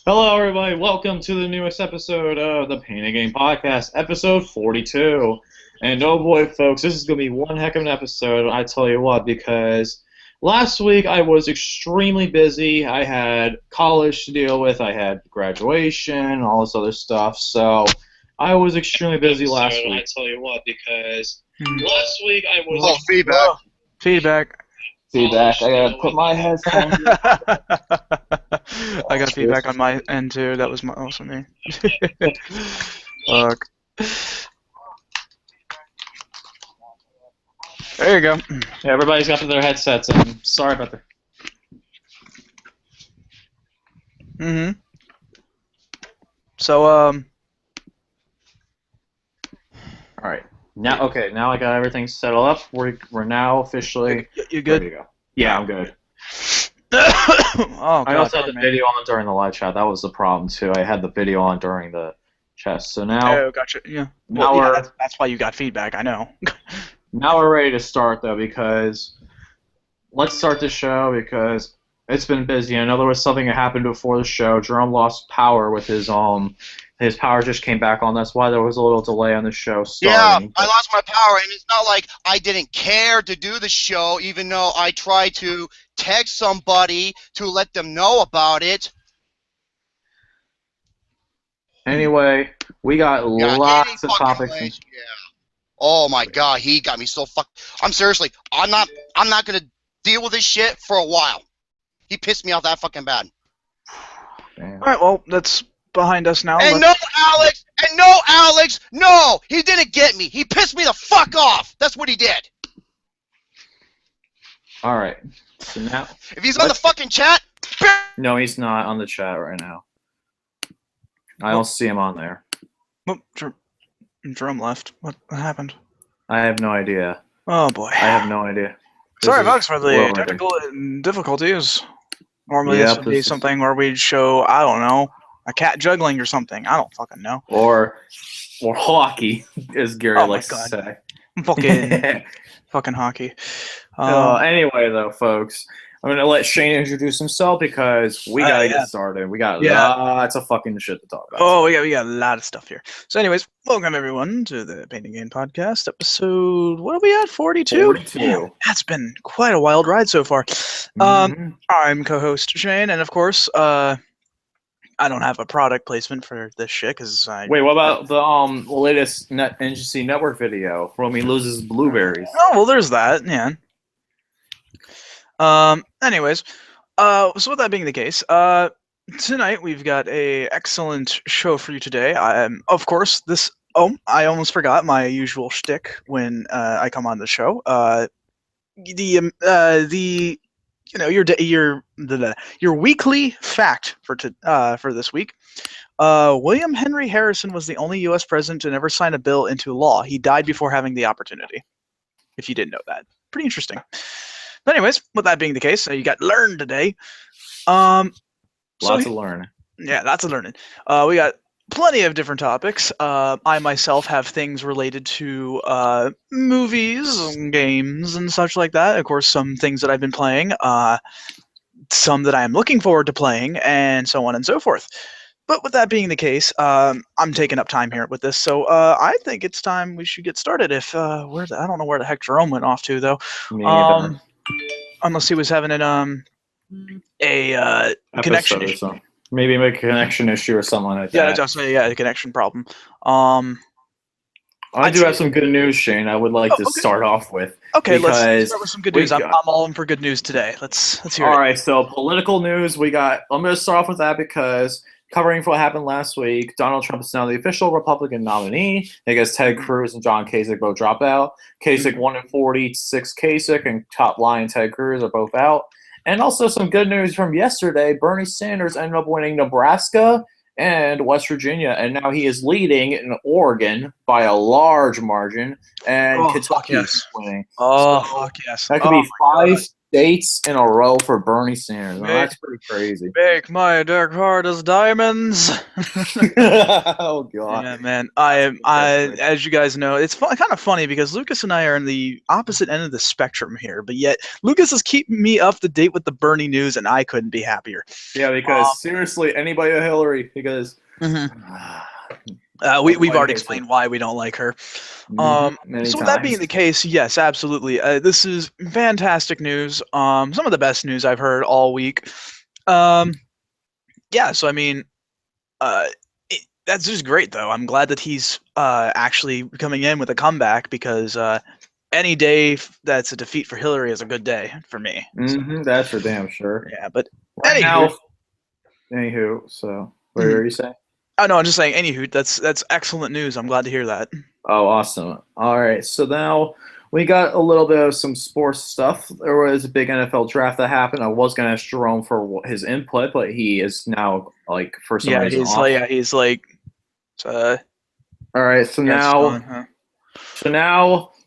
Hello, everybody. Welcome to the newest episode of the Pain and Game Podcast, episode 42. And oh boy, folks, this is going to be one heck of an episode, I tell you what, because last week I was extremely busy. I had college to deal with, I had graduation, all this other stuff, so I was extremely busy last week. I tell you what, because last week I was... Oh, feedback. Feedback. Feedback. I gotta put my headphones I got feedback on my end too. That was also me. Fuck. There you go. Yeah, everybody's got their headsets, and sorry about the... So, Alright. Now I got everything settled up. We're now officially... You good? Ready to go. Yeah, I'm good. Oh, God, I also had the man. video on during the live chat. That was the problem too. I had the video on during the chat. So now, Oh, gotcha. Yeah. Now Well, yeah, we're- that's why you got feedback. I know. now we're ready to start though, because let's start the show because it's been busy. I know there was something that happened before the show. Jerome lost power with his power just came back on. That's why there was a little delay on the show Yeah, starting. I lost my power, and it's not like I didn't care to do the show, even though I tried to text somebody to let them know about it. Anyway, we got Yeah, lots any of fucking topics. way, yeah. Oh my God, he got me so fucked. I'm not gonna deal with this shit for a while. He pissed me off that fucking bad. Damn. All right. Well, that's behind us now. And Let's- no, Alex, no, he didn't get me. He pissed me the fuck off. That's what he did. All right. So now, If he's on the fucking chat, no, he's not on the chat right now. I don't see him on there. Oh, Jerome left. What happened? I have no idea. Oh boy. I have no idea. Sorry, This is folks, for the whirlwind. technical difficulties. Normally Yep, this would be this is- something where we'd show, I don't know, a cat juggling or something. I don't fucking know. Or hockey, as Gary Oh my likes to God. say. Fucking hockey. Anyway, though, folks, I'm gonna let Shane introduce himself because we gotta yeah. get started. We got Yeah. lots of fucking shit to talk about. Oh, we got a lot of stuff here. So, anyways, welcome everyone to the Painting Game Podcast episode. What are we at? 42? 42. Damn, that's been quite a wild ride so far. Mhm. I'm co-host Shane, and of course, I don't have a product placement for this shit because I. Wait, what about the latest NGC Network video when he loses blueberries? Oh well, there's that. Yeah. Anyways, so with that being the case, tonight we've got a excellent show for you today. Of course, this. Oh, I almost forgot my usual shtick when I come on the show. Your weekly fact for this week. William Henry Harrison was the only U.S. president to never sign a bill into law. He died before having the opportunity. If you didn't know that, pretty interesting. But anyways, with that being the case, you got learn today. Lots to learn. Yeah, lots of learning. We got plenty of different topics. I myself have things related to movies, and games, and such like that. Of course, some things that I've been playing, some that I am looking forward to playing, and so on and so forth. But with that being the case, I'm taking up time here with this, so I think it's time we should get started. I don't know where the heck Jerome went off to though. Me either. Unless he was having a connection Episode or issue. something. Maybe make a connection issue or something like Yeah, that. just a connection problem. I do have some good news, Shane. I would like to okay. start off with. Okay, let's because start with some good we news. I'm got- all in for good news today. Let's hear All it. right, so political news. I'm going to start off with that because covering for what happened last week, Donald Trump is now the official Republican nominee. I guess Ted Cruz and John Kasich both drop out. Kasich 1-46 Kasich, and top line Ted Cruz are both out. And also some good news from yesterday, Bernie Sanders ended up winning Nebraska and West Virginia, and now he is leading in Oregon by a large margin, and Oh, Kentucky fuck is yes. winning. Oh, So fuck yes. that could Oh be my God. dates in a row for Bernie Sanders. Now, that's pretty crazy. Make my dark heart as diamonds. Oh god. Yeah, man. As you guys know, it's kind of funny because Lucas and I are in the opposite end of the spectrum here, but yet Lucas is keeping me up to date with the Bernie news, and I couldn't be happier. Yeah, because seriously, anybody with Hillary, because we've already explained why we don't like her. So with that being the case, yes, absolutely. This is fantastic news. Some of the best news I've heard all week. Yeah, so I mean, that's just great, though. I'm glad that he's actually coming in with a comeback because any day that's a defeat for Hillary is a good day for me. That's for damn sure. Yeah, but anywho, so what were you saying? Oh no, I'm just saying. Anywho, that's excellent news. I'm glad to hear that. Oh, awesome! All right, so now we got a little bit of some sports stuff. There was a big NFL draft that happened. I was gonna ask Jerome for his input, but he is now like for some reason off. He's like. All right, so now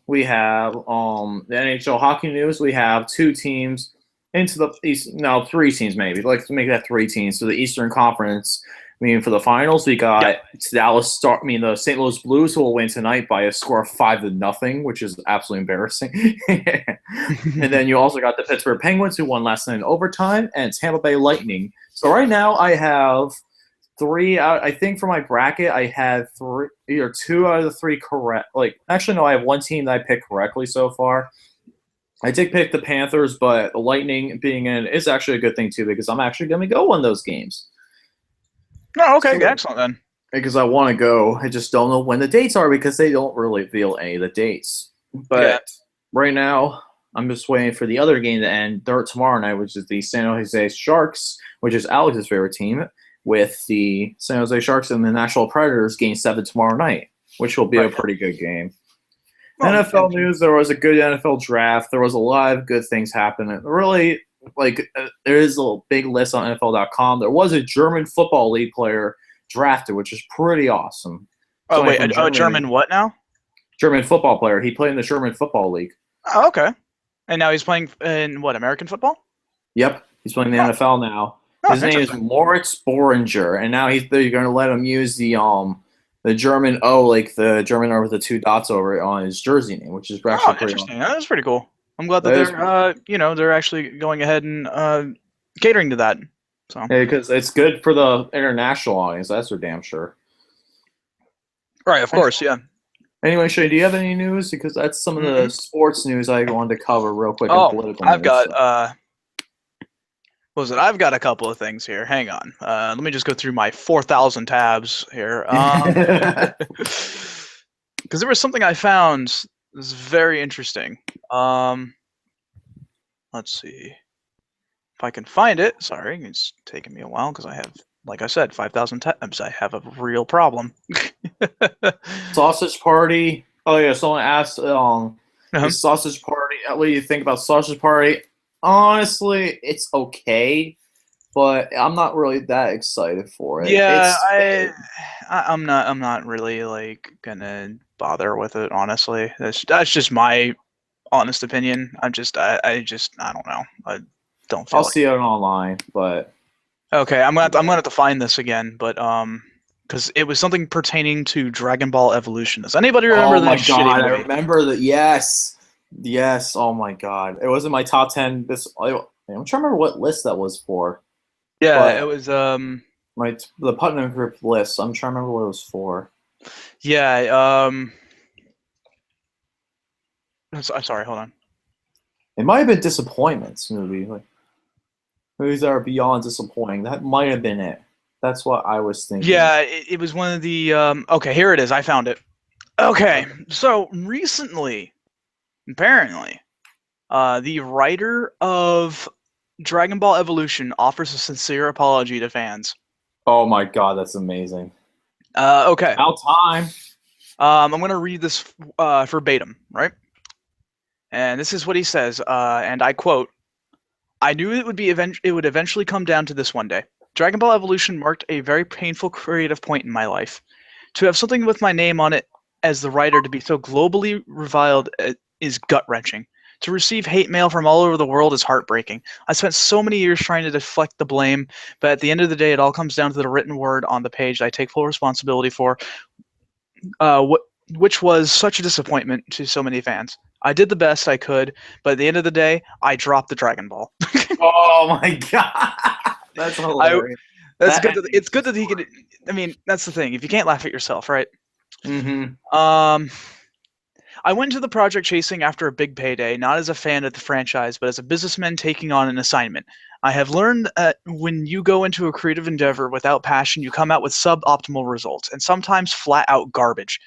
we have the NHL hockey news. We have 2 teams into the East. No, 3 teams maybe. Let's make that 3 teams. So the Eastern Conference. I mean, for the finals, we got the St. Louis Blues, who will win tonight by a score of 5-0, which is absolutely embarrassing. And then you also got the Pittsburgh Penguins, who won last night in overtime, and Tampa Bay Lightning. So right now, I have 3 out. I think for my bracket, I had 2 out of the 3 correct. Actually, no, I have 1 team that I picked correctly so far. I did pick the Panthers, but the Lightning being in is actually a good thing too, because I'm actually going to go one of those games. Oh, okay, excellent then. Because I want to go. I just don't know when the dates are because they don't really reveal any of the dates. But right now, I'm just waiting for the other game to end tomorrow night, which is the San Jose Sharks, which is Alex's favorite team, with the San Jose Sharks and the Nashville Predators Game 7 tomorrow night, which will be a pretty good game. Well, NFL news, there was a good NFL draft. There was a lot of good things happening. Really, there is a big list on NFL.com. There was a German football league player drafted, which is pretty awesome. Oh, wait, a German what now? German football player. He played in the German football league. Oh, okay. And now he's playing in what, American football? Yep, he's playing in the NFL now. His name is Moritz Boringer, and now they're going to let him use the German O, like the German O with the 2 dots over it on his jersey name, which is actually pretty interesting. That's pretty cool. I'm glad that they're actually going ahead and catering to that. So because it's good for the international audience. That's for damn sure. Right, of course, yeah. Anyway, Shay, do you have any news? Because that's some of the sports news I wanted to cover real quick. I've got I've got a couple of things here. Hang on. Let me just go through my 4,000 tabs here. Because there was something I found. This is very interesting. Let's see if I can find it. Sorry, it's taking me a while because I have, like I said, 5,000 tabs. I have a real problem. Sausage Party. Oh yeah, someone asked, Sausage Party. What do you think about Sausage Party? Honestly, it's okay, but I'm not really that excited for it. Yeah, I'm not really gonna bother with it. Honestly, that's just my honest opinion. I don't know. I don't feel. I'll see it online, but okay. I'm gonna have to find this again, but because it was something pertaining to Dragon Ball Evolution. Does anybody remember that? Oh my god, I remember that. Yes. Oh my god, it was in my top 10. I'm trying to remember what list that was for. Yeah, it was the Putnam Group list. I'm trying to remember what it was for. Yeah. I'm sorry. Hold on. It might have been Disappointments movie. Movies that are beyond disappointing. That might have been it. That's what I was thinking. Yeah, it was one of the. Okay, here it is. I found it. Okay, so recently, apparently, the writer of Dragon Ball Evolution offers a sincere apology to fans. Oh my god, that's amazing. Okay. About time. I'm going to read this verbatim, right? And this is what he says, and I quote, "I knew it would eventually come down to this one day. Dragon Ball Evolution marked a very painful creative point in my life. To have something with my name on it as the writer to be so globally reviled is gut-wrenching. To receive hate mail from all over the world is heartbreaking. I spent so many years trying to deflect the blame, but at the end of the day, it all comes down to the written word on the page that I take full responsibility for, which was such a disappointment to so many fans. I did the best I could, but at the end of the day, I dropped the Dragon Ball. Oh my god, that's hilarious. It's good that he could. I mean, that's the thing. If you can't laugh at yourself, right? Mm-hmm. I went into the project chasing after a big payday, not as a fan of the franchise, but as a businessman taking on an assignment. I have learned that when you go into a creative endeavor without passion, you come out with suboptimal results, and sometimes flat-out garbage.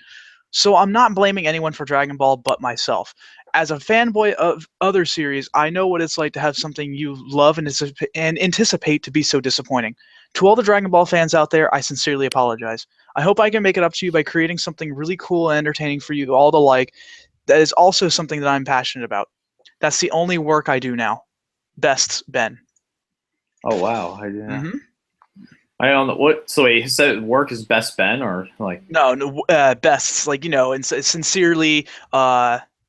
So I'm not blaming anyone for Dragon Ball but myself. As a fanboy of other series, I know what it's like to have something you love and anticipate to be so disappointing. To all the Dragon Ball fans out there, I sincerely apologize. I hope I can make it up to you by creating something really cool and entertaining for you all to like that is also something that I'm passionate about. That's the only work I do now. Best, Ben. Oh wow, yeah. Mm-hmm. I don't know what. So wait, he said work is best Ben or like? No, best, like, and sincerely,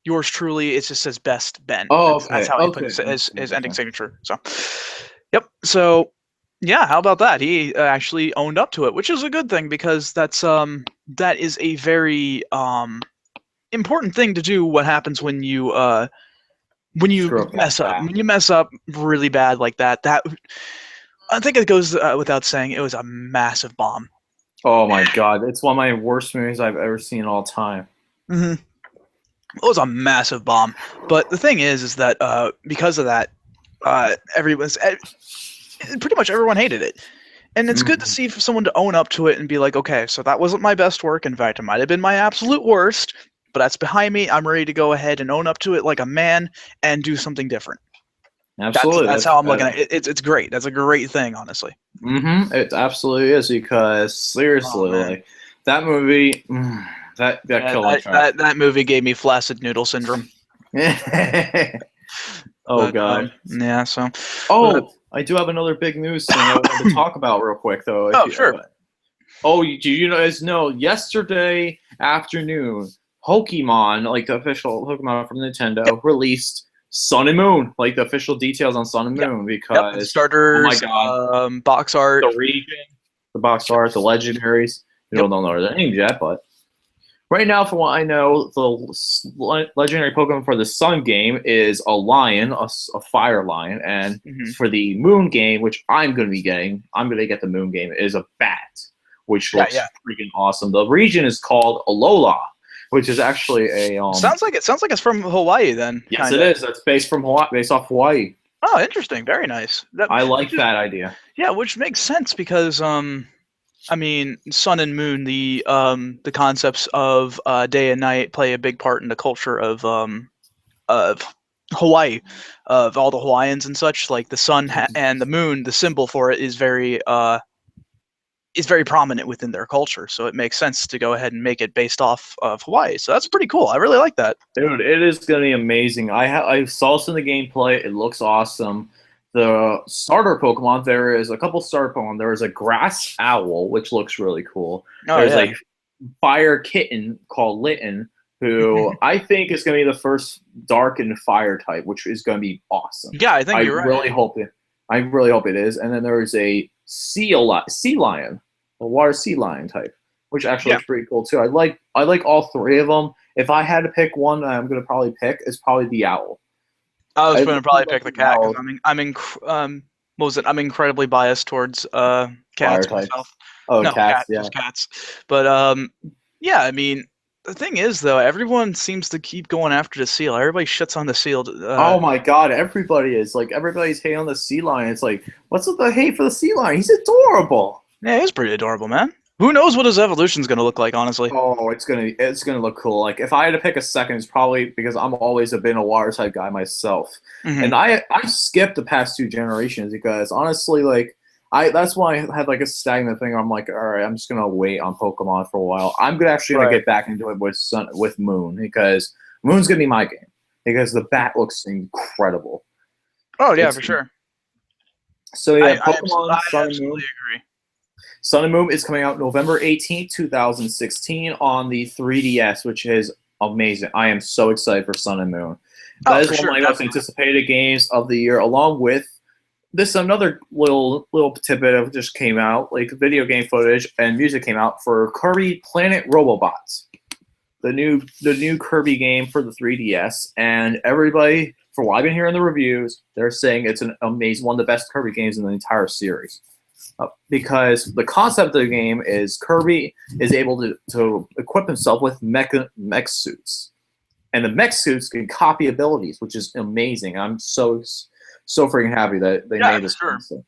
yours truly. It just says best Ben. Oh, That's how he put his ending signature. So, yep. So, yeah. How about that? He actually owned up to it, which is a good thing because that is a very important thing to do. What happens when you mess up? When you mess up really bad like that, I think it goes without saying, it was a massive bomb. Oh my god, it's one of my worst movies I've ever seen all time. Mm-hmm. It was a massive bomb. But the thing is that because of that, pretty much everyone hated it. And it's good to see for someone to own up to it and be like, okay, so that wasn't my best work. In fact, it might have been my absolute worst, but that's behind me. I'm ready to go ahead and own up to it like a man and do something different. Absolutely, that's how I'm looking at it. It's great. That's a great thing, honestly. Mm-hmm. It absolutely is, because seriously, like that movie, that killed that movie gave me flaccid noodle syndrome. God. Yeah. So. I do have another big news thing I wanted to talk about real quick, though. Sure. Do you guys know? Yesterday afternoon, Pokemon, like the official Pokemon from Nintendo, released Sun and Moon, like the official details on Sun and Moon, because the starters, oh my god, box art, the region, the box art, the legendaries. People don't know their names yet, but right now, from what I know, the legendary Pokemon for the Sun game is a lion, a fire lion, and for the Moon game, which I'm going to be getting, I'm going to get the Moon game, is a bat, which looks freaking awesome. The region is called Alola, which is actually a sounds like it's from Hawaii then. Yes, kinda. It is. It's based off Hawaii. Oh, interesting. Very nice. I like that idea. Yeah, which makes sense because I mean, Sun and Moon, the concepts of day and night play a big part in the culture of Hawaii, of all the Hawaiians and such. Like the sun and the moon, the symbol for it is very prominent within their culture. So it makes sense to go ahead and make it based off of Hawaii. So that's pretty cool. I really like that. Dude, it is gonna be amazing. I saw some of the gameplay. It looks awesome. The starter Pokemon, there is a couple starter Pokemon. There is a grass owl, which looks really cool. There's a fire kitten called Litten, who I think is going to be the first dark and fire type, which is going to be awesome. Yeah, I think you're right. I really hope it is. And then there is a sea lion, a water sea lion type, which actually looks pretty cool too. I like all three of them. If I had to pick one that I'm going to probably pick, it's probably the owl. I was going to probably pick the cat because I'm incredibly biased towards cats myself. Oh, no, cats, cats. But yeah, I mean, the thing is though, everyone seems to keep going after the seal. Everybody shits on the seal. Oh my god, everybody is everybody's hating on the sea lion. It's like, what's with the hate for the sea lion? He's adorable. Yeah, he's pretty adorable, man. Who knows what his evolution's going to look like, honestly? Oh, it's gonna look cool. Like, if I had to pick a second, it's probably because I'm always been a water type guy myself, and I skipped the past 2 generations because honestly, like, that's why I had like a stagnant thing. I'm like, all right, I'm just gonna wait on Pokemon for a while. I'm gonna get back into it with Moon, because Moon's gonna be my game because the bat looks incredible. Oh yeah, for sure. So yeah, Pokemon I absolutely agree. Sun and Moon is coming out November 18th, 2016 on the 3DS, which is amazing. I am so excited for Sun and Moon. Oh, That is for one sure, of my most definitely. anticipated games of the year, along with this another little tidbit of just came out, like video game footage and music came out for Kirby Planet Robobots, the new Kirby game for the 3DS, and everybody, for what I've been hearing in the reviews, they're saying it's an amazing, one of the best Kirby games in the entire series. Because the concept of the game is Kirby is able to equip himself with mech suits, and the mech suits can copy abilities, which is amazing. I'm so freaking happy that they made this sure. concept.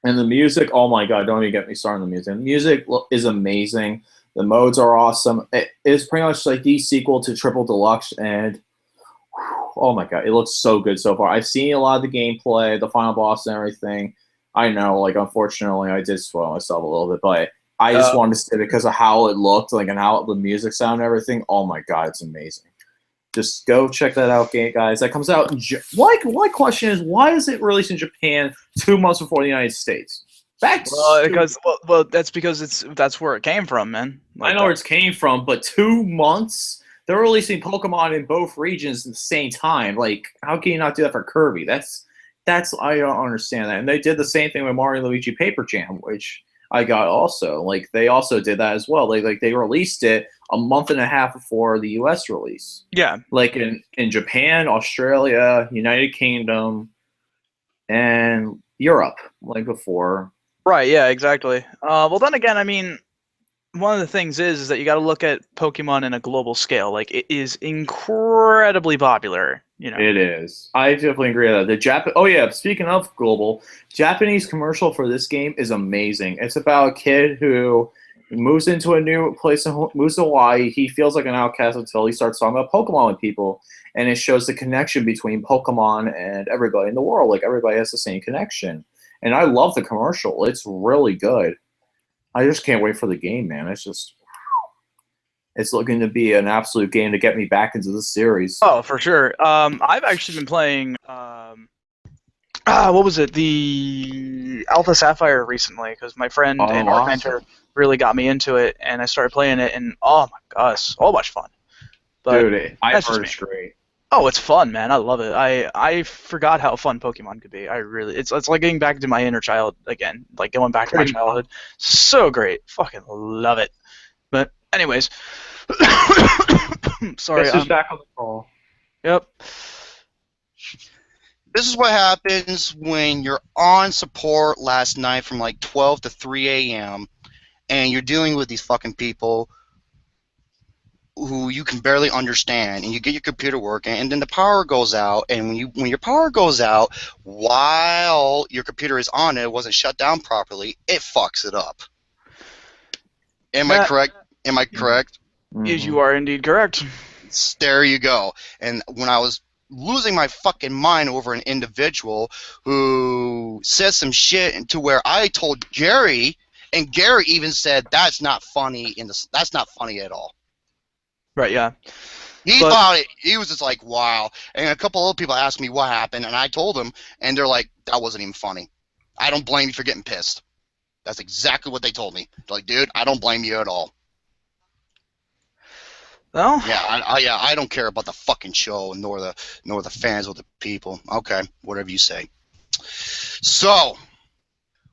And the music, oh my god, don't even get me started on the music. The music is amazing. The modes are awesome. It is pretty much like the sequel to Triple Deluxe, and oh my god, it looks so good so far. I've seen a lot of the gameplay, the final boss and everything. I know, like, unfortunately, I did spoil myself a little bit, but I just wanted to say because of how it looked, like, and how the music sounded and everything. Oh my god, it's amazing. Just go check that out, guys. That comes out. My question is, why is it released in Japan 2 months before the United States? That's that's because that's where it came from, man. I know where it came from, but 2 months. They're releasing Pokemon in both regions at the same time. Like, how can you not do that for Kirby? That's I don't understand that. And they did the same thing with Mario and Luigi Paper Jam, which I got also. Like, they also did that as well. They released it a month and a half before the U.S. release. Yeah. Like in Japan, Australia, United Kingdom, and Europe, like before. Right. Yeah. Exactly. Well, then again, I mean, one of the things is that you got to look at Pokemon in a global scale. Like, it is incredibly popular. You know. It is. I definitely agree with that. Oh yeah, speaking of global, Japanese commercial for this game is amazing. It's about a kid who moves into a new place, moves to Hawaii. He feels like an outcast until he starts talking about Pokemon with people, and it shows the connection between Pokemon and everybody in the world. Like, everybody has the same connection, and I love the commercial. It's really good. I just can't wait for the game, man. It's looking to be an absolute game to get me back into the series. Oh, for sure. I've actually been playing. What was it? The Alpha Sapphire recently, because my friend and our mentor really got me into it, and I started playing it, and oh my gosh, so much fun. But dude, I've heard it's great. Oh, it's fun, man. I love it. I forgot how fun Pokemon could be. It's like getting back to my inner child again, like going back to my childhood. So great. Fucking love it. But anyways, sorry. Guess who's back on the call? Yep. This is what happens when you're on support last night from like 12 to 3 a.m. and you're dealing with these fucking people who you can barely understand, and you get your computer working, and then the power goes out, and when your power goes out while your computer is on and it wasn't shut down properly, it fucks it up. Am I correct? Am I correct? Yes, you are indeed correct. There you go. And when I was losing my fucking mind over an individual who said some shit to where I told Gary, and Gary even said that's not funny that's not funny at all. Right, yeah. He thought it. He was just like, wow. And a couple other people asked me what happened, and I told them, and they're like, that wasn't even funny. I don't blame you for getting pissed. That's exactly what they told me. They're like, dude, I don't blame you at all. Well, yeah, I don't care about the fucking show, nor the fans or the people. Okay, whatever you say. So,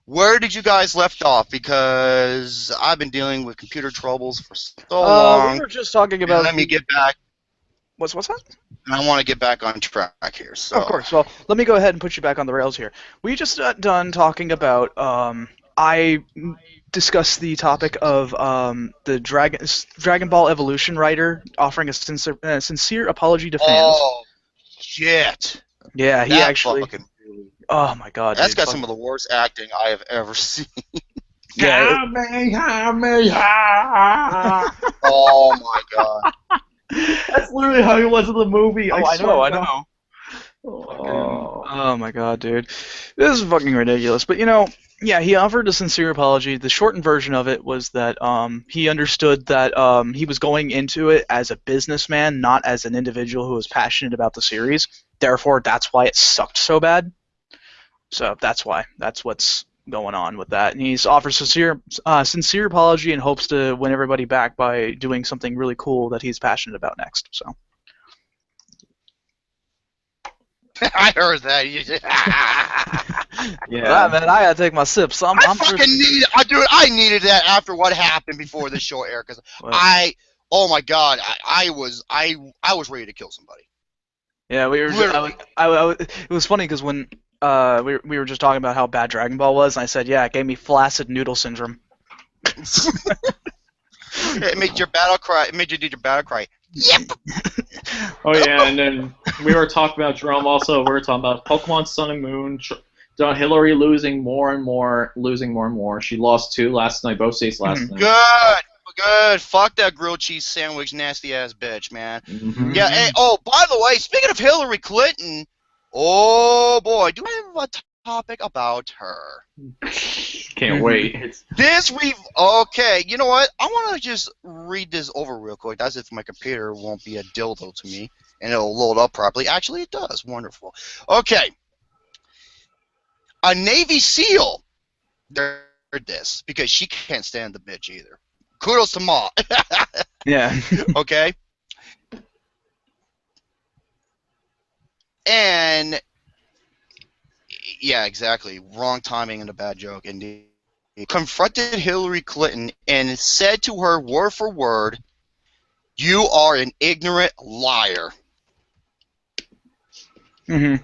where did you guys left off? Because I've been dealing with computer troubles for so long. We were just talking about. Let me get back. What's that? And I want to get back on track here. So. Of course. Well, let me go ahead and put you back on the rails here. We just got done talking about. I discussed the topic of the Dragon Ball Evolution writer offering a sincere apology to fans. Oh, shit. Yeah, he actually. Oh my god. That's got some of the worst acting I have ever seen. Yeah. Oh my god. That's literally how he was in the movie. Oh, I know. Oh my god, dude. This is fucking ridiculous. But yeah, he offered a sincere apology. The shortened version of it was that he understood that he was going into it as a businessman, not as an individual who was passionate about the series. Therefore, that's why it sucked so bad. So that's why. That's what's going on with that, and he's offered sincere apology and hopes to win everybody back by doing something really cool that he's passionate about next. So. I heard that. Yeah, man, I gotta take my sips. I'm dude, I needed that after what happened before the show aired, because oh my god, I was ready to kill somebody. Yeah, we were. It was funny because when we were just talking about how bad Dragon Ball was, and I said, yeah, it gave me flaccid noodle syndrome. It made your battle cry. It made you do your battle cry. Yep. Oh yeah, and then we were talking about Jerome. Also, we were talking about Pokemon Sun and Moon. Hillary losing more and more. She lost 2 last night, both states last night. Good. Fuck that grilled cheese sandwich, nasty ass bitch, man. Mm-hmm. Yeah. Hey, oh, by the way, speaking of Hillary Clinton, oh boy, do I have a topic about her? Can't wait. Okay, you know what? I want to just read this over real quick. That's if my computer won't be a dildo to me and it'll load up properly. Actually, it does. Wonderful. Okay. A Navy SEAL. There this because she can't stand the bitch either. Kudos to Ma. Yeah. Okay. And yeah, exactly. Wrong timing and a bad joke. Indeed. He confronted Hillary Clinton and said to her word for word, "You are an ignorant liar." Mm-hmm.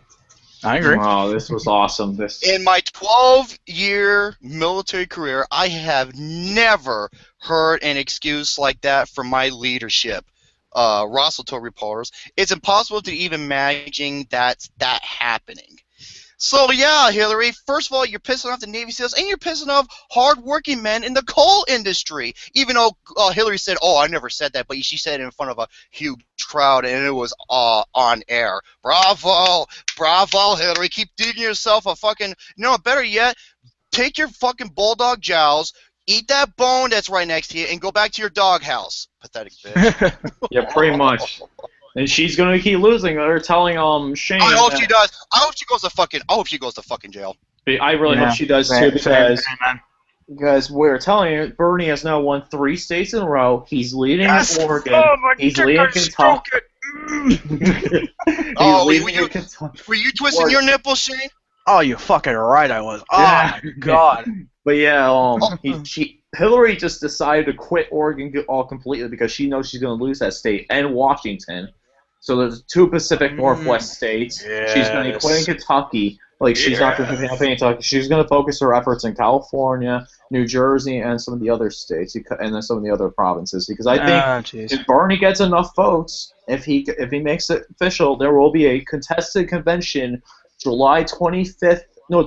I agree. Wow, this was awesome. In my 12-year military career, I have never heard an excuse like that from my leadership. Russell told reporters, "It's impossible to even imagine that happening." So yeah, Hillary, first of all, you're pissing off the Navy SEALs, and you're pissing off hard-working men in the coal industry. Even though Hillary said, "Oh, I never said that," but she said it in front of a huge crowd, and it was on air. Bravo, Hillary. Keep digging yourself a fucking. Better yet, take your fucking bulldog jowls, eat that bone that's right next to you, and go back to your doghouse. Pathetic bitch. Yeah, pretty much. And she's gonna keep losing. They're telling Shane. I hope she does. I hope she goes to fucking jail. I really hope she does too, because we're telling you, Bernie has now won 3 states in a row. He's leading Oregon. Oh, my He's dick, leading I Kentucky. Were you twisting your nipples, Shane? Oh, you fucking right, I was. Oh Yeah. my god. But yeah, Hillary just decided to quit Oregon all completely because she knows she's going to lose that state and Washington. So there's 2 Pacific Northwest states. Yes. She's going to be quitting Kentucky. She's not going to be in Kentucky. She's going to focus her efforts in California, New Jersey, and some of the other states, and then some of the other provinces. Because I think if Bernie gets enough votes, if he makes it official, there will be a contested convention July 26th and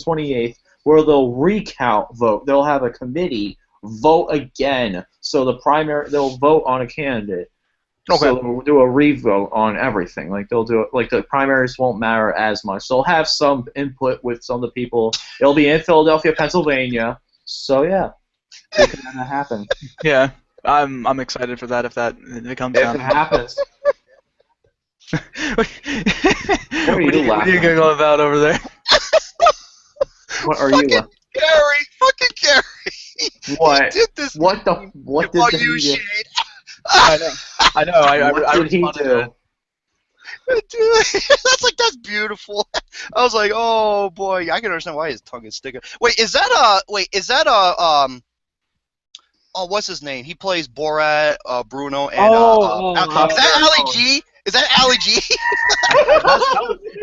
28th, where they'll recount vote. They'll have a committee vote again. So they'll vote on a candidate. Okay. So they'll do a revote on everything. They'll do it. The primaries won't matter as much. They'll have some input with some of the people. It'll be in Philadelphia, Pennsylvania. So yeah, it can happen. Yeah, I'm excited for that if it comes down. If it happens. What are you giggling about over there? What are you? Fucking Gary. What? Did this? What did you, he do? I know. I did he do? That's beautiful. I was like, oh boy, I can understand why his tongue is sticking. Wait, is that what's his name? He plays Borat, Bruno, and is that Ali G? Is that Ali G?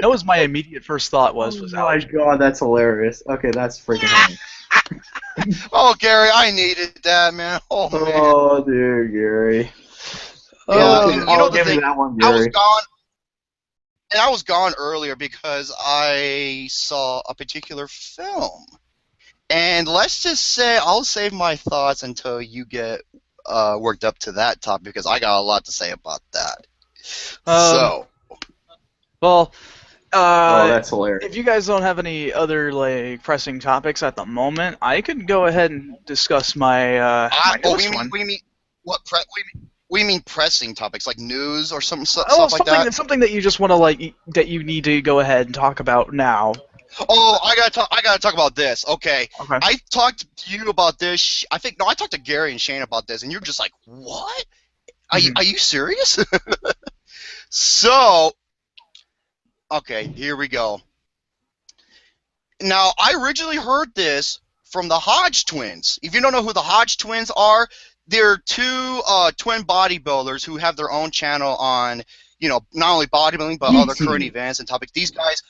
That was my immediate first thought. Was oh my god, that's hilarious. Okay, that's freaking funny. Oh, Gary, I needed that, man. Oh, man. Oh, dear Gary. The thing, that one, Gary. I was gone earlier because I saw a particular film. And let's just say I'll save my thoughts until you get worked up to that topic because I got a lot to say about that. Well, that's hilarious. If you guys don't have any other pressing topics at the moment, I could go ahead and discuss my newest one. We mean pressing topics like news or something like that. Something that you just want to that you need to go ahead and talk about now. Oh, I gotta talk about this. Okay, Okay. I talked to you about this. I talked to Gary and Shane about this, and you're just like, what? Mhm. Are you serious? So, okay, here we go. Now, I originally heard this from the Hodge twins. If you don't know who the Hodge twins are, they're two twin bodybuilders who have their own channel on, not only bodybuilding but other current events and topics. These guys,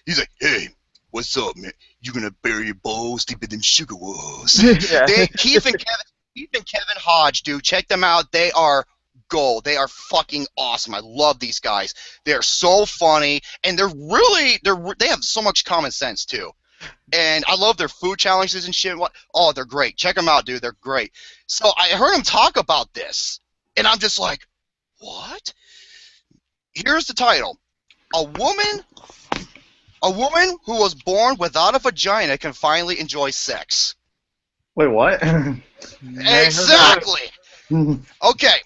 he's like, hey, what's up, man? You gonna bury your balls deep in them sugar walls? Yeah. Keith and Kevin Hodge, dude, check them out. They are gold. They are fucking awesome. I love these guys. They're so funny, and they have so much common sense too. And I love their food challenges and shit. Oh, they're great. Check them out, dude. They're great. So I heard them talk about this, and I'm just like, what? Here's the title. A woman who was born without a vagina can finally enjoy sex. Wait, what? Exactly. Okay.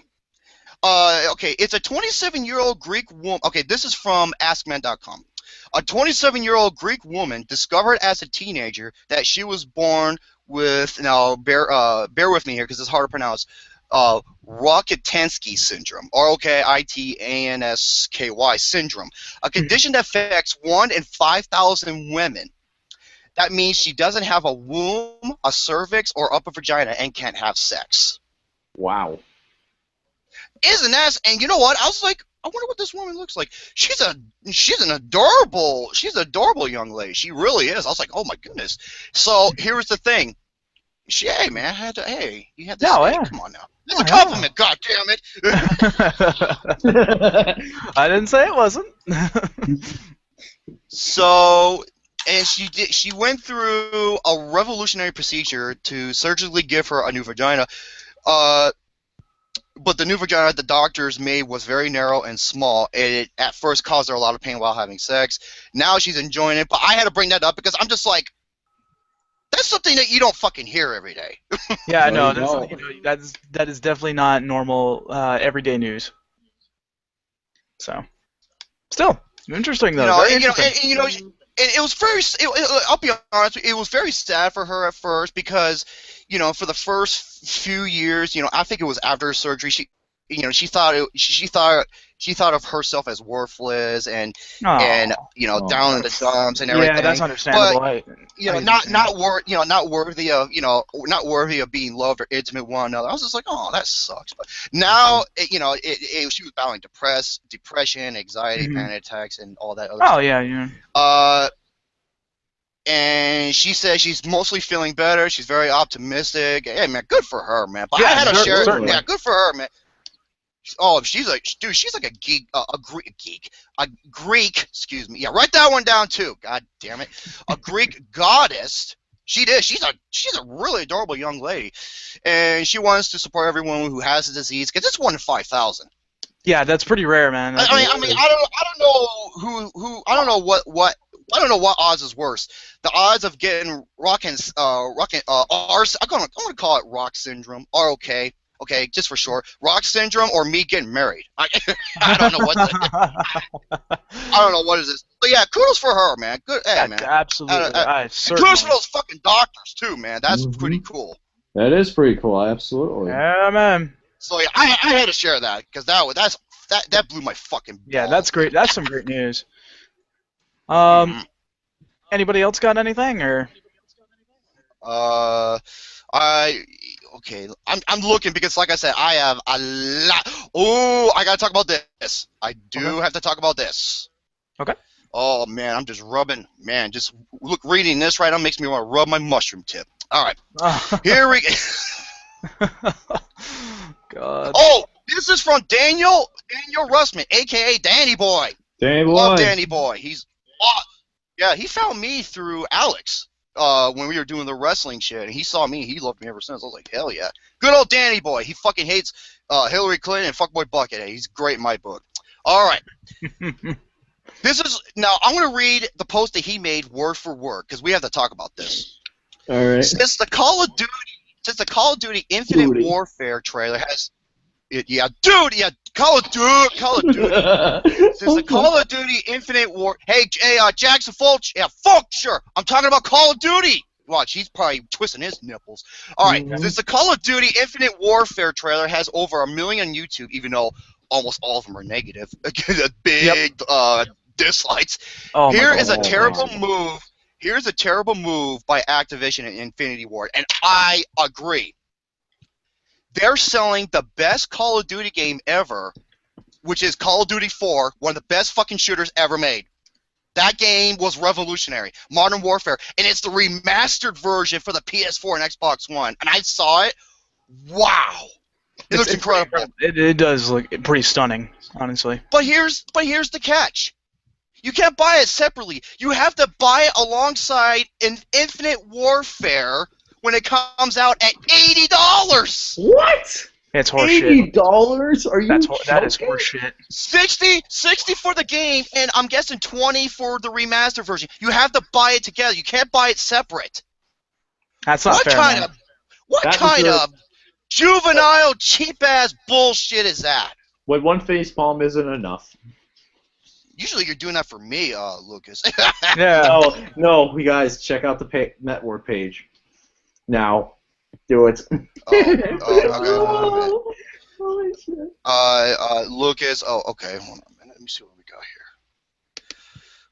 Okay, it's a 27-year-old Greek woman. Okay, this is from AskMen.com. A 27-year-old Greek woman discovered as a teenager that she was born with, now bear with me here because it's hard to pronounce, Rokitansky syndrome, Rokitansky syndrome, a condition that affects 1 in 5,000 women. That means she doesn't have a womb, a cervix, or upper vagina and can't have sex. Wow. Isn't that? And you know what? I was like, I wonder what this woman looks like. She's an adorable young lady. She really is. I was like, oh my goodness. So here's the thing. Hey man, you had to say, yeah. come on now. That's a compliment, God damn it. I didn't say it wasn't. So, and she went through a revolutionary procedure to surgically give her a new vagina. But the new vagina the doctors made was very narrow and small, and it at first caused her a lot of pain while having sex. Now she's enjoying it, but I had to bring that up because I'm just like, that's something that you don't fucking hear every day. Yeah, no, Well, that is definitely not normal everyday news. So, still interesting though. Very interesting. And it was very. I'll be honest, it was very sad for her at first because, for the first few years, I think it was after her surgery, she thought of herself as worthless and down in the dumps and everything. Yeah, that's understandable. But not worthy of being loved or intimate with one another. I was just like, oh, that sucks. But now, she was battling depression, anxiety, panic attacks, and all that other stuff. Oh yeah. And she says she's mostly feeling better. She's very optimistic. Hey, man, good for her, man. But Yeah, I had to share. certainly. Yeah, good for her, man. Oh, she's like a geek, a Greek. Excuse me. Yeah, write that one down too. God damn it, a Greek goddess. She did. She's a really adorable young lady, and she wants to support everyone who has the disease because it's 1 in 5,000. Yeah, that's pretty rare, man. I don't know what odds is worse. The odds of getting I'm gonna call it rock syndrome, ROK. Okay, just for short, rock syndrome, or me getting married. I don't know what. I don't know what is this. But yeah, kudos for her, man. Good, hey, man. Absolutely. Kudos for those fucking doctors too, man. That's pretty cool. That is pretty cool. Absolutely. Yeah, man. So yeah, I had to share that because that blew my fucking balls. Yeah, that's great. That's some great news. Anybody else got anything or? Okay, I'm looking because, like I said, I have a lot. Oh, I gotta talk about this. I do have to talk about this. Okay. Oh man, I'm just rubbing. Man, just reading this right now makes me want to rub my mushroom tip. All right, here we go. God. Oh, this is from Daniel Russman, aka Danny Boy. Danny Boy. Love Danny Boy. Yeah, he found me through Alex. When we were doing the wrestling shit, and he saw me, he loved me ever since. I was like, hell yeah. Good old Danny Boy. He fucking hates Hillary Clinton and fuckboy Buckethead. He's great in my book. All right. Now, I'm going to read the post that he made word for word, because we have to talk about this. All right. Since the Call of Duty Infinite Warfare trailer has... Call of Duty. There's a Call of Duty Infinite War. Hey, Jackson Fulch. Yeah, sure. I'm talking about Call of Duty. Watch, he's probably twisting his nipples. All right, there's the Call of Duty Infinite Warfare trailer. Has over 1 million on YouTube, even though almost all of them are negative. Big dislikes. Oh, Here is a God. terrible move. Here's a terrible move by Activision and Infinity Ward, and I agree. They're selling the best Call of Duty game ever, which is Call of Duty 4, one of the best fucking shooters ever made. That game was revolutionary. Modern Warfare. And it's the remastered version for the PS4 and Xbox One. And I saw it. Wow. It looks incredible. It does look pretty stunning, honestly. But here's the catch. You can't buy it separately. You have to buy it alongside an Infinite Warfare when it comes out at $80. What? It's horseshit. $80? Are you? That is horseshit. 60 for the game, and I'm guessing 20 for the remastered version. You have to buy it together. You can't buy it separate. That's not fair. What kind of juvenile, cheap-ass bullshit is that? When one facepalm isn't enough. Usually you're doing that for me, Lucas. Yeah. No, you guys, check out the network page. Now, do it. Okay. Lucas. Oh, okay. Hold on a minute. Let me see what we got here.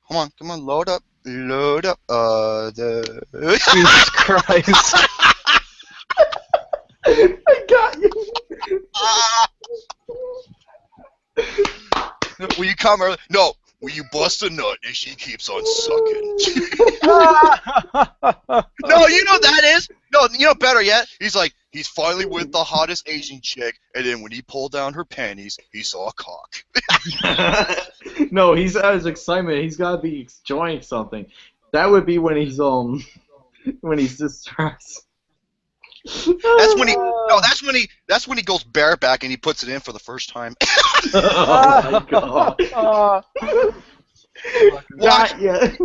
Come on. Load up. Jesus Christ. I got you. Will you come early? No. Will you bust a nut and she keeps on sucking? No, you know what that is? No, you know better yet? He's finally with the hottest Asian chick, and then when he pulled down her panties, he saw a cock. No, he's at his excitement. He's got to be enjoying something. That would be when he's distressed. That's when he goes bareback and he puts it in for the first time. Oh my God. Watch. You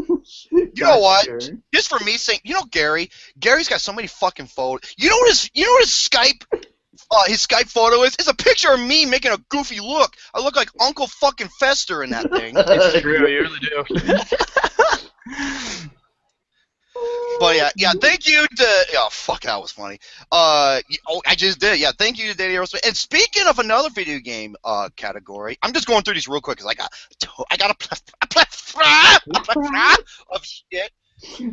know what? Sure. Just for me saying, Gary's got so many fucking photos. You know what his Skype photo is? It's a picture of me making a goofy look. I look like Uncle fucking Fester in that thing. It's true, you really do. But yeah, thank you to. Oh, fuck, that was funny. I just did. Yeah, thank you to Daddy Aerospace. And speaking of another video game category, I'm just going through these real quick because I got a plethora of shit.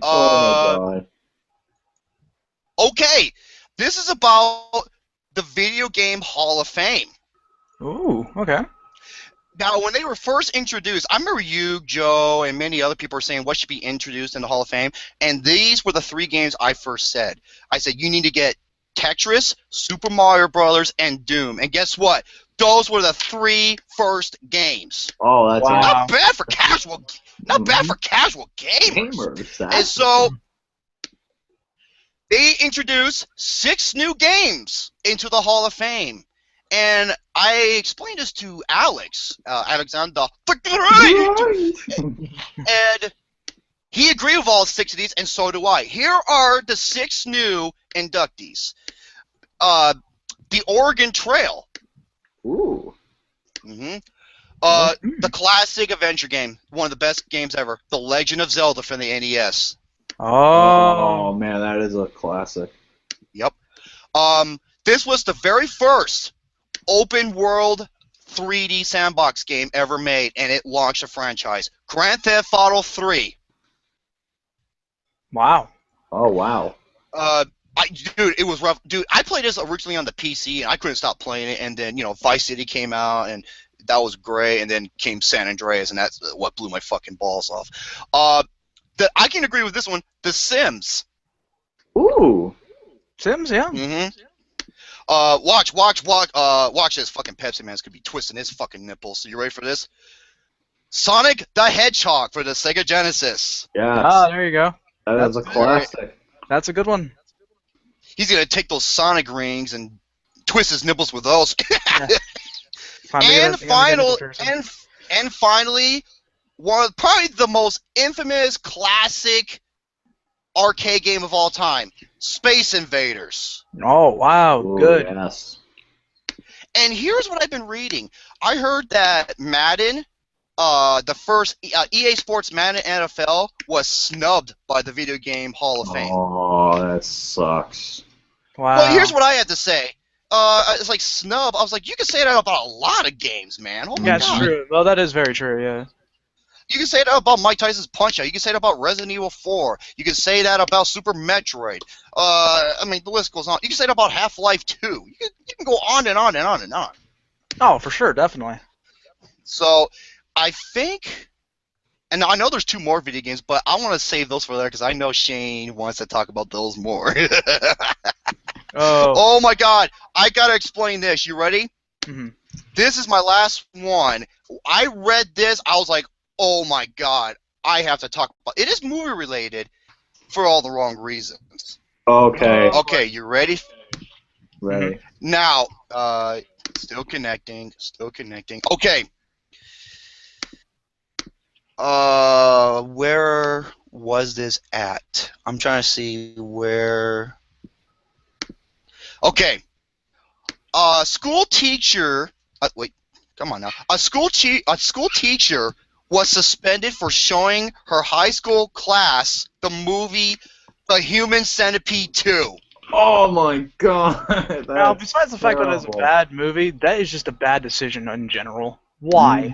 Oh my God. Okay, this is about the Video Game Hall of Fame. Ooh, okay. Now, when they were first introduced, I remember you, Joe, and many other people were saying what should be introduced in the Hall of Fame, and these were the 3 games I first said. I said, you need to get Tetris, Super Mario Brothers, and Doom. And guess what? Those were the 3 first games. Oh, that's Wow. Not bad for casual gamers. And so, they introduced 6 new games into the Hall of Fame. And I explained this to Alex, Alexander the Great, and he agreed with all 6 of these, and so do I. Here are the 6 new inductees. The Oregon Trail. Ooh. The classic adventure game, one of the best games ever. The Legend of Zelda from the NES. Oh man, that is a classic. Yep. This was the very first open world 3D sandbox game ever made, and it launched a franchise. Grand Theft Auto 3. Wow. Oh wow. Dude, it was rough. Dude, I played this originally on the PC, and I couldn't stop playing it. And then, Vice City came out, and that was great. And then came San Andreas, and that's what blew my fucking balls off. I can agree with this one. The Sims. Ooh. Sims, yeah. Watch this. Fucking Pepsi Man's gonna be twisting his fucking nipples. So you ready for this? Sonic the Hedgehog for the Sega Genesis. Yeah. Ah, there you go. That is a classic. That's a good one. He's gonna take those Sonic rings and twist his nipples with those. And finally, probably the most infamous classic arcade game of all time, Space Invaders. Oh, wow. Ooh, Good. Yes. And here's what I've been reading. I heard that Madden, the first EA Sports Madden NFL, was snubbed by the Video Game Hall of Fame. Oh, that sucks. Wow. Well, here's what I had to say. It's like snub. I was like, you can say that about a lot of games, man. Oh my Yeah, it's God. true. Well, that is very true, yeah. You can say that about Mike Tyson's Punch-Out. You can say that about Resident Evil 4. You can say that about Super Metroid. I mean, the list goes on. You can say that about Half-Life 2. You can go on and on and on and on. Oh, for sure, definitely. So, I think, and I know there's 2 more video games, but I want to save those for later because I know Shane wants to talk about those more. Oh. Oh my God! I gotta explain this. You ready? Mm-hmm. This is my last one. I read this. I was like, oh my God! I have to talk about. It is movie related, for all the wrong reasons. Okay. Okay, you ready? Ready. Now, still connecting. Still connecting. Okay. Where was this at? I'm trying to see where. Okay. School teacher. Wait. Come on now. A school teacher was suspended for showing her high school class the movie The Human Centipede 2. Oh my God. Now, besides the fact that it's a terrible. bad movie, that is just a bad decision in general. Why?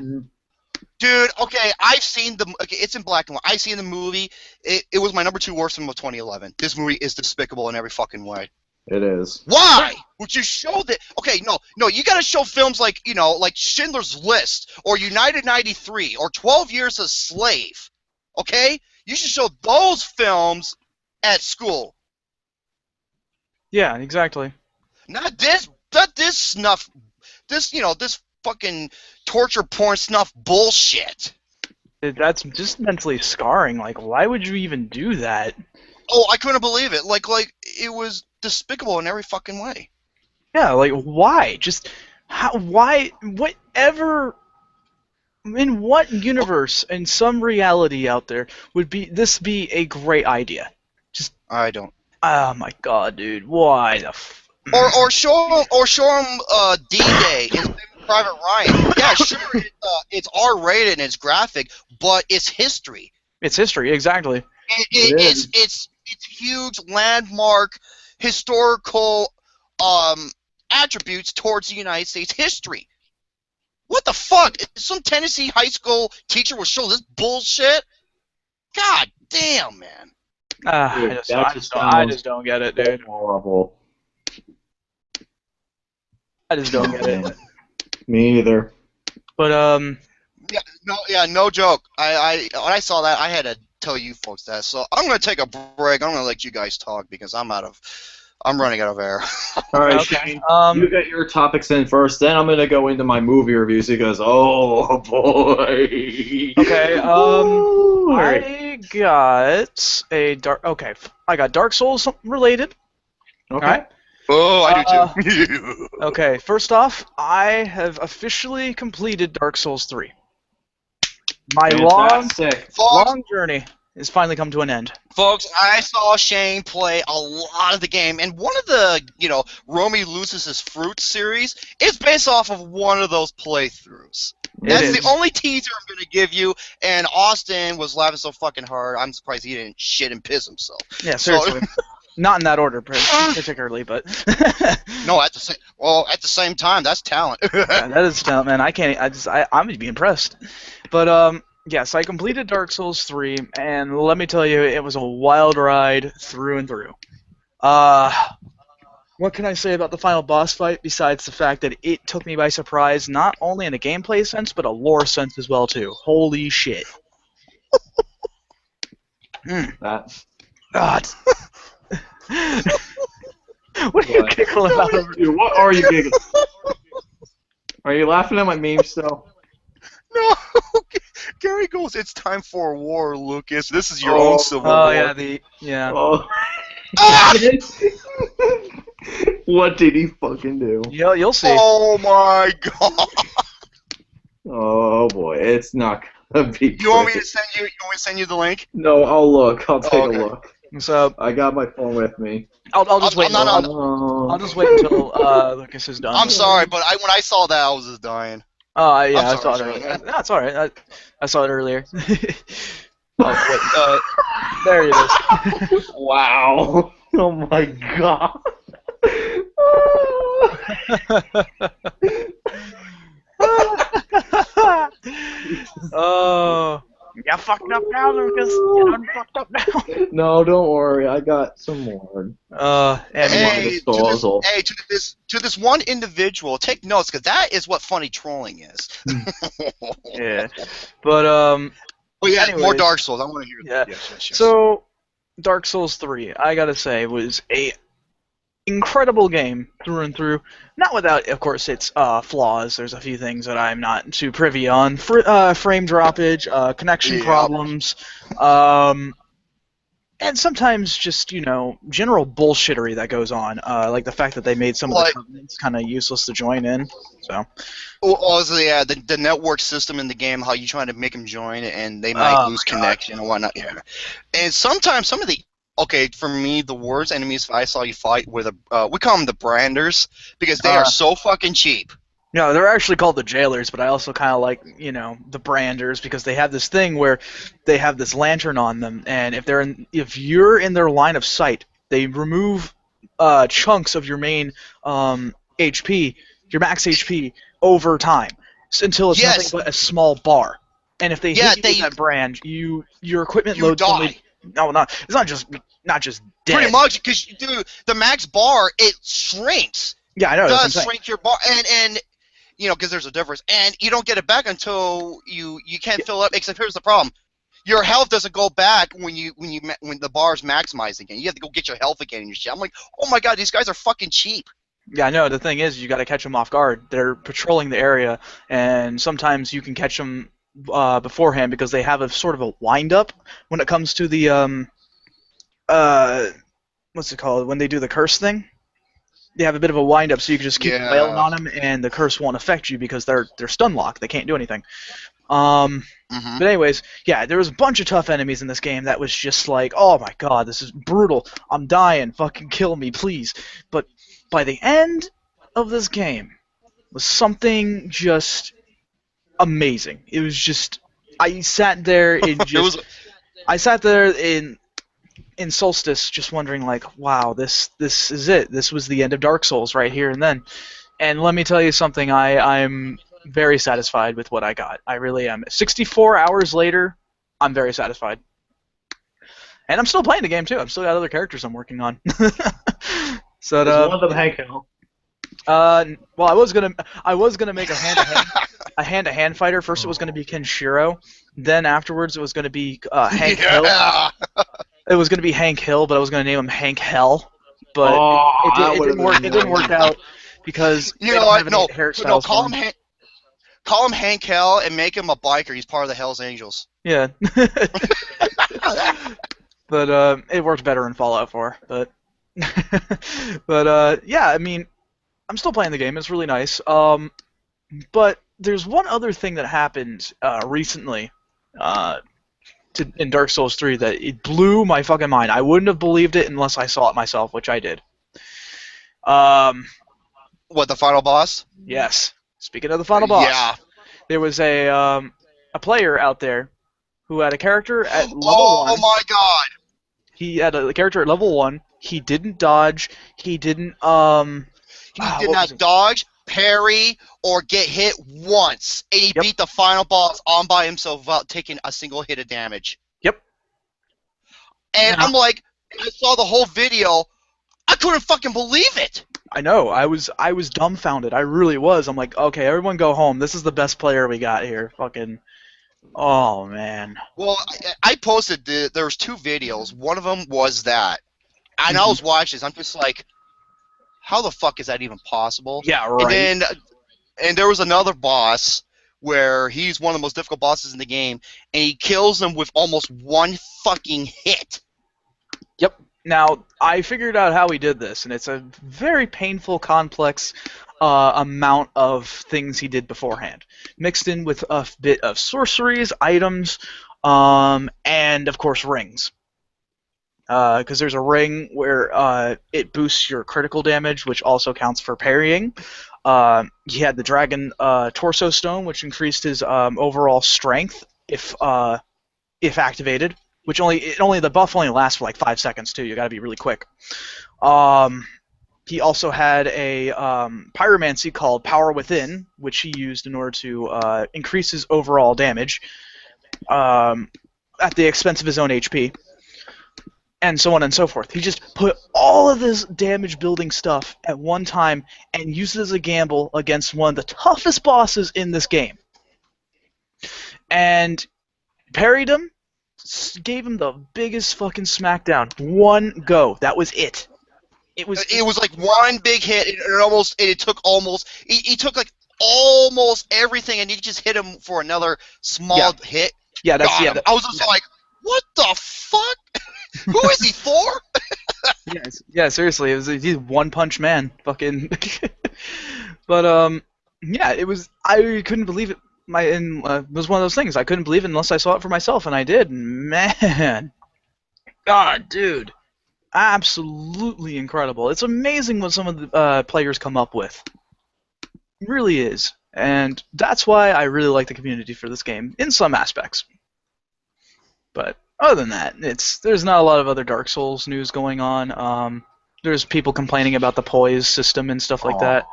Dude, okay, I've seen the. Okay, it's in black and white. I've seen the movie. It was my number 2 worst film of 2011. This movie is despicable in every fucking way. It is. Why would you show that? Okay, no, you gotta show films like, like Schindler's List, or United 93, or 12 Years a Slave, okay? You should show those films at school. Yeah, exactly. Not this snuff, this fucking torture porn snuff bullshit. That's just mentally scarring. Like, why would you even do that? Oh, I couldn't believe it. Like, it was despicable in every fucking way. Yeah, like, why? Just, why, whatever, in what universe, in some reality out there, would this be a great idea? Just, I don't. oh my God, dude, why the Or show him D-Day in Saving Private Ryan. Yeah, sure, it's R-rated and it's graphic, but it's history. It's history, exactly. It's huge landmark historical attributes towards the United States history. What the fuck? Some Tennessee high school teacher will show this bullshit? God damn, man. Dude, I just don't get it, dude. Horrible. I just don't get it. Me either. But No joke. I when I saw that, I had to tell you folks that. So I'm gonna take a break. I'm gonna let you guys talk because I'm running out of air. All right, Okay, Shane, you get your topics in first, then I'm going to go into my movie reviews because, oh, boy. okay, Ooh. I got I got Dark Souls related. Okay. Alright. Oh, I do too. Okay, first off, I have officially completed Dark Souls 3. My Fantastic. long journey has finally come to an end. Folks, I saw Shane play a lot of the game, and one of the, Romy Loses His Fruit series is based off of one of those playthroughs. That's the only teaser I'm going to give you, and Austin was laughing so fucking hard, I'm surprised he didn't shit and piss himself. Yeah, seriously. Not in that order, particularly, but... No, at the same time, that's talent. Yeah, that is talent, man. I'm going to be impressed. But, yes, I completed Dark Souls 3, and let me tell you, it was a wild ride through and through. What can I say about the final boss fight besides the fact that it took me by surprise, not only in a gameplay sense, but a lore sense as well, too. Holy shit. That. God. What are you giggling about? Dude, what are you giggling? Are you laughing at my meme still? No, Gary goes, it's time for a war, Lucas. This is your own civil war. Yeah. Oh. What did he fucking do? You'll see. Oh my god. Oh boy, it's not gonna be. You want me to send you the link? No, I'll look. I'll take okay. a look. So I got my phone with me. I'll just wait. I'm not on. I'll just wait until Lucas is done. I'm sorry, but when I saw that, I was just dying. Oh, yeah, I'm I saw it sorry, earlier. Sean. No, it's alright. I saw it earlier. Oh, wait, there it is. Wow. Oh my god. Oh, you fucked up now, Lucas. You done fucked up now. No, don't worry. I got some more. Anyway. Hey, disposal. To this one individual, take notes, because that is what funny trolling is. Yeah, but Oh yeah, anyways. more Dark Souls. I want to hear that. Yeah. Yes. So, Dark Souls 3, I gotta say, was a incredible game through and through. Not without, of course, its flaws. There's a few things that I'm not too privy on. Frame droppage, connection Yeah. problems, and sometimes just, general bullshittery that goes on. Like the fact that they made some of the covenants kind of useless to join in. So. Also, yeah, the network system in the game, how you trying to make them join, and they might lose connection and whatnot. Yeah, and sometimes some of the for me, the worst enemies I saw you fight were we call them the branders because they are so fucking cheap. No, they're actually called the jailers, but I also kind of like, the branders because they have this thing where they have this lantern on them, and if you're in their line of sight, they remove chunks of your main HP, your max HP, over time until it's nothing but a small bar. And if they hit you with that brand, your equipment loads only. No, it's not just dead. Pretty much, because the max bar, it shrinks. Yeah, I know. It does shrink your bar, and because there's a difference, and you don't get it back until you can't fill up. Except here's the problem: your health doesn't go back when the bar's maximized again. You have to go get your health again and your shit. I'm like, oh my god, these guys are fucking cheap. Yeah, I know. The thing is, you got to catch them off guard. They're patrolling the area, and sometimes you can catch them beforehand because they have a sort of a wind-up when it comes to the what's it called, when they do the curse thing. They have a bit of a wind-up, so you can just keep wailing on them, and the curse won't affect you because they're stun locked. They can't do anything. But anyways, yeah, there was a bunch of tough enemies in this game that was just like, oh my god, this is brutal. I'm dying. Fucking kill me, please. But by the end of this game was something just amazing. It was just, I sat there in in Solstice just wondering like, wow, this is it. This was the end of Dark Souls right here and then. And let me tell you something, I'm very satisfied with what I got. I really am. 64 hours later, I'm very satisfied. And I'm still playing the game too. I've still got other characters I'm working on. So is one of them Hank Hill? Well, I was gonna make a hand-to-hand fighter. First, it was gonna be Kenshiro. Then afterwards, it was gonna be Hank Hill. It was gonna be Hank Hill, but I was gonna name him Hank Hell. But it didn't work. It didn't work out because hairstyles. Call him Hank Hell and make him a biker. He's part of the Hell's Angels. Yeah. But it worked better in Fallout 4. But yeah, I mean, I'm still playing the game. It's really nice. But there's one other thing that happened recently in Dark Souls 3 that it blew my fucking mind. I wouldn't have believed it unless I saw it myself, which I did. What, the final boss? Yes. Speaking of the final boss, yeah. There was a player out there who had a character at level 1. Oh my god! He had a character at level 1. He didn't dodge. He didn't He did not dodge, parry, or get hit once, and he beat the final boss on by himself without taking a single hit of damage. Yep. And I'm like, I saw the whole video. I couldn't fucking believe it. I know. I was dumbfounded. I really was. I'm like, okay, everyone go home. This is the best player we got here. Fucking. Oh man. Well, I posted there was 2 videos. One of them was that, and I was watching this. I'm just like, how the fuck is that even possible? Yeah, right. And there was another boss where he's one of the most difficult bosses in the game, and he kills them with almost one fucking hit. Yep. Now, I figured out how he did this, and it's a very painful, complex amount of things he did beforehand, mixed in with a bit of sorceries, items, and, of course, rings. because there's a ring where it boosts your critical damage, which also counts for parrying. He had the Dragon Torso Stone, which increased his overall strength if activated. Which the buff only lasts for like 5 seconds too. You got to be really quick. He also had a pyromancy called Power Within, which he used in order to increase his overall damage at the expense of his own HP, and so on and so forth. He just put all of this damage-building stuff at one time and used it as a gamble against one of the toughest bosses in this game. And parried him, gave him the biggest fucking smackdown. One go. That was it. It was like one big hit, and it took like almost everything, and you just hit him for another small hit. Yeah, that's I was just like, what the fuck? Who is he for? Yeah, seriously, he's a one-punch man, fucking. But yeah, it was. I couldn't believe it. It was one of those things. I couldn't believe it unless I saw it for myself, and I did. Man, God, dude. Absolutely incredible. It's amazing what some of the players come up with. It really is. And that's why I really like the community for this game, in some aspects. But other than that, there's not a lot of other Dark Souls news going on. There's people complaining about the poise system and stuff like that.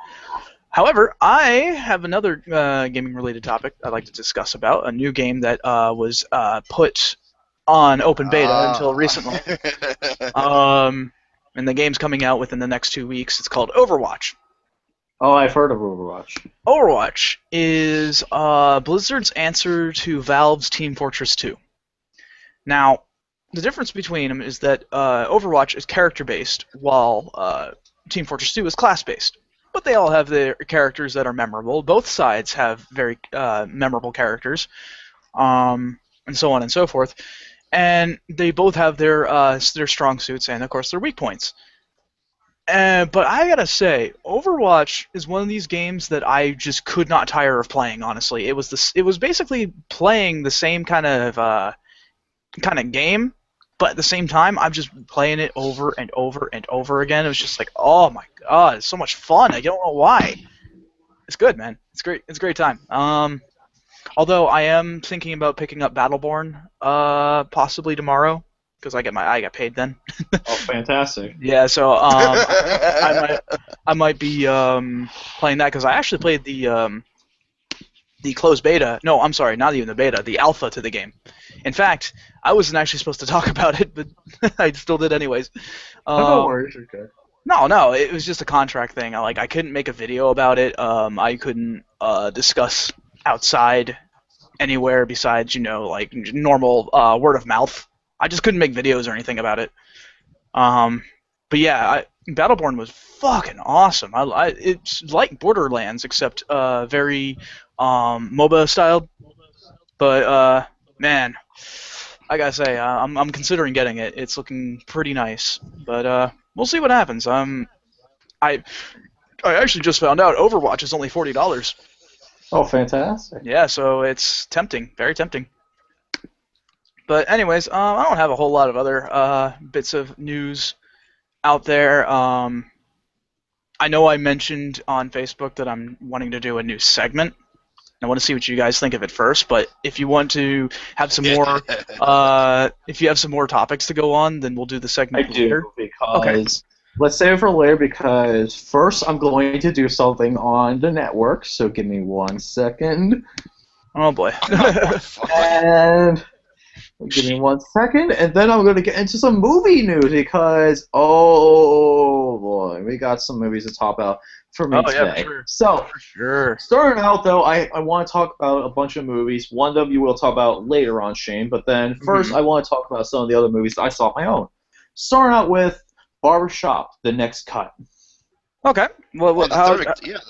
However, I have another gaming-related topic I'd like to discuss about, a new game that was put on open beta until recently. And the game's coming out within the next 2 weeks. It's called Overwatch. Oh, I've heard of Overwatch. Overwatch is Blizzard's answer to Valve's Team Fortress 2. Now, the difference between them is that Overwatch is character-based, while Team Fortress 2 is class-based. But they all have their characters that are memorable. Both sides have very memorable characters, and so on and so forth. And they both have their strong suits and, of course, their weak points. But I gotta say, Overwatch is one of these games that I just could not tire of playing. Honestly, it was basically playing the same kind of game, but at the same time, I'm just playing it over and over and over again. It was just like, oh my god, it's so much fun. I don't know why. It's good, man. It's great. It's a great time. Although I am thinking about picking up Battleborn, possibly tomorrow, because I get paid then. Oh, fantastic! Yeah, so I might be playing that because I actually played the closed beta. No, I'm sorry, not even the beta, the alpha to the game. In fact, I wasn't actually supposed to talk about it, but I still did anyways. No worries, okay. No, it was just a contract thing. I couldn't make a video about it. I couldn't discuss outside anywhere besides, like normal word of mouth. I just couldn't make videos or anything about it. But yeah, Battleborn was fucking awesome. It's like Borderlands except very MOBA styled. But man, I gotta say, I'm considering getting it. It's looking pretty nice. But we'll see what happens. I actually just found out Overwatch is only $40. Oh, fantastic. Yeah, so it's tempting, very tempting. But anyways, I don't have a whole lot of other bits of news out there. I know I mentioned on Facebook that I'm wanting to do a new segment. I want to see what you guys think of it first, but if you want to have some more, if you have some more topics to go on, then we'll do the segment later. Because let's save it for later, because first I'm going to do something on the network, so give me 1 second. Oh boy. And give me 1 second, and then I'm going to get into some movie news, because, oh boy, we got some movies to talk about for me today. Yeah, for sure. So, for sure. Starting out, though, I want to talk about a bunch of movies. One of you we'll talk about later on, Shane, but then first I want to talk about some of the other movies that I saw on my own. Starting out with Barbershop, The Next Cut. Okay. Well, the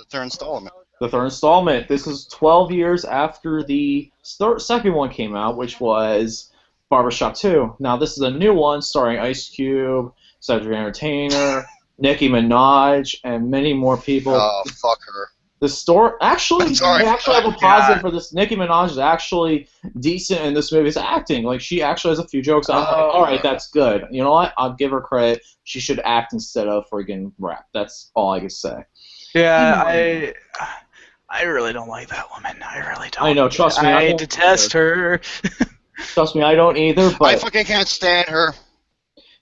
third installment. The third installment. This is 12 years after the second one came out, which was Barbershop 2. Now, this is a new one starring Ice Cube, Cedric Entertainer, Nicki Minaj, and many more people. Oh, fuck her. The story actually, I'm sorry. I actually have a positive for this. Nicki Minaj is actually decent in this movie's acting. Like she actually has a few jokes. I'm like, all right, that's good. You know what? I'll give her credit. She should act instead of friggin' rap. That's all I can say. Yeah, I really don't like that woman. I really don't. I know. Trust me, I don't detest her. Trust me, I don't either. But I fucking can't stand her.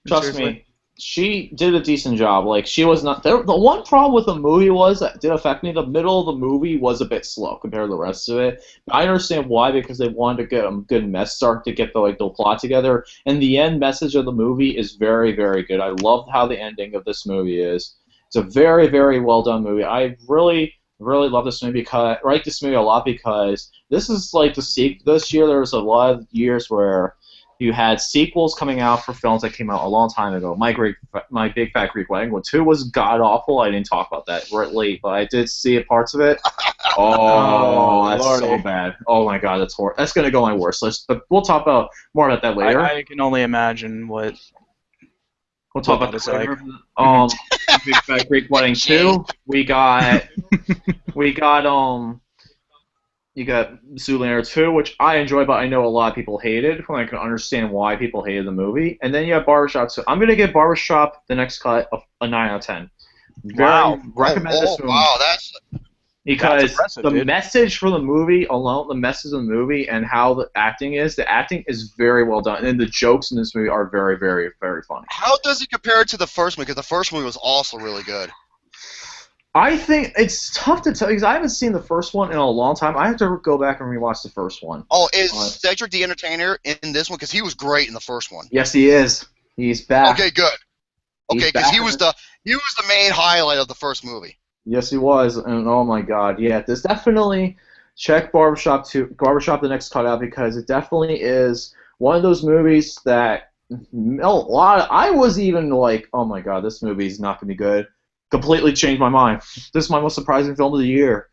trust me, she did a decent job. Like she was not. The one problem with the movie was that did affect me. The middle of the movie was a bit slow compared to the rest of it. I understand why, because they wanted to get a good mess start to get the plot together. And the end message of the movie is very, very good. I love how the ending of this movie is. It's a very, very well done movie. I really love this movie because I like this movie a lot because this is like the sequel. This year there was a lot of years where you had sequels coming out for films that came out a long time ago. My Big Fat Greek Wedding. When 2 was god awful. I didn't talk about that late, but I did see parts of it. Oh, that's Lordy. so bad. Oh my god, that's horrible. That's gonna go on my worst list. But we'll talk about more about that later. I can only imagine what. We'll talk about this this later. Big Fat Greek Wedding 2. We got you got Zoolander 2, which I enjoy, but I know a lot of people hated. I can understand why people hated the movie. And then you have Barbershop 2. I'm gonna give Barbershop the next cut a 9 out of 10. Recommend this movie. Wow, that's because impressive, the dude. message for the movie alone, the message of the movie, and how the acting is very well done, and the jokes in this movie are very, very, very funny. How does it compare to the first movie? Because the first movie was also really good. I think it's tough to tell because I haven't seen the first one in a long time. I have to go back and rewatch the first one. Oh, is Cedric the Entertainer in this one? Because he was great in the first one. Yes, he is. He's back. Okay, good. Okay, because he was back. the main highlight of the first movie. Yes, he was, and oh my god, yeah, this definitely check Barbershop the next cutout because it definitely is one of those movies that I was even like, oh my god, this movie is not gonna be good. Completely changed my mind. This is my most surprising film of the year.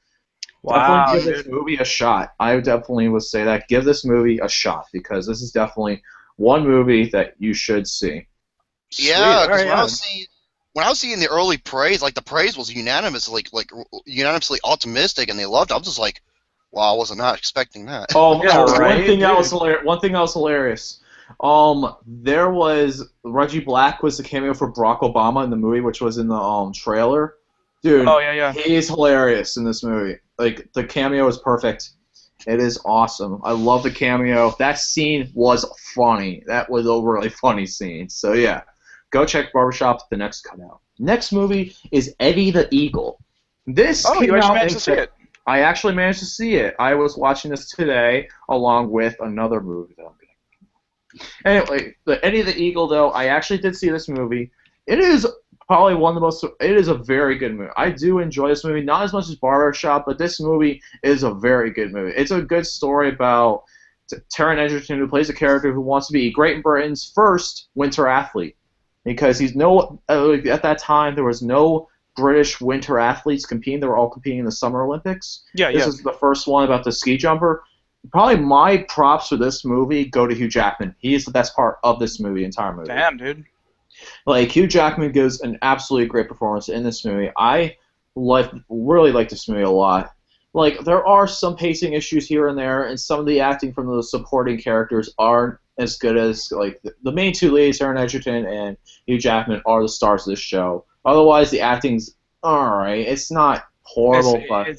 Wow, definitely give this movie a shot. I definitely would say that. Give this movie a shot because this is definitely one movie that you should see. Yeah, because when I was seeing the early praise, like the praise was unanimously optimistic, and they loved it. I was just like, wow, I was not expecting that. Oh, Yeah, right, one thing that dude. was hilarious. One thing that was hilarious. There was Reggie Black was the cameo for Barack Obama in the movie, which was in the trailer. Dude, Oh yeah. he's hilarious in this movie. Like the cameo is perfect. It is awesome. I love the cameo. That scene was funny. That was a really funny scene. So yeah, go check Barbershop the next cutout. Next movie is Eddie the Eagle. This Oh, came you actually out managed to see it. I actually managed to see it. I was watching this today along with another movie that I'm going. Anyway, the Eddie the Eagle, though, I actually did see this movie. It is probably one of the most. It is a very good movie. I do enjoy this movie, not as much as Barbershop, but this movie is a very good movie. It's a good story about Taron Egerton, who plays a character who wants to be Great Britain's first winter athlete, because he's at that time there was no British winter athletes competing. They were all competing in the Summer Olympics. This is the first one about the ski jumper. Probably my props for this movie go to Hugh Jackman. He is the best part of this movie, entire movie. Damn, dude. Like, Hugh Jackman gives an absolutely great performance in this movie. I really like this movie a lot. Like, there are some pacing issues here and there, and some of the acting from the supporting characters aren't as good as, like, the main two leads, Taron Egerton and Hugh Jackman, are the stars of this show. Otherwise, the acting's alright. It's not horrible, but...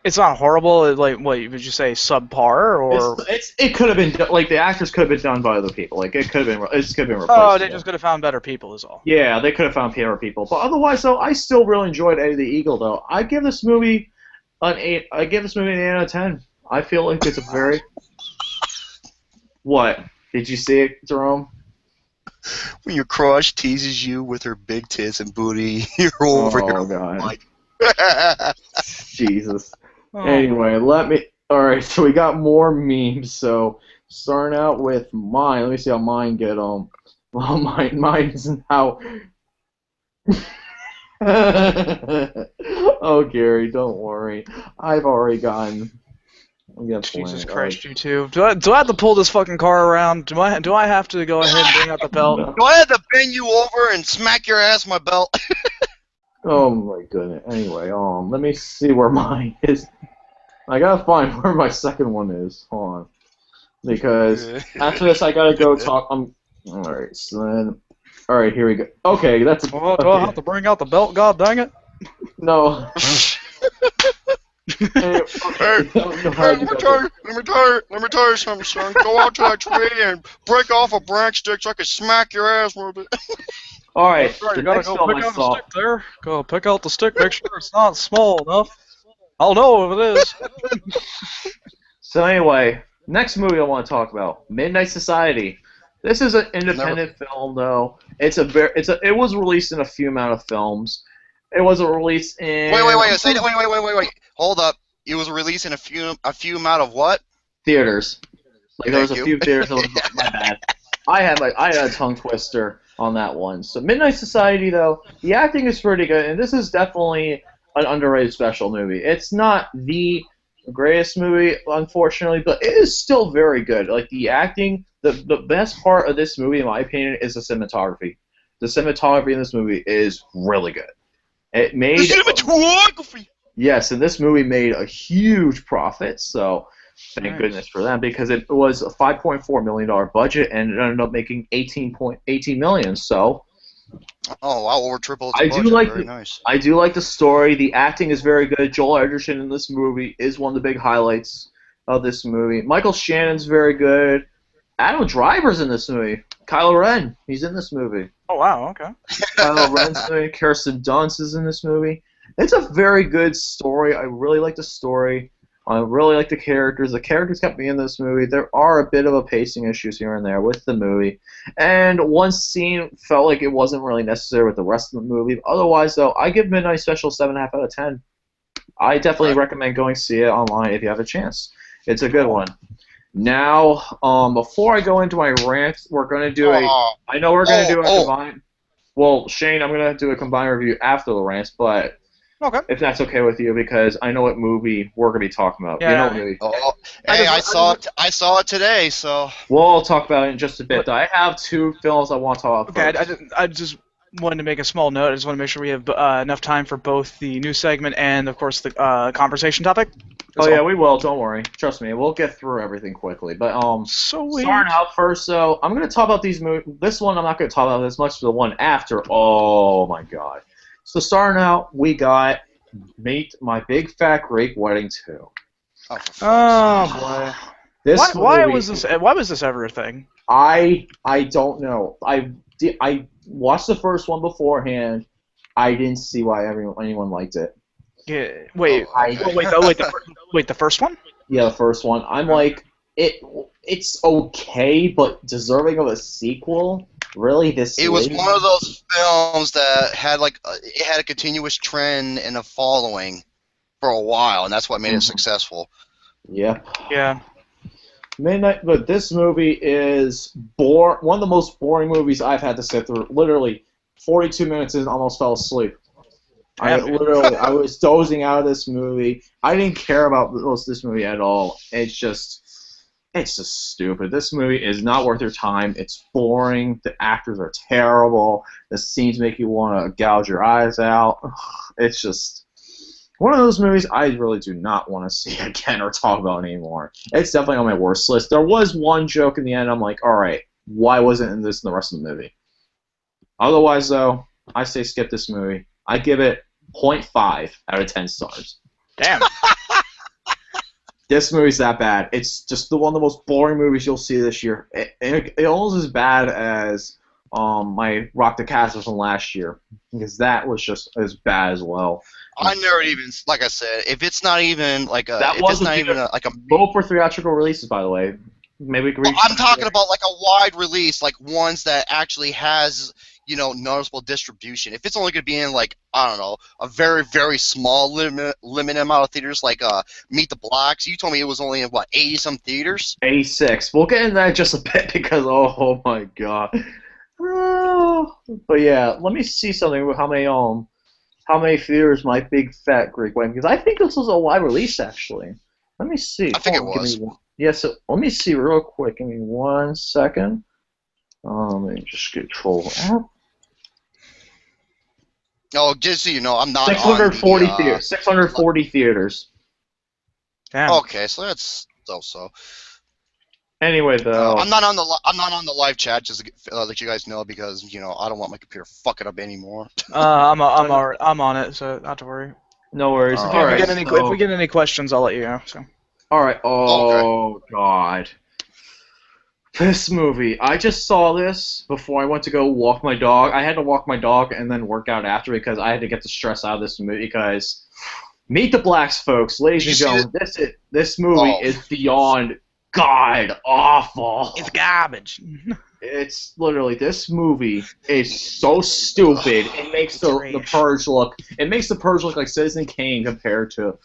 It's not horrible. Like, what would you say, subpar, or it could have been like the actors could have been done by other people. Like it could have been replaced. oh, they just could have found better people, is all. Yeah, they could have found better people. But otherwise, though, I still really enjoyed Eddie the Eagle. Though I give this movie an 8. I give this movie an 8 out of 10. I feel like it's a very. What? Did you see it, Jerome? When your crush teases you with her big tits and booty, you're over here. Oh God. Like, Jesus. Oh. Anyway, Alright, so we got more memes. So, starting out with mine. Let me see how mine get Well, mine isn't how. Oh, Gary, don't worry. I've already gotten. Jesus Christ, you two. Do I have to pull this fucking car around? Do I have to go ahead and bring out the belt? do I have to bend you over and smack your ass with my belt? Oh my goodness. Anyway, let me see where mine is. I gotta find where my second one is. Hold on, because after this I gotta go talk. All right. So then, all right, here we go. Okay, that's. Oh, do I have to bring out the belt? God dang it! No. Hey, Hey, don't know how to do that. let me tell you something, son. Go out to that tree and break off a branch stick so I can smack your ass with it. All right, Right, the you gotta next go film pick I out the saw. stick there. Go pick out the stick. Make sure it's not small enough. I'll know if it is. So anyway, next movie I want to talk about, Midnight Society. This is an Never. independent film, though. It was released in a few amount of films. It wasn't released in Wait. Hold up. It was released in a few amount of what? theaters. Like there was Thank a you. few theaters. That was my bad. I had a tongue twister on that one. So Midnight Society, though, the acting is pretty good, and this is definitely an underrated special movie. It's not the greatest movie, unfortunately, but it is still very good. Like the acting, the best part of this movie, in my opinion, is the cinematography. The cinematography in this movie is really good. It made The cinematography. Yes, and this movie made a huge profit, so thank Nice. goodness for them, because it was a $5.4 million budget and it ended up making 18 million. So Oh wow, over triple its I budget. do like Very nice. I do like the story. The acting is very good. Joel Edgerton in this movie is one of the big highlights of this movie. Michael Shannon's very good. Adam Driver's in this movie. Kylo Ren, he's in this movie. Oh wow, okay. Kylo Ren's in it. Kirsten Dunst is in this movie. It's a very good story. I really like the story. I really like the characters. The characters kept me in this movie. There are a bit of a pacing issues here and there with the movie. And one scene felt like it wasn't really necessary with the rest of the movie. Otherwise, though, I give Midnight Special 7.5 out of 10. I definitely Right. recommend going see it online if you have a chance. It's a good one. Now, before I go into my rant, we're going to do I know we're going to do a combined. Well, Shane, I'm going to do a combined review after the rant, but Okay. if that's okay with you, because I know what movie we're going to be talking about. Yeah. You know what movie. Hey, I saw it today, so. We'll talk about it in just a bit. I have two films I want to talk about. Okay, I just wanted to make a small note. I just want to make sure we have enough time for both the news segment and, of course, the conversation topic. Oh yeah, we will. Don't worry. Trust me. We'll get through everything quickly. But Sweet. starting out first, so I'm going to talk about these movies. This one I'm not going to talk about as much as the one after. Oh my god. So starting out, we got Meet My Big Fat Greek Wedding 2. Oh boy. This Why movie, was this? Why was this ever a thing? I don't know. I watched the first one beforehand. I didn't see why anyone liked it. Yeah. Wait. Wait. The first one? Yeah, the first one. I'm like, it's okay, but deserving of a sequel? Really? It was one of those films that had it had a continuous trend and a following for a while, and that's what made it successful. Yep. Yeah. But this movie is one of the most boring movies I've had to sit through. Literally, 42 minutes in, and almost fell asleep. I was dozing out of this movie. I didn't care about this movie at all. It's just stupid. This movie is not worth your time. It's boring. The actors are terrible. The scenes make you want to gouge your eyes out. It's just one of those movies I really do not want to see again or talk about anymore. It's definitely on my worst list. There was one joke in the end. I'm like, all right, why wasn't this in the rest of the movie? Otherwise, though, I say skip this movie. I give it 0.5 out of 10 stars. Damn. This movie's that bad. It's just one of the most boring movies you'll see this year. It almost as bad as my Rock the Castle from last year, because that was just as bad as well. I never even, like I said, if it's not even like a, That if it's wasn't not even even- like a. Both for theatrical releases, by the way. Maybe we can reach. I'm talking about like a wide release, like ones that actually has, noticeable distribution. If it's only going to be in like, I don't know, a very, very small limited amount of theaters, like Meet the Blacks. You told me it was only in what, 80-some theaters? 86. We'll get into that in just a bit because oh my god. But yeah, let me see something with how many theaters My Big Fat Greek Wedding, because I think this was a wide release actually. Let me see. I think it Hold on, was. Yeah, so let me see real quick. Give me 1 second. Let me just control app. Oh, just so you know, I'm not 640 on the, theaters. 640 theaters. Damn. Okay, so that's so. Anyway, though, I'm not on the live chat, just to let you guys know, because I don't want my computer fucking up anymore. I'm on it, so not to worry. no worries. All If All we right. get any if we get any questions, I'll let you know. So. All right. Okay. Oh God. This movie. I just saw this before I went to go walk my dog. I had to walk my dog and then work out after because I had to get the stress out of this movie because Meet the Blacks, folks, ladies and gentlemen. This movie is beyond god awful. It's garbage. It's literally, this movie is so stupid. It makes the Purge look. It makes the Purge look like Citizen Kane compared to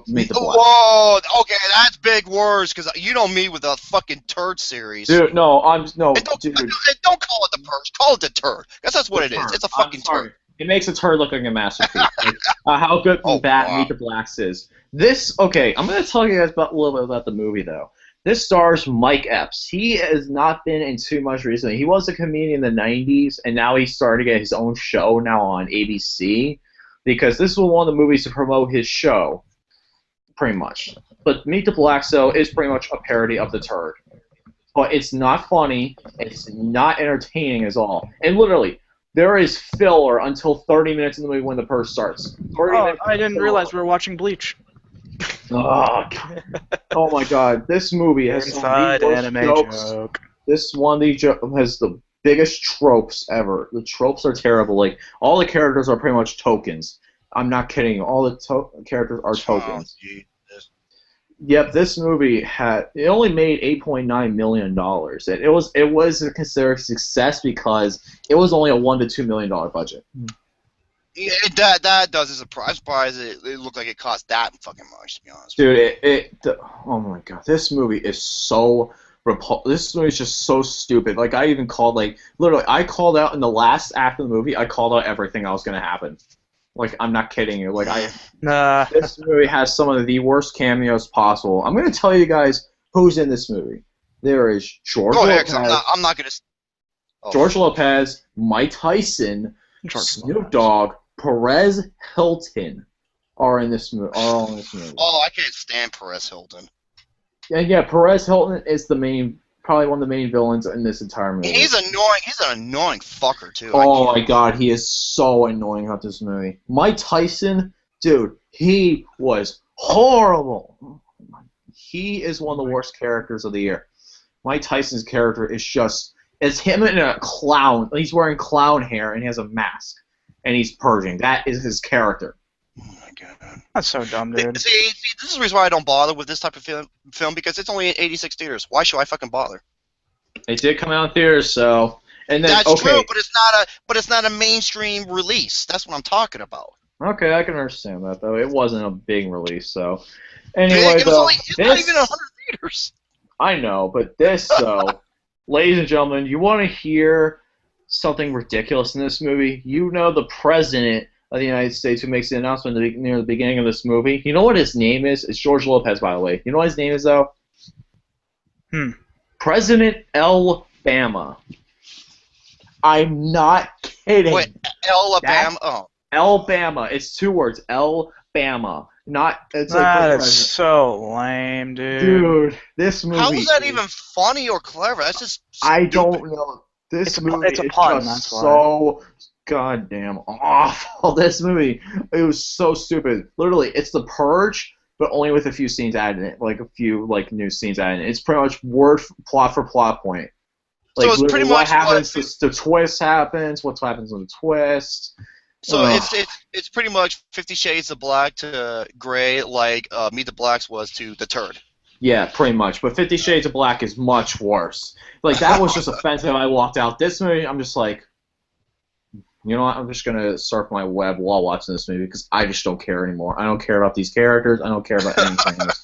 Meet the Blacks. Whoa, okay, that's big words, because you know me with the fucking turd series. Dude, no, dude. Don't call it the Purge, call it the turd. That's what it is. It's a fucking turd. It makes a turd look like a masterpiece. Like, how good and bad Meet the Blacks is. Okay, I'm going to tell you guys a little bit about the movie, though. This stars Mike Epps. He has not been in too much recently. He was a comedian in the 90s, and now he's starting to get his own show now on ABC, because this was one of the movies to promote his show, pretty much. But Meet the Blacks, though, is pretty much a parody of the turd. But it's not funny. It's not entertaining at all. And literally, there is filler until 30 minutes in the movie when the purge starts. I didn't realize we were watching Bleach. Oh my god, this movie has Inside some of the anime jokes. joke. This one has the biggest tropes ever. The tropes are terrible. Like, all the characters are pretty much tokens. I'm not kidding. All the characters are tokens. Yep, this movie only made $8.9 million. And it was considered a success because it was only a $1 to $2 million budget. Yeah, that does is I'm surprised it looked like it cost that fucking much, to be honest. Dude, oh my god, this movie is so this movie is just so stupid. Like, I even called, literally, I called out in the last act of the movie, I called out everything that was going to happen. Like, I'm not kidding you. This movie has some of the worst cameos possible. I'm going to tell you guys who's in this movie. There is George Lopez. I'm not going to... George Lopez, Mike Tyson, Snoop Dogg, Perez Hilton are in this movie. Oh, I can't stand Perez Hilton. Yeah, Perez Hilton is probably one of the main villains in this entire movie. He's annoying. He's an annoying fucker too. Oh my god, he is so annoying about this movie. Mike Tyson, dude, he was horrible. He is one of the worst characters of the year. Mike Tyson's character is it's him in a clown. He's wearing clown hair and he has a mask. And he's purging. That is his character. Oh my god. That's so dumb, dude. See, this is the reason why I don't bother with this type of film, because it's only in 86 theaters. Why should I fucking bother? It did come out in theaters, so... And then, That's true, but it's not a mainstream release. That's what I'm talking about. Okay, I can understand that, though. It wasn't a big release, so... Anyway, it's not even 100 theaters. I know, but this, though... Ladies and gentlemen, you want to hear something ridiculous in this movie? You know the president of the United States who makes the announcement near the beginning of this movie. You know what his name is? It's George Lopez, by the way. You know what his name is, though? President Alabama. I'm not kidding. Wait, Alabama? Alabama. It's 2 words. Alabama. That is so lame, dude. Dude, this movie. How is that even funny or clever? That's just stupid. I don't know. This movie is just so goddamn awful. This movie, it was so stupid. Literally, it's The Purge, but only with a few scenes added in it, like a few new scenes added in it. It's pretty much plot for plot point. Like, so it's pretty what much happens. The twist happens. What happens in the twist? So it's pretty much 50 Shades of Black to Gray, like Meet the Blacks was to The Turd. Yeah, pretty much. But 50 Shades of Black is much worse. Like, that was just offensive. I walked out. This movie, I'm just like, you know what? I'm just going to surf my web while watching this movie because I just don't care anymore. I don't care about these characters. I don't care about anything else.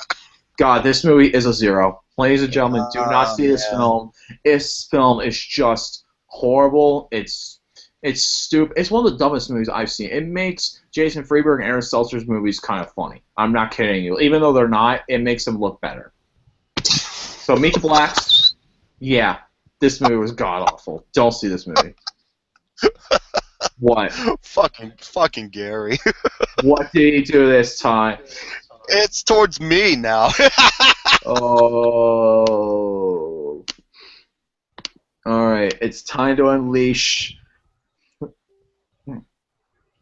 God, this movie is a 0. Ladies and gentlemen, do not see this film. This film is just horrible. It's stupid. It's one of the dumbest movies I've seen. It makes Jason Freeberg and Aaron Seltzer's movies kind of funny. I'm not kidding you. Even though they're not, it makes them look better. So Meet the Blacks, yeah, this movie was god-awful. Don't see this movie. What? Fucking Gary. What did he do this time? It's towards me now. Oh. Alright, it's time to unleash.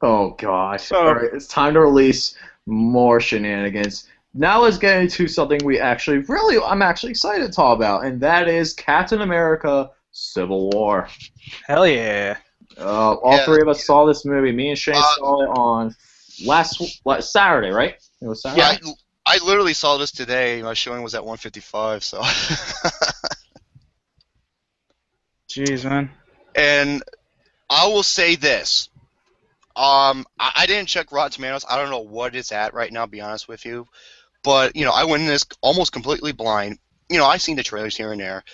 Oh gosh. Alright, it's time to release more shenanigans. Now let's get into something I'm actually excited to talk about, and that is Captain America Civil War. Hell yeah. All three of us saw this movie. Me and Shane saw it on last Saturday, right? It was Saturday. Yeah, I literally saw this today. My showing was at 1:55, so. Jeez, man. And I will say this. I didn't check Rotten Tomatoes. I don't know what it's at right now, to be honest with you. But, I went in this almost completely blind. I've seen the trailers here and there.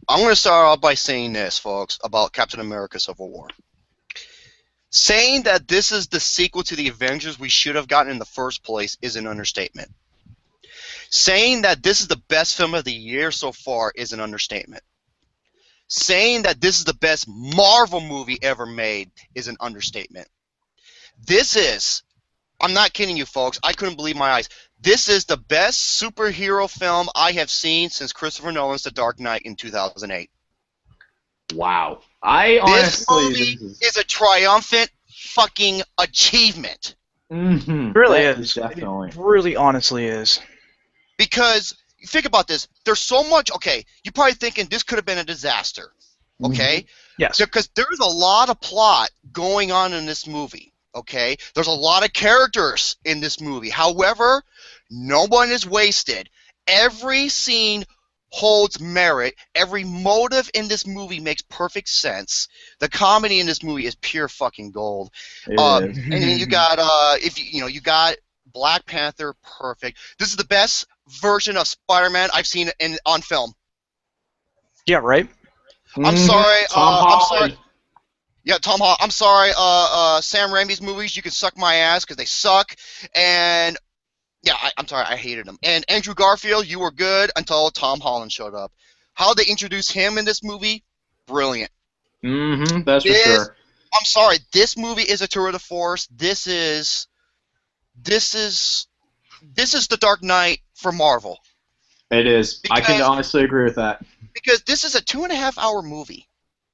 I'm going to start off by saying this, folks, about Captain America Civil War. Saying that this is the sequel to the Avengers we should have gotten in the first place is an understatement. Saying that this is the best film of the year so far is an understatement. Saying that this is the best Marvel movie ever made is an understatement. I'm not kidding you, folks. I couldn't believe my eyes. This is the best superhero film I have seen since Christopher Nolan's The Dark Knight in 2008. Wow. This movie is a triumphant fucking achievement. Mm-hmm. It really is. Definitely. It really honestly is. Because, think about this. There's so much, okay, you're probably thinking this could have been a disaster. Okay? Yes. Because there's a lot of plot going on in this movie. Okay? There's a lot of characters in this movie. However, no one is wasted. Every scene holds merit. Every motive in this movie makes perfect sense. The comedy in this movie is pure fucking gold. And then you got you got Black Panther, perfect. This is the best version of Spider-Man I've seen on film. Yeah, right. I'm sorry. I'm sorry. Yeah, Tom Holland. I'm sorry. Sam Raimi's movies, you can suck my ass because they suck. And yeah, I'm sorry. I hated them. And Andrew Garfield, you were good until Tom Holland showed up. How they introduced him in this movie, brilliant. Mm-hmm. That's for sure. I'm sorry. This movie is a tour de force. This is the Dark Knight for Marvel. It is. I can honestly agree with that. Because this is a 2.5-hour movie.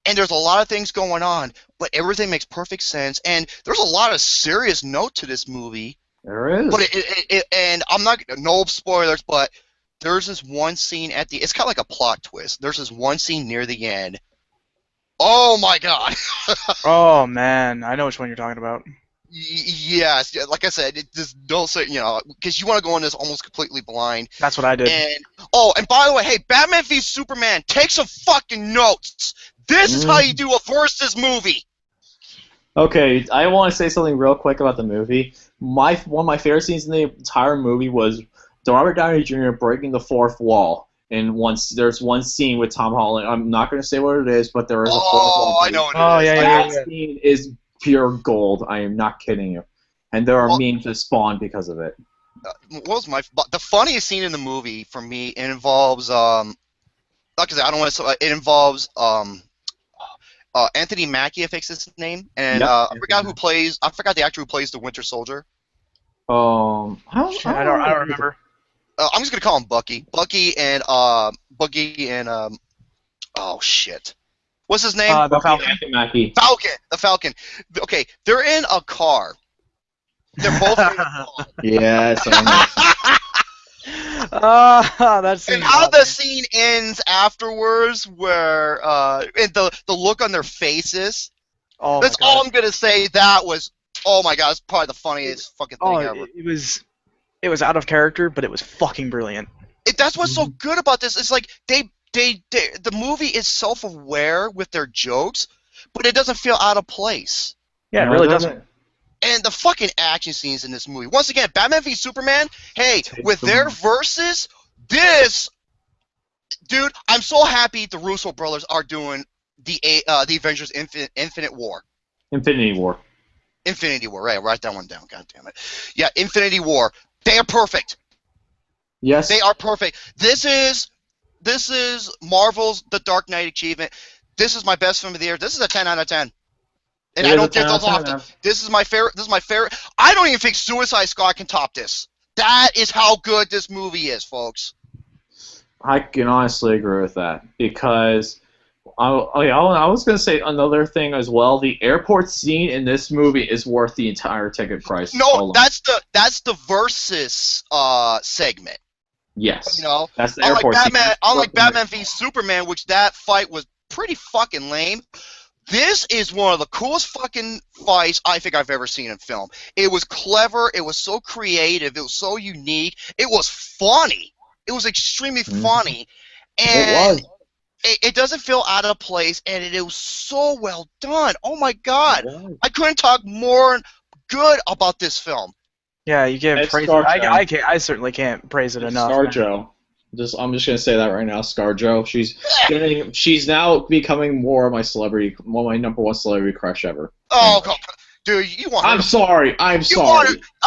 And there's a lot of things going on, but everything makes perfect sense. And there's a lot of serious note to this movie. There is. But and I'm not, no spoilers, but there's this one scene at the, it's kind of like a plot twist. There's this one scene near the end. Oh my god. Oh man, I know which one you're talking about. Yes, like I said, just don't say, because you want to go in this almost completely blind. That's what I did. And by the way, hey, Batman v Superman, take some fucking notes. This is how you do a versus movie. Okay, I want to say something real quick about the movie. One of my favorite scenes in the entire movie was Robert Downey Jr. breaking the fourth wall. And there's one scene with Tom Holland. I'm not going to say what it is, but there is a fourth wall. Oh, I know what it is. Oh, yeah. That scene is pure gold. I am not kidding you. And there are memes that spawn because of it. The funniest scene in the movie for me? It involves like I said, I don't want to. It involves Anthony Mackie, I think is his name, and I forgot the actor who plays the Winter Soldier. I don't remember. I'm just gonna call him Bucky. Bucky and oh shit. What's his name? The Falcon. The Falcon. Okay, they're in a car. They're both in a car. Yes. That's and how the scene ends afterwards, where and the look on their faces. Oh, that's all I'm gonna say. That was, oh my god, it's probably the funniest fucking thing ever. It was out of character, but it was fucking brilliant. That's what's so good about this. It's like the movie is self-aware with their jokes, but it doesn't feel out of place. Yeah, it really doesn't. And the fucking action scenes in this movie. Once again, Batman v Superman, hey, with their verses, dude, I'm so happy the Russo brothers are doing the Avengers Infinity War. Infinity War, right, write that one down, god damn it. Yeah, Infinity War. They are perfect. Yes. They are perfect. This is Marvel's The Dark Knight achievement. This is my best film of the year. This is a 10 out of 10. And I don't get those often. This is my favorite. I don't even think Suicide Squad can top this. That is how good this movie is, folks. I can honestly agree with that because I was going to say another thing as well. The airport scene in this movie is worth the entire ticket price. No, that's the versus segment. Yes. You know, that's the airport scene. Unlike Batman v Superman, which that fight was pretty fucking lame. This is one of the coolest fucking fights I think I've ever seen in film. It was clever. It was so creative. It was so unique. It was funny. It was extremely funny. And it doesn't feel out of place, and it was so well done. Oh my god. I couldn't talk more good about this film. Yeah, you can't praise it. I certainly can't praise it enough. ScarJo. I'm just gonna say that right now, ScarJo. She's now becoming more of my number one celebrity crush ever. Oh, dude, you want her? I'm sorry. I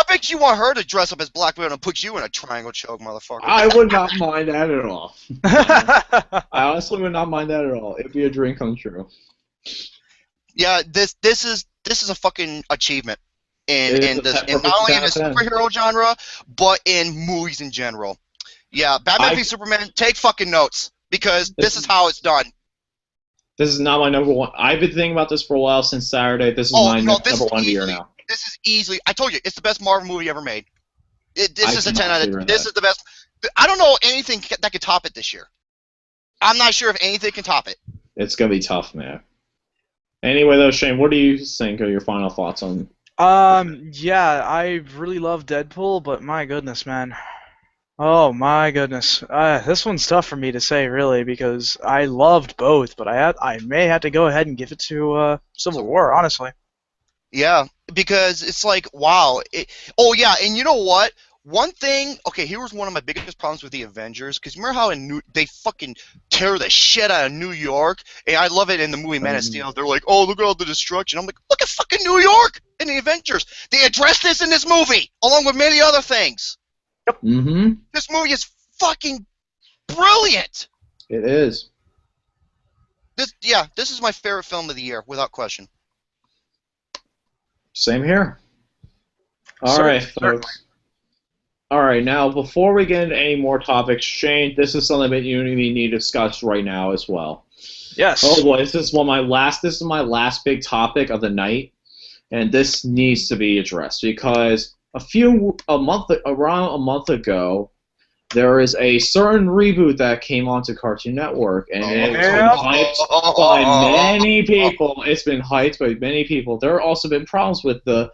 bet you want her to dress up as Black Widow and put you in a triangle choke, motherfucker. I would not mind that at all. I honestly would not mind that at all. It'd be a dream come true. Yeah, this is a fucking achievement not only in the superhero genre, but in movies in general. Yeah, Batman v Superman, take fucking notes, because this is how it's done. This is not my number one. I've been thinking about this for a while since Saturday. This is my number one of the year now. This is easily, I told you, it's the best Marvel movie ever made. This is a 10 out of 10. This is the best. I don't know anything that could top it this year. I'm not sure if anything can top it. It's going to be tough, man. Anyway, though, Shane, what do you think are your final thoughts on? Yeah, I really love Deadpool, but my goodness, man. Oh my goodness, this one's tough for me to say, really, because I loved both, but I may have to go ahead and give it to Civil War, honestly. Yeah, because it's like, wow. Oh yeah, and you know what? One thing. Okay, here was one of my biggest problems with the Avengers, because remember how they fucking tear the shit out of New York, and I love it in the movie Man of Steel. They're like, oh, look at all the destruction. I'm like, look at fucking New York in the Avengers. They addressed this in this movie, along with many other things. Mm-hmm. This movie is fucking brilliant. It is. This is my favorite film of the year, without question. Same here. All right, folks. All right, now before we get into any more topics, Shane, this is something that you need to discuss right now as well. Yes. Oh boy, this is my last big topic of the night, and this needs to be addressed because around a month ago, there is a certain reboot that came onto Cartoon Network, and it's been hyped by many people. It's been hyped by many people. There have also been problems with the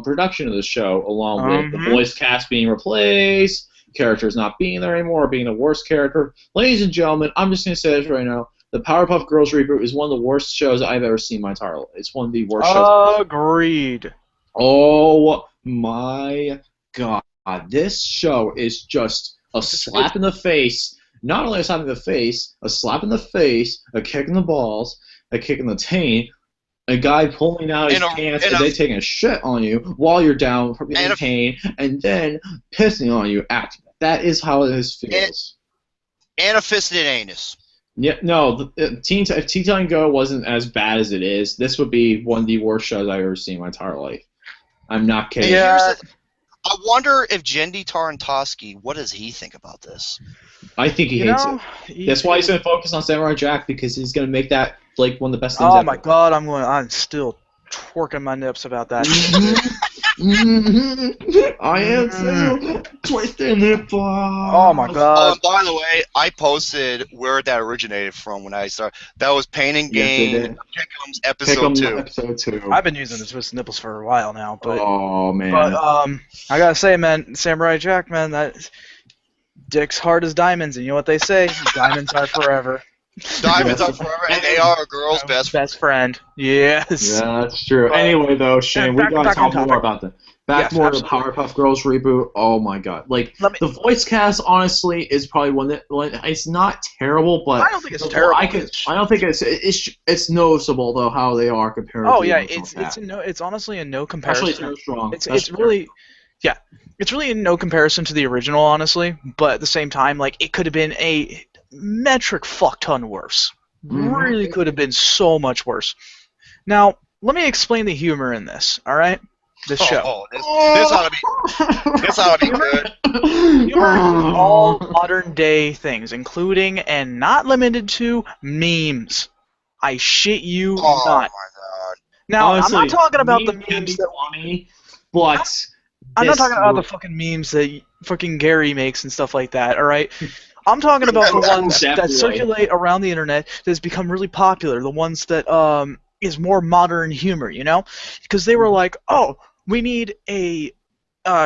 production of the show, along with the voice cast being replaced, characters not being there anymore, being the worst character. Ladies and gentlemen, I'm just going to say this right now. The Powerpuff Girls reboot is one of the worst shows I've ever seen in my entire life. It's one of the worst shows. Agreed. Oh my god. This show is just a slap in the face. Not only a slap in the face, a slap in the face, a kick in the balls, a kick in the taint, a guy pulling out his pants and then taking a shit on you while you're down in pain, and then pissing on you after that. That is how this feels. And a fisted anus. Yeah, no, if Teen Titans Go wasn't as bad as it is, this would be one of the worst shows I've ever seen in my entire life. I'm not kidding. Yeah. I wonder if Jendi Tarantowski, what does he think about this? I think he hates it. That's why he's going to focus on Samurai Jack, because he's going to make that like one of the best things ever. Oh my god, I'm still twerking my nips about that. I am too. Twisting it. Oh my god. Oh, and by the way, I posted where that originated from when I started. That was Pain and Gain Pick'em's episode 2. Episode 2. I've been using the twisted nipples for a while now, but oh man. But I gotta say, man, Samurai Jack, man, that dick's hard as diamonds, and you know what they say? Diamonds are forever. Diamonds are forever, and they are a girl's best friend. Yes. Yeah, that's true. Anyway, though, Shane, we gotta talk more about that. Back more to the Powerpuff Girls reboot. Oh my god! Like the voice cast, honestly, is probably one that it's not terrible, but I don't think it's terrible. I don't think it's noticeable though how they are compared. Oh to yeah, it's honestly a no comparison. Actually, it's strong. It's really. Yeah, it's really in no comparison to the original, honestly. But at the same time, like it could have been a metric fuck ton worse. Really could have been so much worse. Now, let me explain the humor in this. All right, this show. This ought to be good. Humor is all modern day things, including and not limited to memes. I shit you Oh not. my god. Now, Honestly, I'm not talking about the memes can memes be that funny, but I'm not this talking about the movie- fucking memes that fucking Gary makes and stuff like that. All right. I'm talking about the ones that Definitely. circulate around the internet that has become really popular. The ones that is more modern humor, you know, because they were like, oh, we need a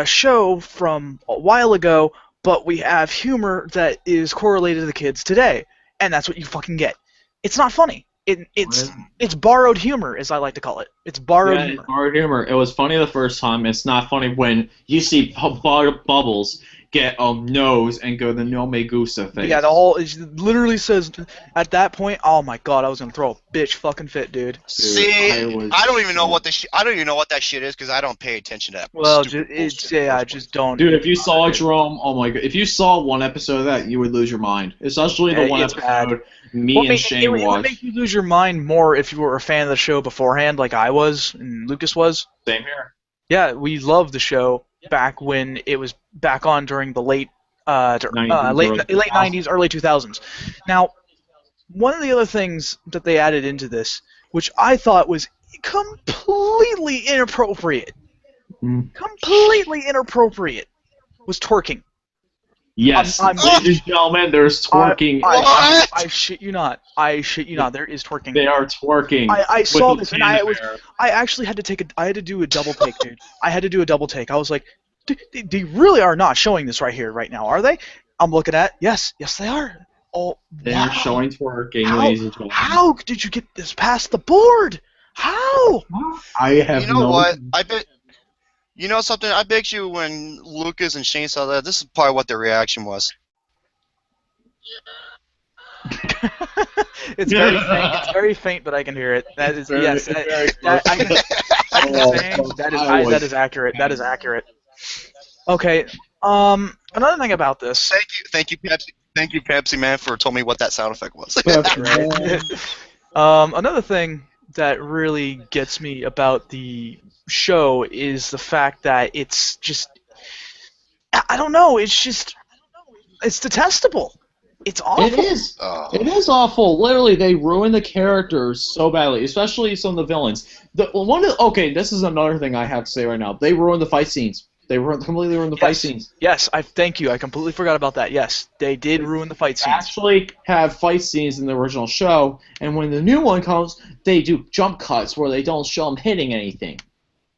show from a while ago, but we have humor that is correlated to the kids today, and that's what you fucking get. It's not funny. It's borrowed humor, as I like to call it. It's borrowed Yeah, humor. it's borrowed humor. It was funny the first time. It's not funny when you see Bubbles get nose and go the no me gusta face. Yeah, it literally says at that point, oh my god, I was gonna throw a bitch fucking fit, dude. See, I don't even know what I don't even know what that shit is because I don't pay attention to that. Well, stupid bullshit just don't. Dude, if you saw it, Jerome, oh my god, if you saw one episode of that, you would lose your mind. Especially the one It's episode me Well, and it Shane would watched. make you lose your mind more if you were a fan of the show beforehand, like I was and Lucas was. Same here. Yeah, we loved the show back when it was back on during the late 90s, early 2000s. Now, one of the other things that they added into this, which I thought was completely inappropriate, was twerking. Yes, I'm- ladies and gentlemen, there's twerking. I shit you not. There is twerking. They are twerking. I saw with this the and panda bear. I actually had to do a double take, dude. I had to do a double take. I was like, they really are not showing this right now, are they? I'm looking at yes, they are. Oh, They wow. are showing twerking, ladies and gentlemen. How did you get this past the board? How? I have You know no. what? I bet. You know something? I bet you when Lucas and Shane saw that, this is probably what their reaction was. It's very faint. It's very faint, but I can hear it. That is yes. That is accurate. That is accurate. Okay. Another thing about this. Thank you, Pepsi Man, for telling me what that sound effect was. Another thing that really gets me about the show is the fact that it's just, I don't know, it's detestable. It's awful. It is. It is awful. Literally, they ruin the characters so badly, especially some of the villains. Okay, this is another thing I have to say right now. They ruined the fight scenes. They completely ruined the fight scenes. Yes, I thank you. I completely forgot about that. Yes, they did ruin the fight scenes. Actually have fight scenes in the original show, and when the new one comes, they do jump cuts where they don't show them hitting anything.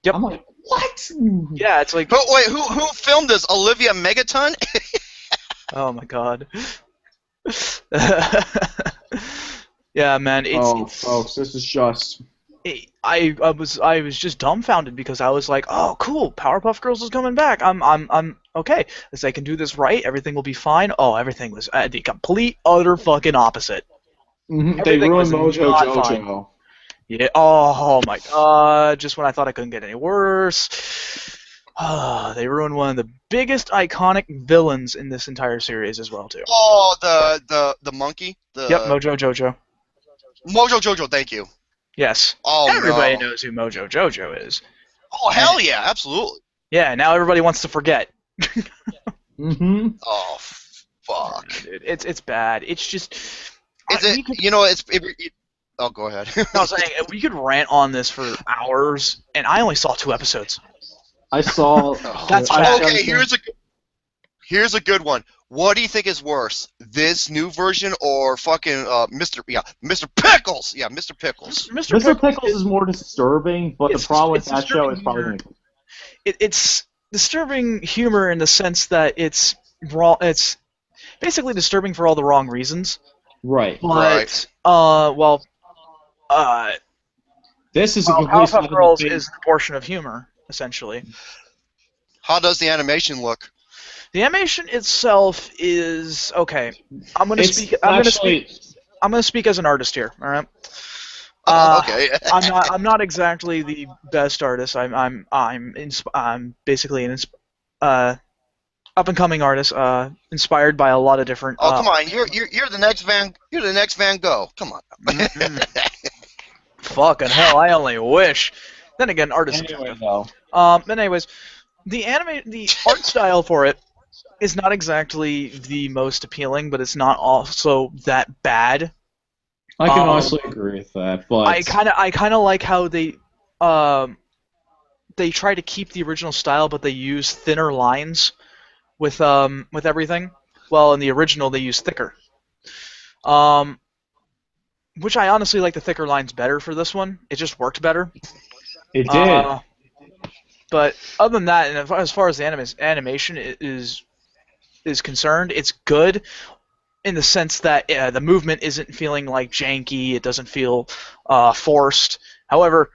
Yep. I'm like, what? Yeah, it's like. Wait, who filmed this? Olivia Megaton? Oh my god. Yeah, man. Folks, this is just. I was just dumbfounded because I was like, oh, cool, Powerpuff Girls is coming back. I'm okay. As I can do this right, everything will be fine. Oh, everything was the complete, utter fucking opposite. They ruined Mojo Jojo. Yeah. Oh my god. Just when I thought it couldn't get any worse. They ruined one of the biggest iconic villains in this entire series as well too. Oh, the monkey. Yep, Mojo Jojo. Mojo Jojo, thank you. Yes. Oh, everybody no. knows who Mojo Jojo is. Oh, hell yeah, absolutely. Yeah, now everybody wants to forget. Oh, fuck. Dude, it's bad. It's just. Oh, go ahead. I was saying we could rant on this for hours, and I only saw 2 episodes. I saw. That's okay. Here's a good one. What do you think is worse, this new version or fucking Mr. Pickles? Yeah, Mr. Pickles. Mr. Pickles is more disturbing, but the problem with that show is probably. It's disturbing humor in the sense that it's wrong. It's basically disturbing for all the wrong reasons. Right. But, this is a complete. Powerpuff Girls is a portion of humor, essentially. How does the animation look? The animation itself is okay. I'm gonna speak as an artist here. All right. Okay. I'm not exactly the best artist. I'm basically an up and coming artist, inspired by a lot of different. Oh come on, you're the next Van Gogh. Come on. Fucking hell, I only wish. Then again, art is Anyway, subjective. though. But anyways, the art style for it is not exactly the most appealing, but it's not also that bad. I can honestly agree with that, but I kind of like how they try to keep the original style, but they use thinner lines with everything. Well, in the original, they use thicker. Which I honestly like the thicker lines better for this one. It just worked better. it did. But other than that, and as far as the animation is concerned, it's good in the sense that the movement isn't feeling like janky. It doesn't feel forced. However,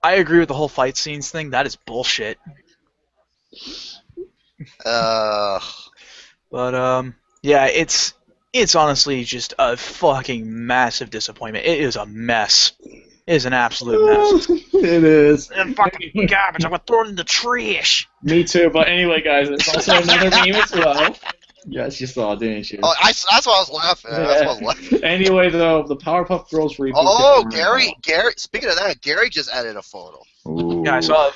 I agree with the whole fight scenes thing. That is bullshit. But yeah, it's honestly just a fucking massive disappointment. It is a mess. It is an absolute mess. It is. And fucking garbage. I'm gonna throw it in the trash. Me too. But anyway, guys, there's also another meme as well. Yes, you saw, didn't you? Oh, that's why I was laughing. That's why I was laughing. Anyway, though, the Powerpuff Girls reboot. Oh, Gary. Speaking of that, Gary just added a photo. Ooh. Yeah, I saw it.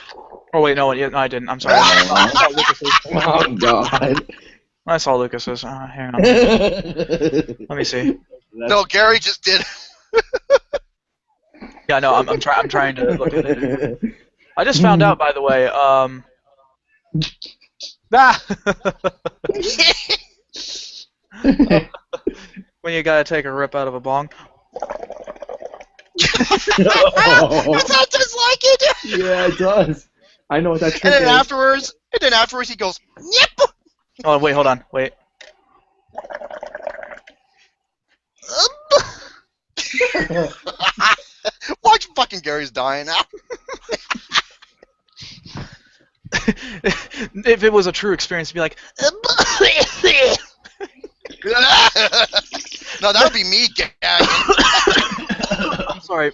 Oh wait, no, I didn't. I'm sorry. I saw Lucas's. Oh God. I saw Lucas's. Hang on. Let me see. No, Gary just did. Yeah, no, I'm trying to look at it. I just found out, by the way. When you gotta take a rip out of a bong. That sounds just like it. Yeah, it does. I know what that trick And then is. afterwards, he goes, "Yep." Oh wait, hold on, wait. Watch fucking Gary's dying now. If it was a true experience, it'd be like. No, that would be me gagging. I'm sorry.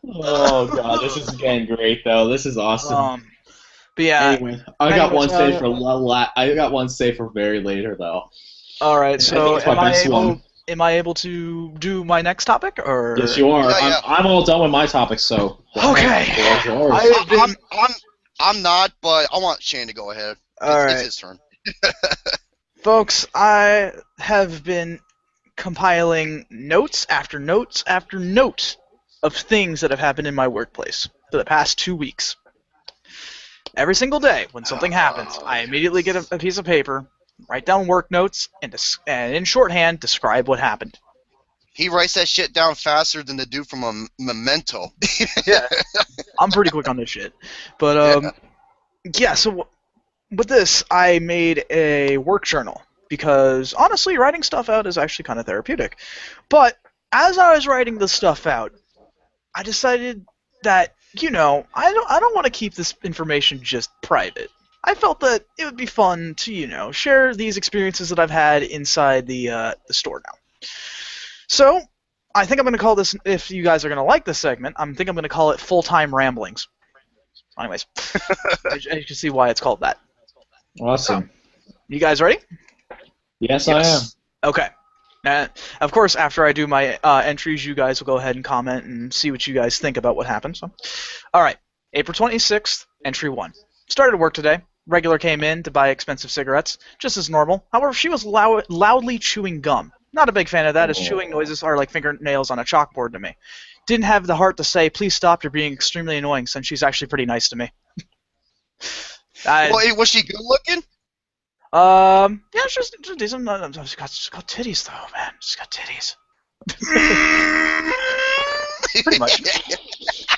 Oh God, this is getting great though. This is awesome. But yeah. Anyway, I got one saved for I got one saved for very later though. All right, so am I able to do my next topic, or? Yes, you are. Yeah. I'm all done with my topic, so. Okay. I'm not, but I want Shane to go ahead. It's his turn. Folks, I have been compiling notes after notes after notes of things that have happened in my workplace for the past 2 weeks. Every single day, when something happens, I immediately get a piece of paper, write down work notes, and in shorthand, describe what happened. He writes that shit down faster than the dude from Memento. Yeah, I'm pretty quick on this shit. But, yeah, so with this, I made a work journal, because, honestly, writing stuff out is actually kind of therapeutic. But, as I was writing this stuff out, I decided that, I don't want to keep this information just private. I felt that it would be fun to, share these experiences that I've had inside the store now. So, I think I'm going to call this, if you guys are going to like this segment, I think I'm going to call it Full-Time Ramblings. Anyways, as you can see why it's called that. Awesome. You guys ready? Yes, I am. Okay. Of course, after I do my entries, you guys will go ahead and comment and see what you guys think about what happened. So, all right. April 26th, entry 1. Started work today. Regular came in to buy expensive cigarettes, just as normal. However, she was loudly chewing gum. Not a big fan of that, as chewing noises are like fingernails on a chalkboard to me. Didn't have the heart to say, please stop, you're being extremely annoying, since she's actually pretty nice to me. Well, was she good looking? Yeah, she's decent. She's got titties, though, man. She's got titties. Pretty much.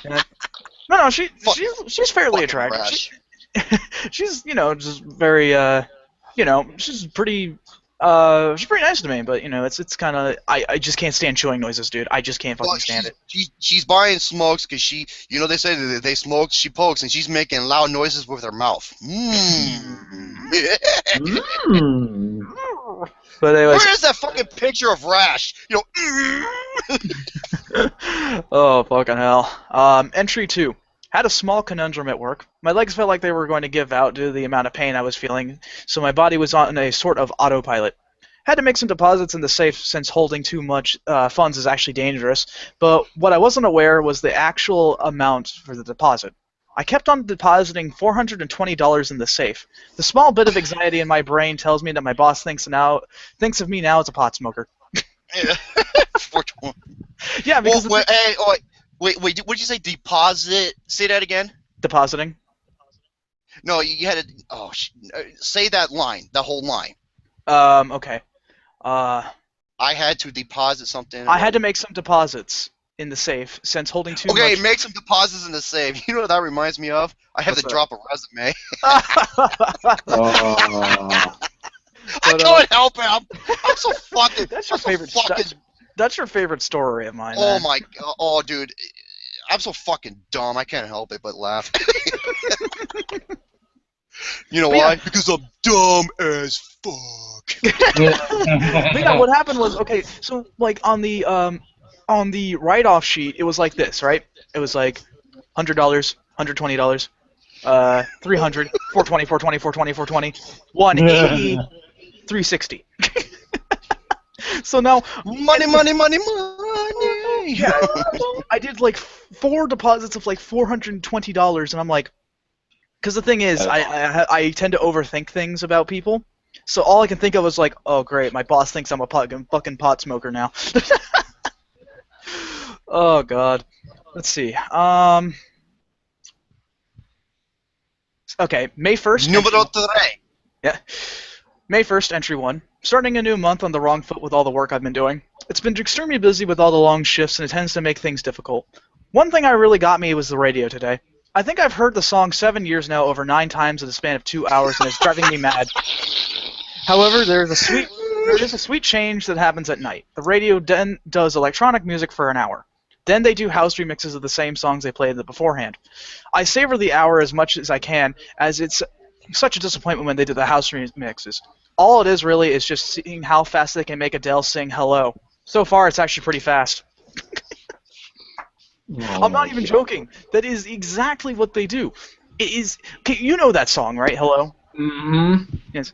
Yeah. No, she's fairly attractive. She's just very she's pretty nice to me, but it's kind of I just can't stand chewing noises, dude. I just can't fucking stand it. She's buying smokes because they say that they smoke, she pokes, and she's making loud noises with her mouth. But anyways, where is that fucking picture of Rash? Oh fucking hell. Entry 2. Had a small conundrum at work. My legs felt like they were going to give out due to the amount of pain I was feeling, so my body was on a sort of autopilot. Had to make some deposits in the safe since holding too much funds is actually dangerous. But what I wasn't aware was the actual amount for the deposit. I kept on depositing $420 in the safe. The small bit of anxiety in my brain tells me that my boss thinks of me now as a pot smoker. Yeah. 420. Yeah, because Wait, what did you say? Deposit? Say that again. depositing. No, you had to. Oh, say that line. The whole line. Okay. I had to deposit something. I had to make some deposits in the safe since holding too much. Okay, make some deposits in the safe. You know what that reminds me of? I have What's to that? drop a resume. Oh. I can't help it. I'm so fucking. That's your I'm so favorite. fucking. That's your favorite story of mine. Oh man. my. Oh, dude. I'm so fucking dumb. I can't help it but laugh. You know But why? yeah. Because I'm dumb as fuck. But yeah, what happened was so like on the write-off sheet, it was like this, right? It was like $100, $120, 300, 420, 420, 420, 420, 180, 360. So now Money. yeah, I did like 4 deposits of like $420, and I'm like, because the thing is, I tend to overthink things about people. So all I can think of was like, oh great, my boss thinks I'm a fucking pot smoker now. Oh god. Let's see. Okay, May 1st. Numero 3. Yeah. May 1st, entry 1. Starting a new month on the wrong foot with all the work I've been doing. It's been extremely busy with all the long shifts, and it tends to make things difficult. One thing that really got me was the radio today. I think I've heard the song 7 years now, over 9 times in the span of 2 hours, and it's driving me mad. However, there is a sweet change that happens at night. The radio then does electronic music for an hour. Then they do house remixes of the same songs they played beforehand. I savor the hour as much as I can, as it's such a disappointment when they do the house remixes. All it is really is just seeing how fast they can make Adele sing Hello. So far, it's actually pretty fast. I'm not even joking. That is exactly what they do. It is. Okay, you know that song, right? Hello. Mm-hmm. Yes.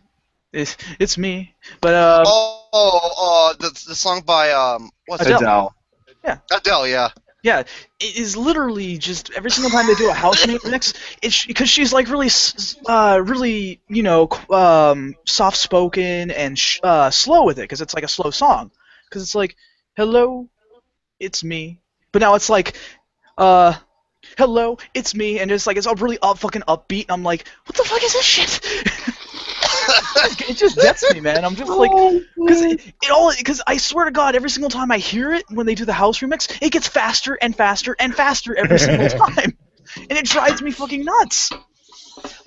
It's me. But the song by what's Adele. Adele. Adele, yeah. Yeah, it is literally just every single time they do a house mix, it's because she's like really, really, soft spoken and slow with it, because it's like a slow song. Because it's like, hello, it's me. But now it's like, hello, it's me, and it's all really fucking upbeat. And I'm like, what the fuck is this shit? It just gets me, man. I'm just like, because I swear to God, every single time I hear it when they do the house remix, it gets faster and faster and faster every single time, and it drives me fucking nuts.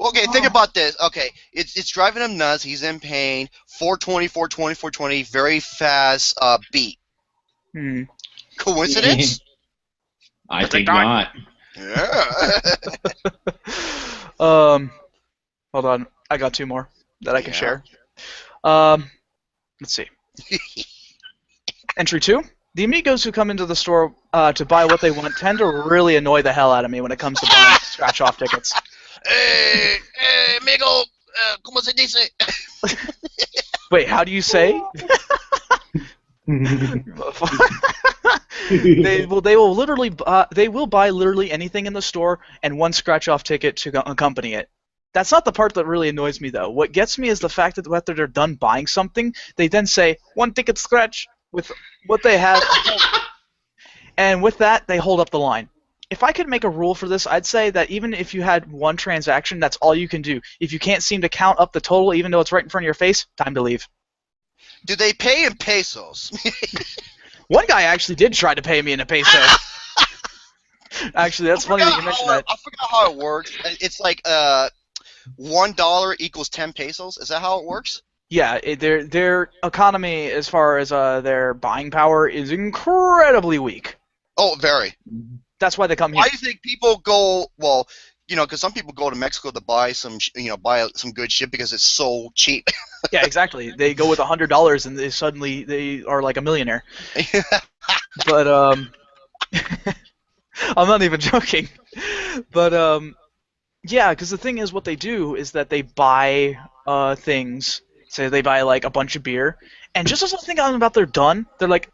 Okay, think about this. Okay, it's driving him nuts. He's in pain. 420, 420, 420. Very fast beat. Coincidence? I think not. Yeah. Hold on, I got 2 more that I can share. Let's see. Entry 2. The amigos who come into the store to buy what they want tend to really annoy the hell out of me when it comes to buying scratch-off tickets. Hey, amigo, ¿cómo se dice? Wait, how do you say? They will buy literally anything in the store and 1 scratch-off ticket to accompany it. That's not the part that really annoys me, though. What gets me is the fact that after they're done buying something, they then say, 1 ticket scratch with what they have. And with that, they hold up the line. If I could make a rule for this, I'd say that even if you had 1 transaction, that's all you can do. If you can't seem to count up the total, even though it's right in front of your face, time to leave. Do they pay in pesos? One guy actually did try to pay me in a peso. Actually, that's funny that you mentioned that. I forgot how it works. It's like $1 equals 10 pesos. Is that how it works? Yeah, their economy, as far as their buying power, is incredibly weak. Oh, very. That's why they come here. Why do you think people go? Well, because some people go to Mexico to buy some good shit because it's so cheap. Yeah, exactly. They go with $100 and they are like a millionaire. But I'm not even joking. But yeah, because the thing is, what they do is that they buy things Say they buy like a bunch of beer, and just as I think about they're done, they're like,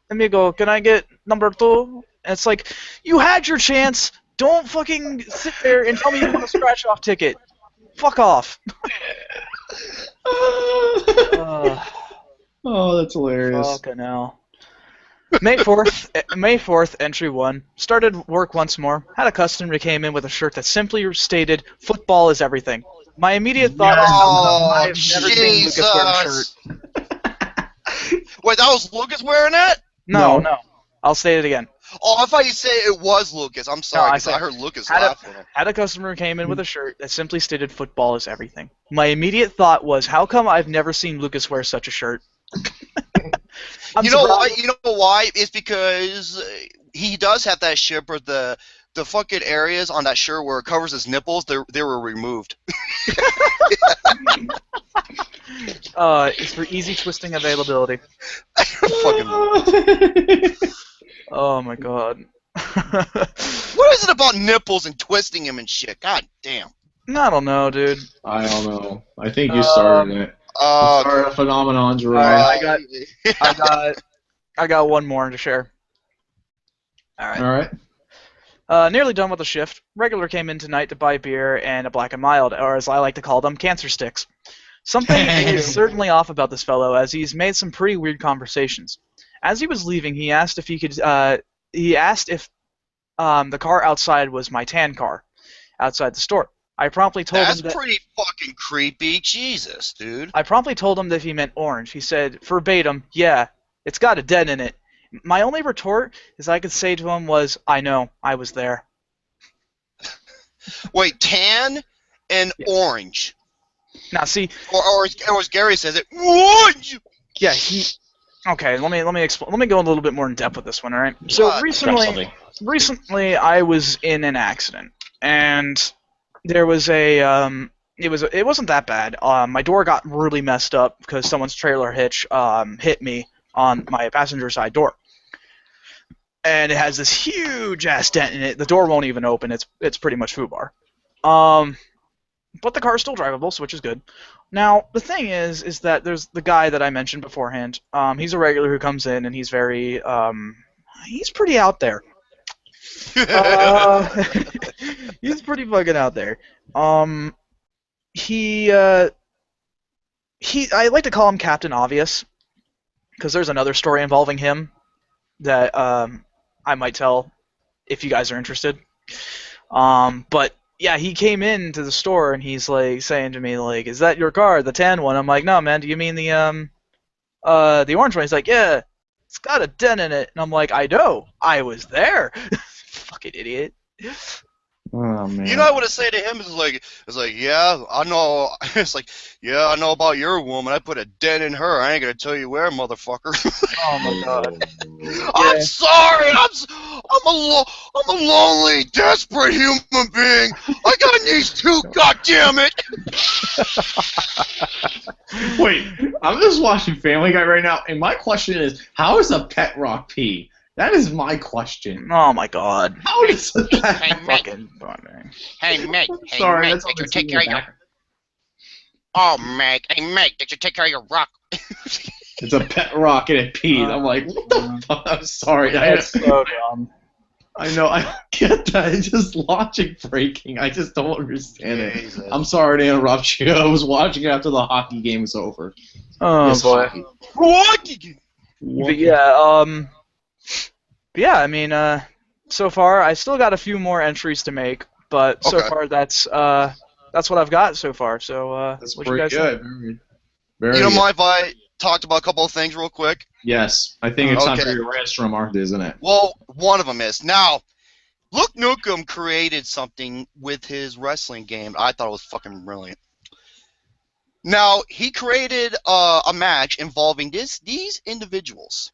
amigo, can I get number 2? And it's like, you had your chance. Don't fucking sit there and tell me you want a scratch-off ticket. Fuck off. Oh, that's hilarious. Fucking hell. May 4th, entry 1. Started work once more. Had a customer who came in with a shirt that simply stated, "Football is everything." My immediate thought was, I've never seen Lucas wear a shirt. Wait, that was Lucas wearing that? No. I'll say it again. Oh, I thought you said it was Lucas. I'm sorry, No, because I heard Lucas had laughing. Had a customer who came in with a shirt that simply stated, "Football is everything." My immediate thought was, how come I've never seen Lucas wear such a shirt? You know why? You know why? It's because he does have that shirt, but the fucking areas on that shirt where it covers his nipples, they were removed. It's for easy twisting availability. Fucking. Oh my god. What is it about nipples and twisting him and shit? God damn. I don't know, dude. I don't know. I think you started it. You started a phenomenon, Jerome. I got one more to share. Alright. Nearly done with the shift. Regular came in tonight to buy beer and a black and mild, or as I like to call them, cancer sticks. Something is certainly off about this fellow, as he's made some pretty weird conversations. As he was leaving, he asked if the car outside was my tan car, outside the store. I promptly told him That's pretty fucking creepy. Jesus, dude. I promptly told him that he meant orange. He said, verbatim, "Yeah, it's got a dent in it." My only retort, as I could say to him, was, "I know, I was there." Wait, tan and orange. Now, see, or as Gary says it, orange. Yeah, Okay, let me go a little bit more in depth with this one. All right. So recently, I was in an accident, and there was a it wasn't that bad. My door got really messed up because someone's trailer hitch hit me on my passenger side door, and it has this huge ass dent in it. The door won't even open. It's pretty much foobar. But the car's still drivable, so which is good. Now the thing is that there's the guy that I mentioned beforehand. He's a regular who comes in, and he's very he's pretty out there. He's pretty fucking out there. I like to call him Captain Obvious, because there's another story involving him that I might tell if you guys are interested. But yeah, he came into the store and he's like saying to me like, "Is that your car, the tan one?" I'm like, "No, man. Do you mean the orange one?" He's like, "Yeah, it's got a dent in it." And I'm like, "I know. I was there." Fucking idiot. Oh man. You know what I would say to him is like, yeah, I know. It's like, yeah, I know about your woman. I put a dent in her. I ain't gonna tell you where, motherfucker. Oh my god. I'm sorry. I'm a lonely, desperate human being. I got needs too. God damn it. Wait, I'm just watching Family Guy right now, and my question is, how is a pet rock pee? That is my question. Oh my god. How does that fucking Hey, Meg. Sorry, Meg, that's all did you that's take in care of the your... back. Oh, Meg. Hey, Meg, did you take care of your rock? It's a pet rock and it pees. I'm like, what the fuck? I'm sorry. That's so dumb. I know, I don't get that. It's just logic breaking. I just don't understand Jesus. it. I'm sorry to interrupt you. I was watching after the hockey game was over. Oh Yes, boy. hockey. But yeah, I mean, so far I still got a few more entries to make, but so Okay. far that's what I've got so far. So That's what you pretty guys good. think? Very You don't good. mind if I talked about a couple of things real quick? Yes, I think it's time Okay. for your rant remark, isn't it? Well, one of them is. Now, Luke Nukem created something with his wrestling game. I thought it was fucking brilliant. Now, he created a match involving these individuals.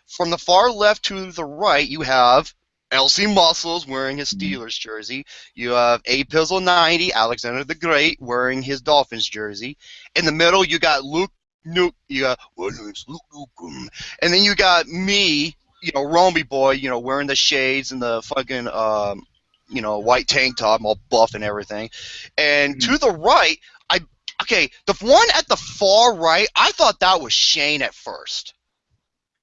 From the far left to the right, you have LC Muscles wearing his Steelers jersey. You have A Pizzle 90, Alexander the Great, wearing his Dolphins jersey. In the middle, you got Luke Nukem. You got, well, it's Luke Nukem. And then you got me, Romy Boy, wearing the shades and the fucking, white tank top, all buff and everything. And to the right, I Okay, the one at the far right, I thought that was Shane at first.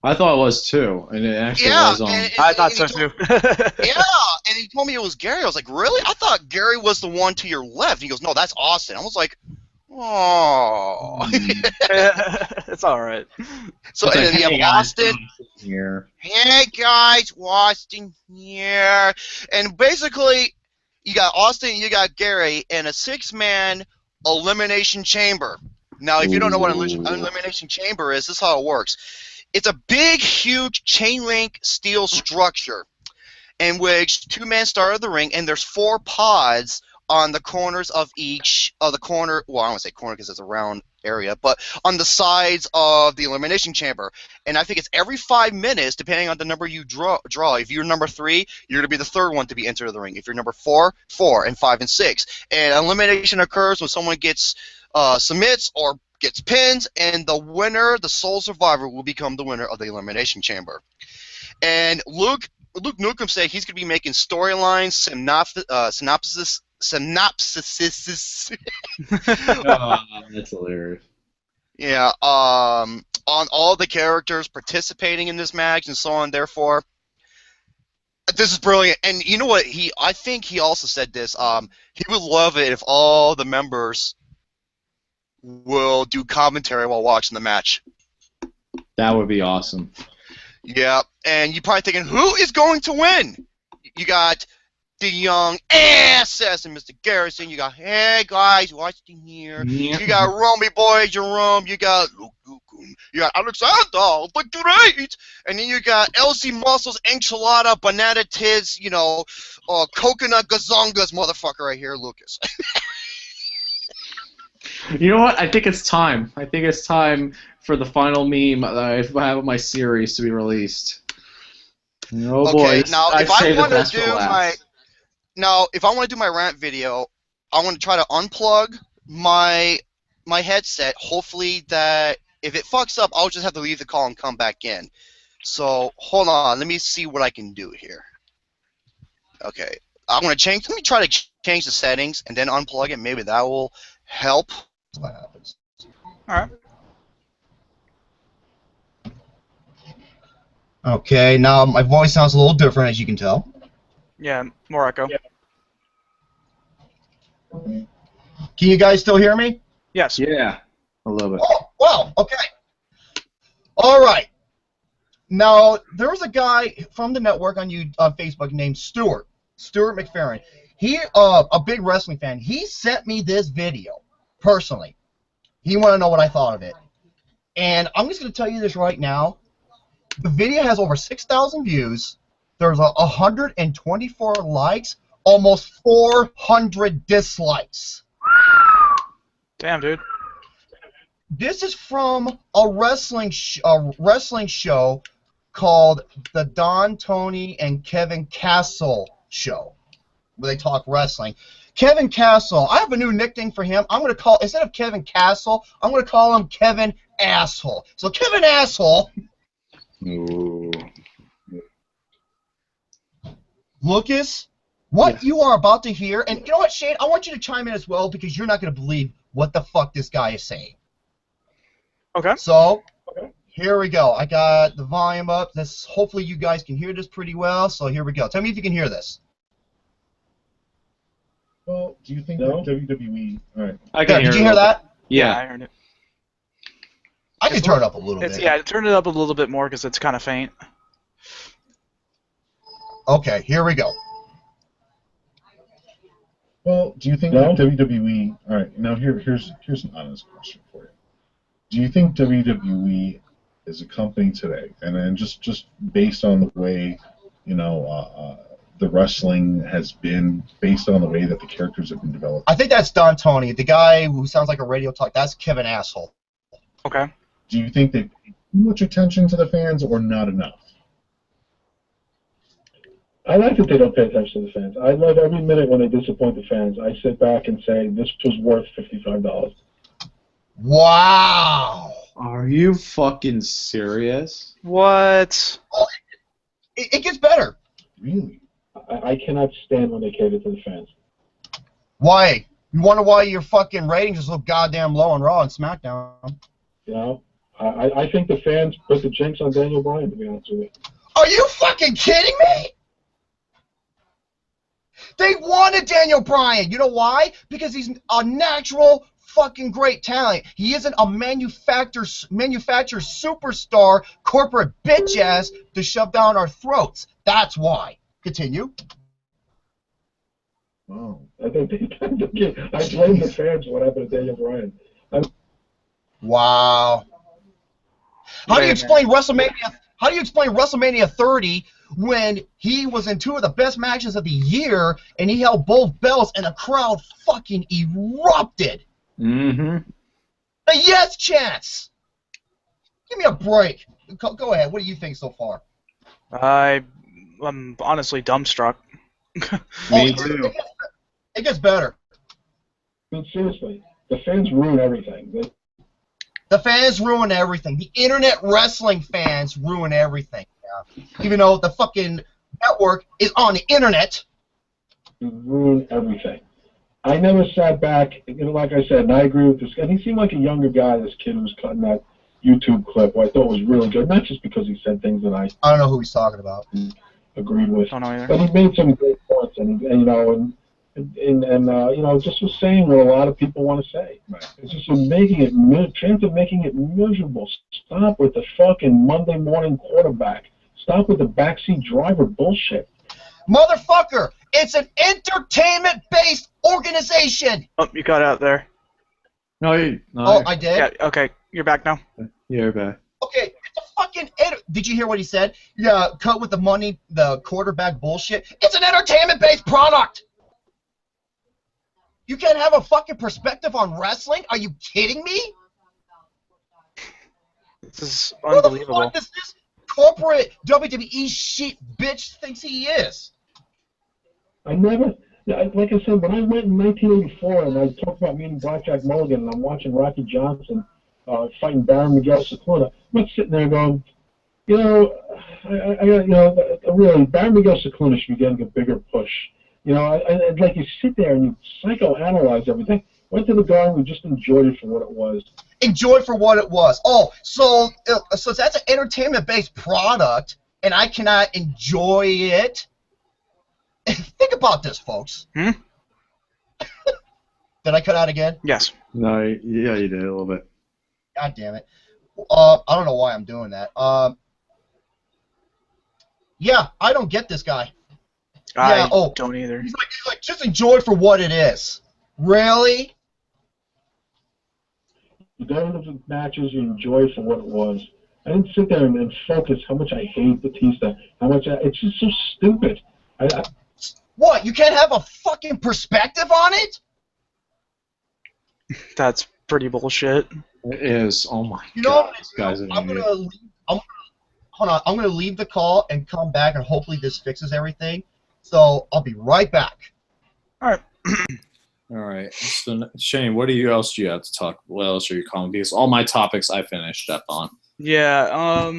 I thought it was too, and it actually was on. I thought so too. Yeah, and he told me it was Gary. I was like, really? I thought Gary was the one to your left. He goes, no, that's Austin. I was like, oh. It's all right. So and then you have Austin. Here. Hey guys, Austin here. And basically, you got Austin, you got Gary, and a 6-man elimination chamber. Now, if you don't know what an elimination chamber is, this is how it works. It's a big, huge chain link steel structure in which 2 men start the ring, and there's 4 pods on the corners of each of the corner. Well, I don't want to say corner because it's a round area, but on the sides of the elimination chamber. And I think it's every 5 minutes, depending on the number you draw. If you're number 3, you're going to be the 3rd one to be entered the ring. If you're number 4, 4, and 5 and 6. And elimination occurs when someone gets submits or gets pins, and the winner, the sole survivor, will become the winner of the elimination chamber. And Luke Nukem said he's going to be making storylines, synopsis. That's hilarious. Yeah, on all the characters participating in this match and so on. Therefore, this is brilliant. And you know what? I think he also said this. He would love it if all the members will do commentary while watching the match. That would be awesome. Yeah, and you're probably thinking, who is going to win? You got the young SS and Mr. Garrison. You got, hey guys, watching here. Yeah. You got Romy Boy Jerome. You got Luke Nukem. You got Alexander the Great. And then you got Elsie Muscles, Enchilada, Banana Tids, Coconut Gazongas, motherfucker right here, Lucas. You know what? I think it's time. I think it's time for the final meme that I have of my series to be released. Oh boy! Okay, now if I want to do my rant video, I want to try to unplug my headset. Hopefully that if it fucks up, I'll just have to leave the call and come back in. So hold on, let me see what I can do here. Okay, I'm gonna change. Let me try to change the settings and then unplug it. Maybe that will help. What happens? All right. Okay, now my voice sounds a little different, as you can tell. Yeah, more echo. Yeah. Can you guys still hear me? Yes. Yeah, a little bit. Oh, well, okay. All right. Now, there was a guy from the network on Facebook named Stuart McFerrin. He, a big wrestling fan. He sent me this video, personally. He wanted to know what I thought of it. And I'm just going to tell you this right now. The video has over 6,000 views. There's 124 likes, almost 400 dislikes. Damn, dude. This is from a wrestling show called the Don, Tony, and Kevin Castle Show, where they talk wrestling. Kevin Castle, I have a new nickname for him. I'm going to call, instead of Kevin Castle, I'm going to call him Kevin Asshole. So Kevin Asshole. Ooh. Lucas, what you are about to hear, and you know what, Shane, I want you to chime in as well because you're not going to believe what the fuck this guy is saying. Okay. So, here we go. I got the volume up. Hopefully you guys can hear this pretty well, so here we go. Tell me if you can hear this. Well, do you think that WWE... All right. I can hear did you hear that? Yeah. I heard it. I can turn it up a little bit. Yeah, turn it up a little bit more because it's kind of faint. Okay, here we go. Well, do you think that WWE... All right, now here's an honest question for you. Do you think WWE is a company today, and then just based on the way, the wrestling has been, based on the way that the characters have been developed? I think that's Don Tony, the guy who sounds like a radio talk. That's Kevin Asshole. Okay. Do you think they pay too much attention to the fans or not enough? I like that they don't pay attention to the fans. I love every minute when they disappoint the fans. I sit back and say, this was worth $55. Wow! Are you fucking serious? What? Oh, it gets better. Really? I cannot stand when they cater to the fans. Why? You wonder why your fucking ratings are so goddamn low on Raw and SmackDown. You know, I think the fans put the jinx on Daniel Bryan, to be honest with you. Are you fucking kidding me? They wanted Daniel Bryan. You know why? Because he's a natural fucking great talent. He isn't a manufactured superstar corporate bitch ass to shove down our throats. That's why. Continue. Oh, I blame the fans for what happened to Daniel Bryan. Wow. How do you explain WrestleMania? How do you explain WrestleMania 30 when he was in 2 of the best matches of the year and he held both belts and the crowd fucking erupted? Mm-hmm. A yes chance. Give me a break. Go ahead. What do you think so far? I'm honestly dumbstruck. Me too. It gets better. But seriously, the fans ruin everything. The fans ruin everything. The internet wrestling fans ruin everything. Yeah. Even though the fucking network is on the internet. They ruin everything. I never sat back, like I said, and I agree with this guy. He seemed like a younger guy, this kid who was cutting that YouTube clip, who I thought was really good. Not just because he said things that I don't know who he's talking about. Agreed with. Don't know either. But he made some great points, and you know, you know, just was saying what a lot of people want to say. Right. It's just making it miserable. Stop with the fucking Monday morning quarterback. Stop with the backseat driver bullshit. Motherfucker, it's an entertainment-based organization. Oh, you got out there. No, I did? Yeah, okay, you're back now. Yeah, you're back. Okay, it's a fucking... Did you hear what he said? Yeah, cut with the money, the quarterback bullshit. It's an entertainment-based product. You can't have a fucking perspective on wrestling? Are you kidding me? This is unbelievable. Who the fuck does this corporate WWE shit bitch thinks he is? I never... Like I said, when I went in 1984 and I talked about meeting Blackjack Mulligan and I'm watching Rocky Johnson fighting Baron Miguel Cicluna, I'm not sitting there going, you know, really, Baron Miguel Cicluna should be getting a bigger push. You know, I'd like you sit there and you psychoanalyze everything. Went to the garden, we just enjoyed it for what it was. Enjoy for what it was. Oh, so that's an entertainment-based product, and I cannot enjoy it. Think about this, folks. Did I cut out again? Yes. No, yeah, you did a little bit. God damn it. I don't know why I'm doing that. Yeah, I don't get this guy. I don't either. He's like, just enjoy for what it is. Really? You go into the matches, you enjoy it for what it was. I didn't sit there and focus how much I hate Batista, it's just so stupid. What, you can't have a fucking perspective on it? That's pretty bullshit. It is. Oh my you know god. What This guy's an I'm idiot. I'm gonna leave the call and come back, and hopefully this fixes everything. So I'll be right back. All right. All right. So Shane, what else do you have to talk? What else are you calling? Because all my topics I finished up on. Yeah.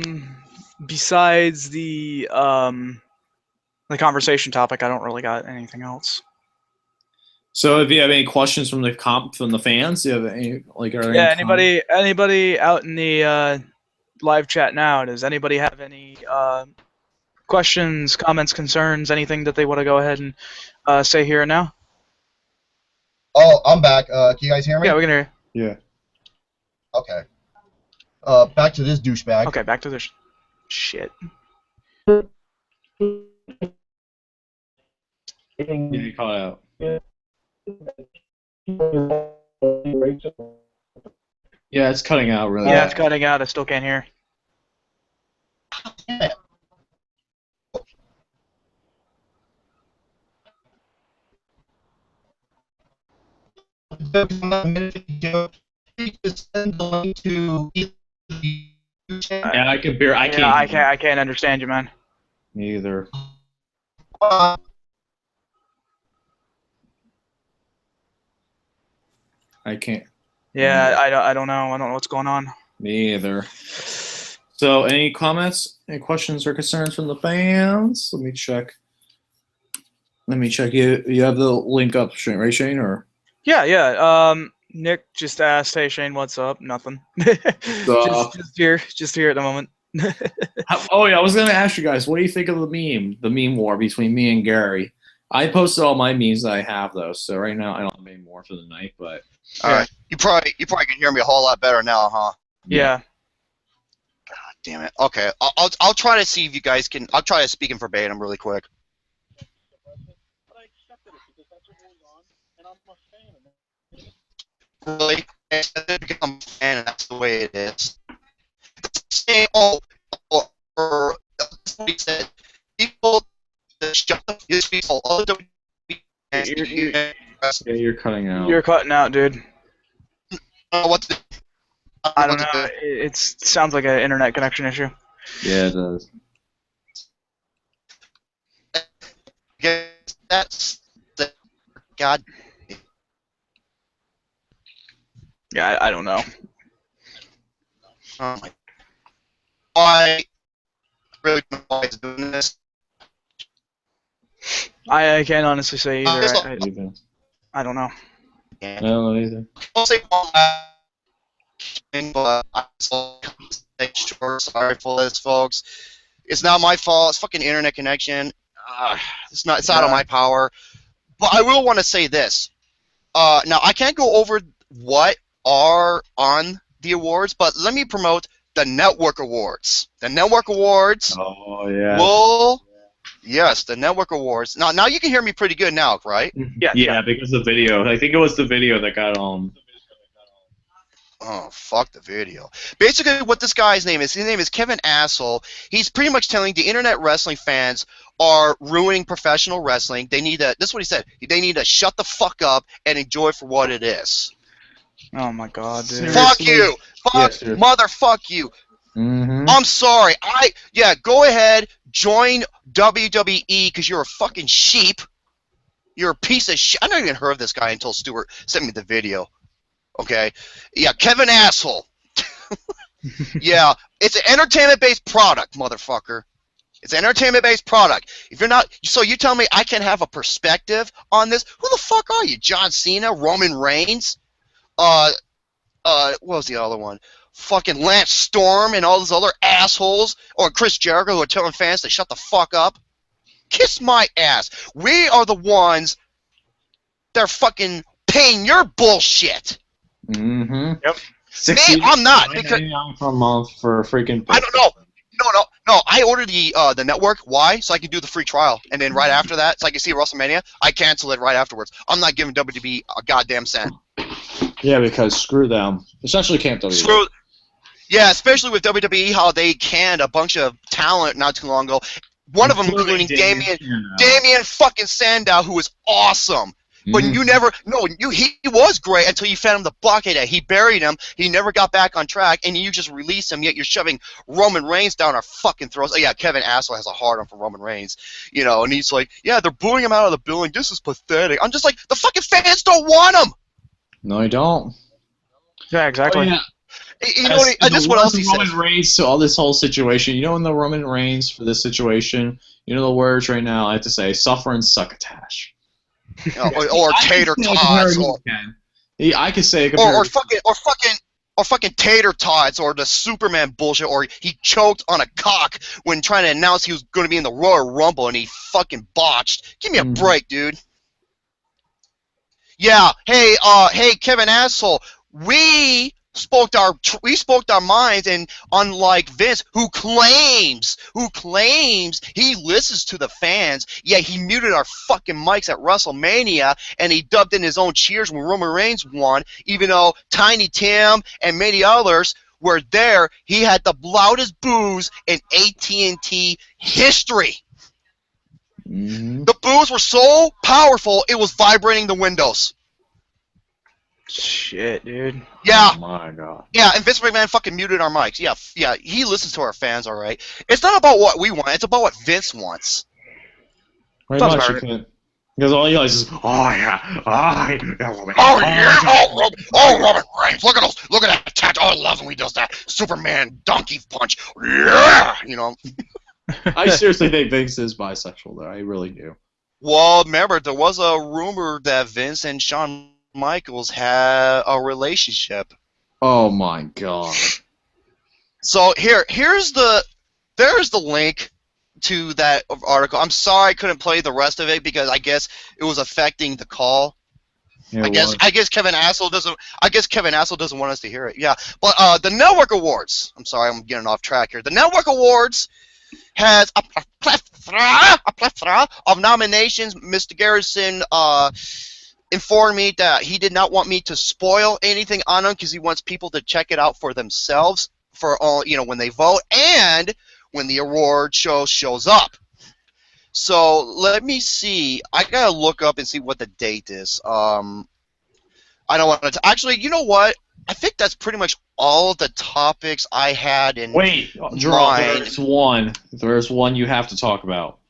Besides the conversation topic, I don't really got anything else. So, if you have any questions from the fans, do you have any anybody out in the live chat now? Does anybody have any questions, comments, concerns, anything that they want to go ahead and say here and now? Oh, I'm back. Can you guys hear me? Yeah, we can hear you. Yeah. Okay. Back to this douchebag. Okay, back to this shit. Yeah, you call it out. Yeah, it's cutting out really. Yeah, it's cutting out. I still can't hear. Yeah, I can't understand you, man. Me either. I can't. Yeah, I don't know. I don't know what's going on. Me either. So, any comments, any questions or concerns from the fans? Let me check. You have the link up, right, Shane? Or Yeah. Nick just asked, "Hey Shane, what's up?" Nothing. just here at the moment. Oh yeah, I was gonna ask you guys, what do you think of the meme war between me and Gary? I posted all my memes that I have though, so right now I don't have any more for the night, but All right. You probably can hear me a whole lot better now, huh? Yeah. God damn it. Okay. I'll try to see if you guys can. I'll try to speak in verbatim really quick. But I accepted it because that's what goes on, and I'm a fan. Really, I accepted it because I'm a fan, and that's the way it is. Saying, oh, or that's what he said. People that shut the these people, all the you're cutting out. You're cutting out, dude. what to do. I don't know. It sounds like an internet connection issue. Yeah, it does. That's the God. Yeah, I don't know. Oh my. I really don't know why he's doing this. I can't honestly say either. I don't know. I don't know either. I'll say one last thing, but I'm so sorry for this, folks. It's not my fault. It's fucking internet connection. It's out of my power. But I will want to say this. Now I can't go over what are on the awards, but let me promote the Network Awards. The Network Awards. Oh yeah. Yes, the Network Awards. Now you can hear me pretty good now, right? Yeah, because the video. I think it was the video that got Oh, fuck the video. Basically, what this guy's name is, his name is Kevin Asshole. He's pretty much telling the internet wrestling fans are ruining professional wrestling. They need to, this is what he said, they need to shut the fuck up and enjoy it for what it is. Oh my god, dude. Fuck you! Motherfuck you! Mm-hmm. I'm sorry. Go ahead, join WWE because you're a fucking sheep. You're a piece of shit. I never even heard of this guy until Stuart sent me the video. Okay? Yeah, Kevin Asshole. Yeah, it's an entertainment-based product, motherfucker. It's an entertainment-based product. If you're not, so you tell me I can have a perspective on this? Who the fuck are you? John Cena? Roman Reigns? What was the other one? Fucking Lance Storm and all those other assholes, or Chris Jericho who are telling fans to shut the fuck up. Kiss my ass. We are the ones that are fucking paying your bullshit. Mm-hmm. Yep. Me, I'm not because per month for freaking. I don't know. No. I ordered the network. Why? So I can do the free trial, and then right after that, so I can see WrestleMania. I cancel it right afterwards. I'm not giving WWE a goddamn cent. Yeah, because screw them. Essentially, can't WWE. Screw. Yeah, especially with WWE, how they canned a bunch of talent not too long ago. One of them, including Damien fucking Sandow, who was awesome. But you never, he was great until you found him the blockade. He buried him. He never got back on track, and you just released him. Yet you're shoving Roman Reigns down our fucking throats. Oh yeah, Kevin Asshole has a hard on for Roman Reigns, and he's like, yeah, they're booing him out of the building. This is pathetic. I'm just like, the fucking fans don't want him. No, I don't. Yeah, exactly. Oh, yeah. Just what else he says. Roman Reigns to all this whole situation. In the Roman Reigns for this situation, the words right now. I have to say, suffer and succotash. Or tater tots, I could say, or fucking tater tots, or the Superman bullshit, or he choked on a cock when trying to announce he was going to be in the Royal Rumble and he fucking botched. Give me a break, dude. Yeah, hey, Kevin Asshole, we spoke our minds, and unlike Vince, who claims he listens to the fans, yeah, he muted our fucking mics at WrestleMania, and he dubbed in his own cheers when Roman Reigns won, even though Tiny Tim and many others were there. He had the loudest boos in AT&T history. The boos were so powerful, it was vibrating the windows. Shit, dude. Yeah. Oh my god. Yeah, and Vince McMahon fucking muted our mics. Yeah, he listens to our fans, all right. It's not about what we want. It's about what Vince wants. Pretty much, you could. Because all you guys is, oh yeah, Roman Reigns. Look at that tattoo. Oh, I love when he does that Superman donkey punch. Yeah, I seriously think Vince is bisexual, though. I really do. Well, remember, there was a rumor that Vince and Shawn Michaels had a relationship. Oh my god. So there's the link to that article. I'm sorry I couldn't play the rest of it because I guess it was affecting the call. I guess Kevin Assel doesn't want us to hear it. Yeah, but the Network Awards. I'm sorry, I'm getting off track here. The Network Awards has a plethora of nominations. Mr. Garrison informed me that he did not want me to spoil anything on them because he wants people to check it out for themselves for all when they vote and when the award show shows up. So let me see. I gotta look up and see what the date is. I don't want to. Actually, you know what? I think that's pretty much all of the topics I had in There's one. There's one you have to talk about.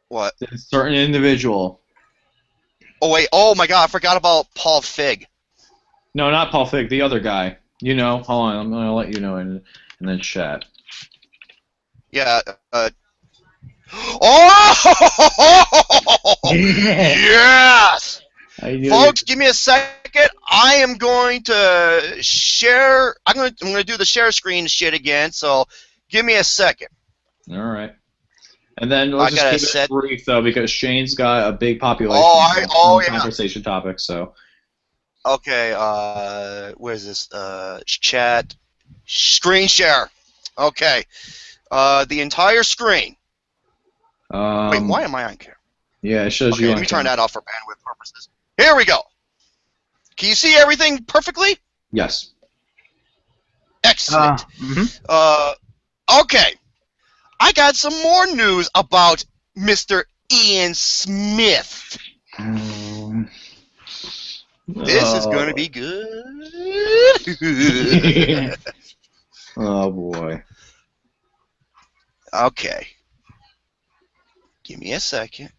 What? A certain individual. Oh wait. Oh my God! I forgot about Paul Fig. No, not Paul Fig. The other guy. Hold on. I'm gonna let you know in the chat. Yeah. Oh! Yes! Folks, give me a second. I am going to share. I'm going to do the share screen shit again. So, give me a second. All right. And then let's just keep it brief though, because Shane's got a big population. Conversation topic. So. Okay. Where's this? Chat. Screen share. Okay. The entire screen. Wait, why am I on camera? Yeah, it shows you. Let me turn that off for bandwidth purposes. Here we go. Can you see everything perfectly? Yes. Excellent. Okay. I got some more news about Mr. Ian Smith. This is going to be good. Oh, boy. Okay. Give me a second.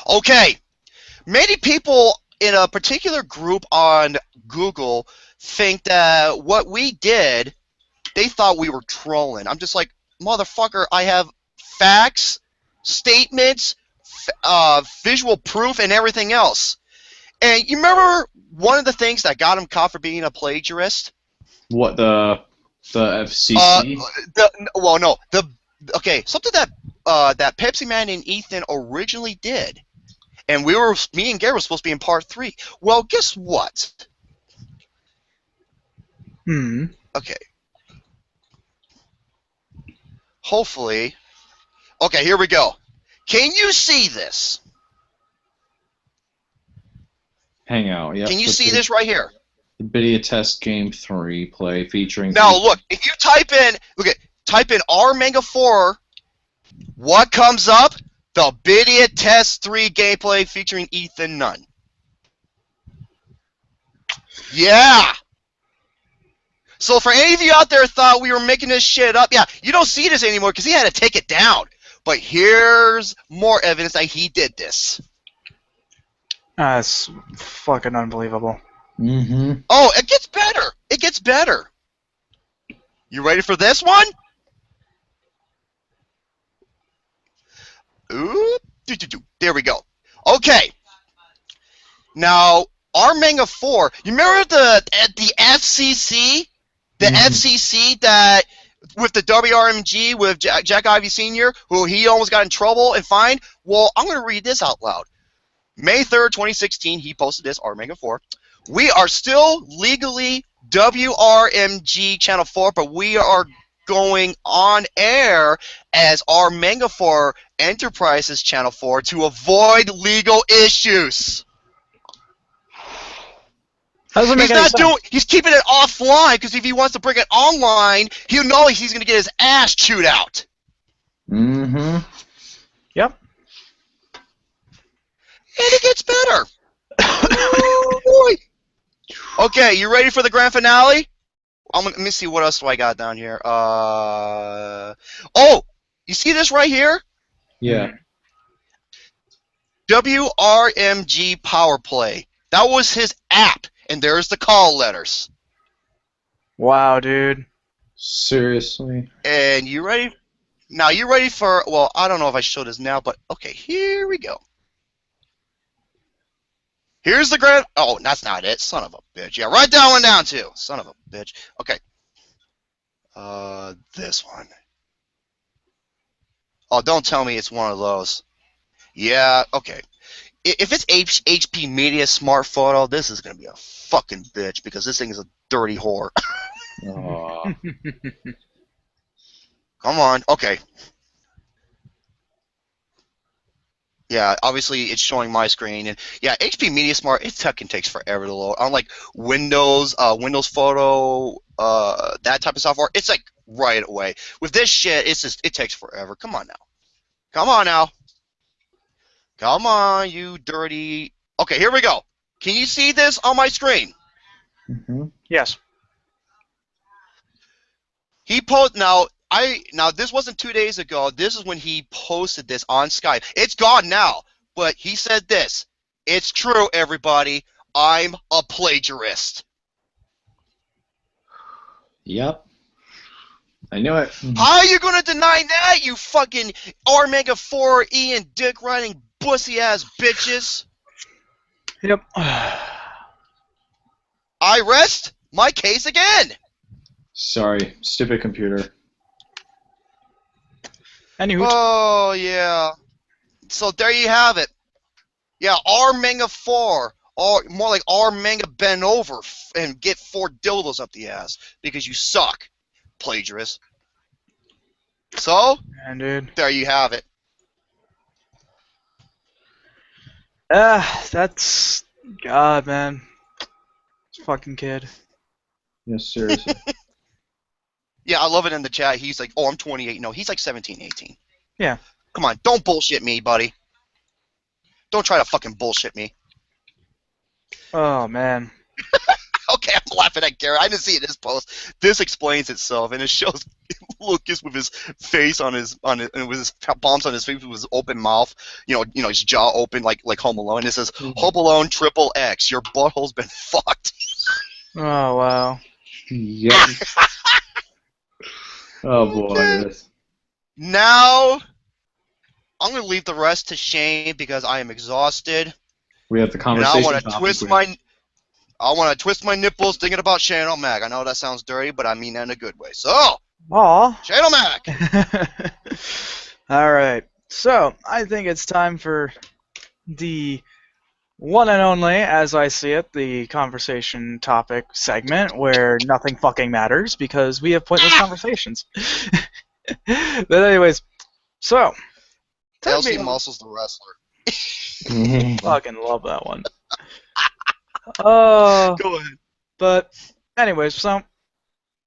Okay. Many people in a particular group on Google think that what we did, they thought we were trolling. I'm just like, motherfucker, I have facts, statements, visual proof, and everything else. And you remember one of the things that got him caught for being a plagiarist? What, the FCC? Something that Pepsi Man and Ethan originally did. And me and Gary were supposed to be in part 3. Well, guess what? Okay. Hopefully. Okay, here we go. Can you see this? Hangout, yeah. Can you see this right here? The Bidea Test Game 3 play featuring... Now, look, if you type in R Manga 4, what comes up? The Bidea Test 3 gameplay featuring Ethan Nunn. Yeah! So for any of you out there who thought we were making this shit up, yeah, you don't see this anymore because he had to take it down. But here's more evidence that he did this. That's fucking unbelievable. Oh, it gets better. It gets better. You ready for this one? Ooh, there we go. Okay. Now, our Manga 4, you remember the FCC? The FCC that, with the WRMG, with Jack Ivey Sr., who he almost got in trouble and fined? Well, I'm going to read this out loud. May 3rd, 2016, he posted this, our Manga 4. We are still legally WRMG Channel 4, but we are going on air as our Manga 4 Enterprises Channel 4 to avoid legal issues. He's keeping it offline because if he wants to bring it online, he'll know he's going to get his ass chewed out. Yep. And it gets better. Oh, boy. Okay, you ready for the grand finale? Let me see, what else do I got down here? Oh, you see this right here? Yeah. WRMG Power Play. That was his app, and there's the call letters. Wow, dude. Seriously? And you ready? Now, you ready for, well, I don't know if I show this now, but okay, here we go. Here's the grand. Oh, that's not it. Son of a bitch. Yeah, write that one down too. Son of a bitch. Okay. This one. Oh, don't tell me it's one of those. Yeah. Okay. If it's HP Media Smart Photo, this is gonna be a fucking bitch because this thing is a dirty whore. Aw. Come on. Okay. Yeah, obviously it's showing my screen, and yeah, HP Media Smart, it fucking takes forever to load. Unlike Windows, Windows Photo, that type of software, it's like right away. With this shit, it's just it takes forever. Come on now, come on now, come on, you dirty. Okay, here we go. Can you see this on my screen? Mhm. Yes. He now this wasn't 2 days ago. This is when he posted this on Skype. It's gone now, but he said this. It's true, everybody. I'm a plagiarist. Yep. I knew it. How are you gonna deny that, you fucking Omega 4 Ian dick riding bussy ass bitches? Yep. I rest my case again. Sorry, stupid computer. Anywho. Oh yeah. So there you have it. Yeah, Omega 4, or more like Omega bend over and get 4 dildos up the ass because you suck, plagiarist. So Man, dude. there you have it. That's God, man. This fucking kid. Yes, seriously. Yeah, I love it in the chat. He's like, oh, I'm 28. No, he's like 17, 18. Yeah. Come on, don't bullshit me, buddy. Don't try to fucking bullshit me. Oh man. Okay, I'm laughing at Garrett. I didn't see it in his post. This explains itself, and it shows Lucas with his face and with his palms on his face with his open mouth. You know, his jaw open like Home Alone. And it says, Home Alone XXX. Your butthole's been fucked. Oh wow. Yep. Oh boy. Okay. This. Now, I'm gonna leave the rest to Shane because I am exhausted. We have the And conversation. I want to twist my nipples thinking about Shane O'Mac. I know that sounds dirty, but I mean that in a good way. So, Aw. Shane O'Mac. All right. So I think it's time for the one and only, as I see it, the conversation topic segment where nothing fucking matters because we have pointless conversations. But anyways, so tell LC me, Muscles the wrestler. fucking love that one. Oh, Go ahead. but anyways, so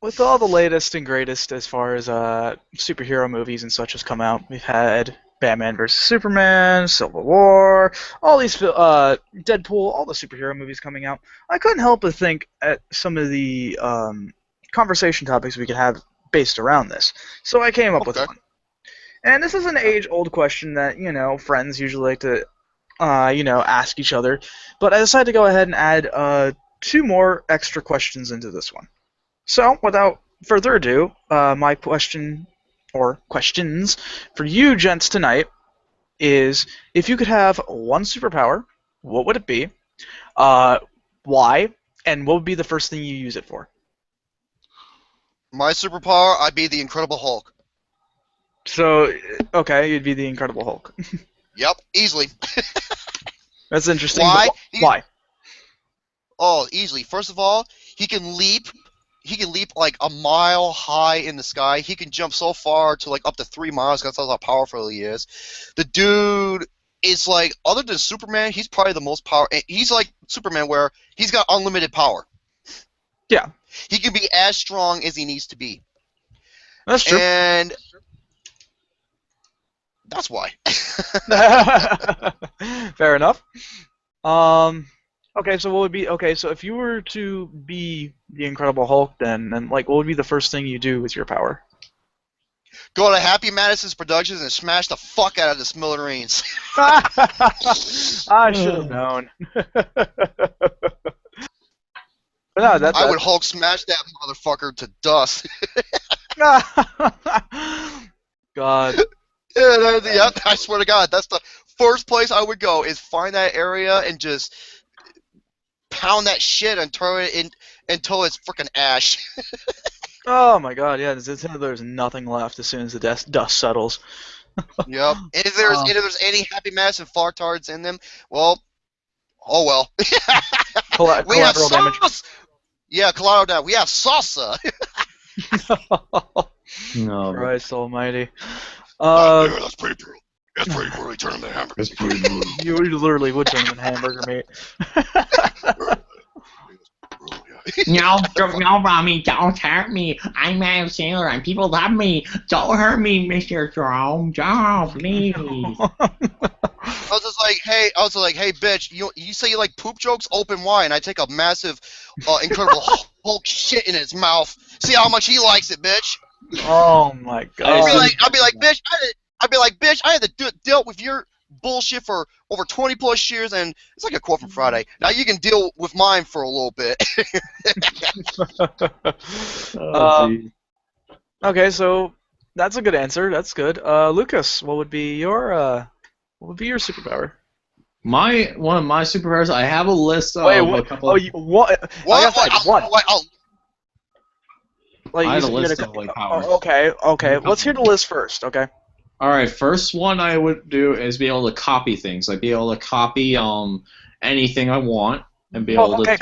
with all the latest and greatest as far as superhero movies and such has come out, we've had Batman vs Superman, Civil War, all these Deadpool, all the superhero movies coming out. I couldn't help but think at some of the conversation topics we could have based around this. So I came up with one. And this is an age-old question that, friends usually like to, ask each other. But I decided to go ahead and add 2 more extra questions into this one. So, without further ado, my question, or questions, for you gents tonight is, if you could have one superpower, what would it be? Why? And what would be the first thing you use it for? My superpower, I'd be the Incredible Hulk. So, okay, you'd be the Incredible Hulk. Yep, easily. That's interesting. Why? Why? Oh, easily. First of all, he can leap. He can leap like a mile high in the sky. He can jump so far to like up to 3 miles. That's how powerful he is. The dude is like, other than Superman, he's probably the most power. He's like Superman, where he's got unlimited power. Yeah. He can be as strong as he needs to be. That's true. And that's why. Fair enough. Okay, so what would be so if you were to be the Incredible Hulk then like what would be the first thing you do with your power? Go to Happy Madison's Productions and smash the fuck out of the smithereens. I should have known. But no, I would Hulk smash that motherfucker to dust. God. Yeah, I swear to God, that's the first place I would go, is find that area and just pound that shit until it's freaking ash. Oh my god, yeah, there's nothing left as soon as the dust settles. Yep. And if there's any happy mass and fartards in them, well, oh well. We have Collateral damage. sauce. Yeah, collateral damage. We have salsa. No. Christ almighty. That's pretty brutal. That's pretty brutal. Turn them into hamburger. That's pretty brutal. You literally would turn them into hamburger meat. No, Mommy, don't hurt me. I'm a sailor and people love me. Don't hurt me, Mr. Jerome. Don't, please. I was like, hey, bitch, you say you like poop jokes? Open wide, and I take a massive, incredible Hulk shit in his mouth. See how much he likes it, bitch. Oh my god. I'll be like, bitch, I had to deal with your bullshit for over 20 plus years, and it's like a quote from Friday. Now you can deal with mine for a little bit. Okay, so that's a good answer. That's good. Lucas, what would be your superpower? One of my superpowers. I have a list of Wait, a couple. Oh, what? I have like one. Like, I had a you list gotta- of like powers. Okay. Let's hear the list first. Okay. All right, first one I would do is be able to copy things. Like be able to copy anything I want and be able to make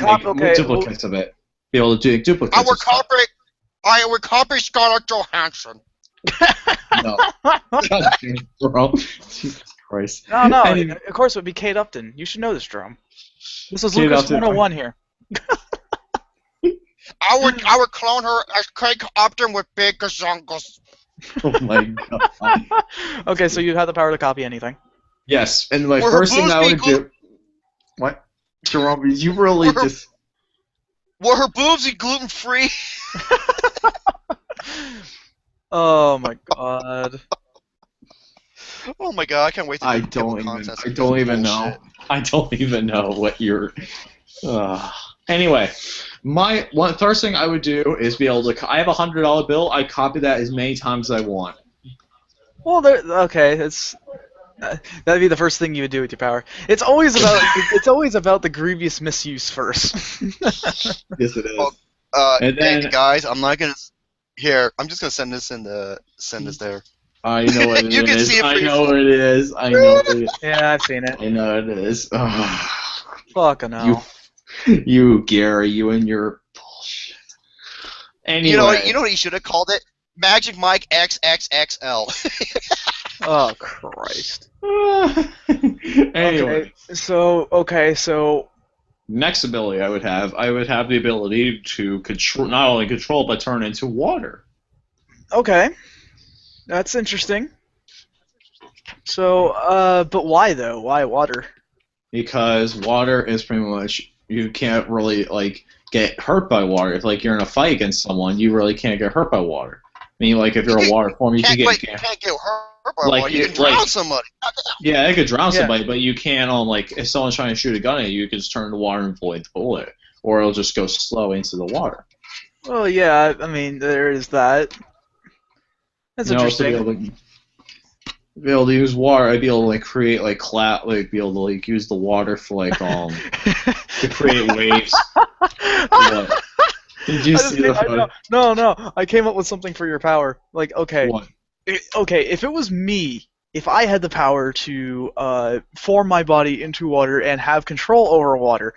duplicates of it. Be able to do duplicates. I would copy Scarlett Johansson. No. God damn, bro. Jesus Christ. No. Anyway. Of course it would be Kate Upton. You should know this, Jerome. This is Kate Lucas Upton. 101 here. I would clone her as Kate Upton with big gazongas. Oh my god. Okay, so you have the power to copy anything. Yes, and my Were first her thing I would boobs do. What? Jerome, you really Were her- just. Were her boobs gluten free? Oh my god. Oh my god, I can't wait to I do don't contests even. I with don't this even know. bullshit. I don't even know what you're. Anyway, first thing I would do is be able to. I have $100 bill. I copy that as many times as I want. Well, okay, that'd be the first thing you would do with your power. It's always about the grievous misuse first. Yes, it is. Oh, And then- hey guys, I'm not gonna. Here, I'm just gonna send this there. I know what it is. You can see it for I know what it is. I know what it is. Yeah, I've seen it. I know it is. Fucking hell. You, Gary, you and your bullshit. Anyway. You know what he should have called it? Magic Mike XXXL. Oh Christ. Anyway. So. Next ability I would have the ability to control, not only control, but turn into water. Okay. That's interesting. So, but why though? Why water? Because water is pretty much, you can't really, like, get hurt by water. If, like, you're in a fight against someone, you really can't get hurt by water. I mean, like, if you're a water form, you can get... You can't get hurt by Like, water. You can drown somebody. Yeah, it could drown somebody, but you can't, like, if someone's trying to shoot a gun at you, you can just turn the water and void the bullet. Or it'll just go slow into the water. Well, yeah, I mean, there is that. That's interesting. Be able to use water, I'd be able to, like, create, like, be able to, like, use the water for, like, to create waves. What? Did you see the photo? No, I came up with something for your power. Like, okay. What? Okay, if it was me, if I had the power to form my body into water and have control over water,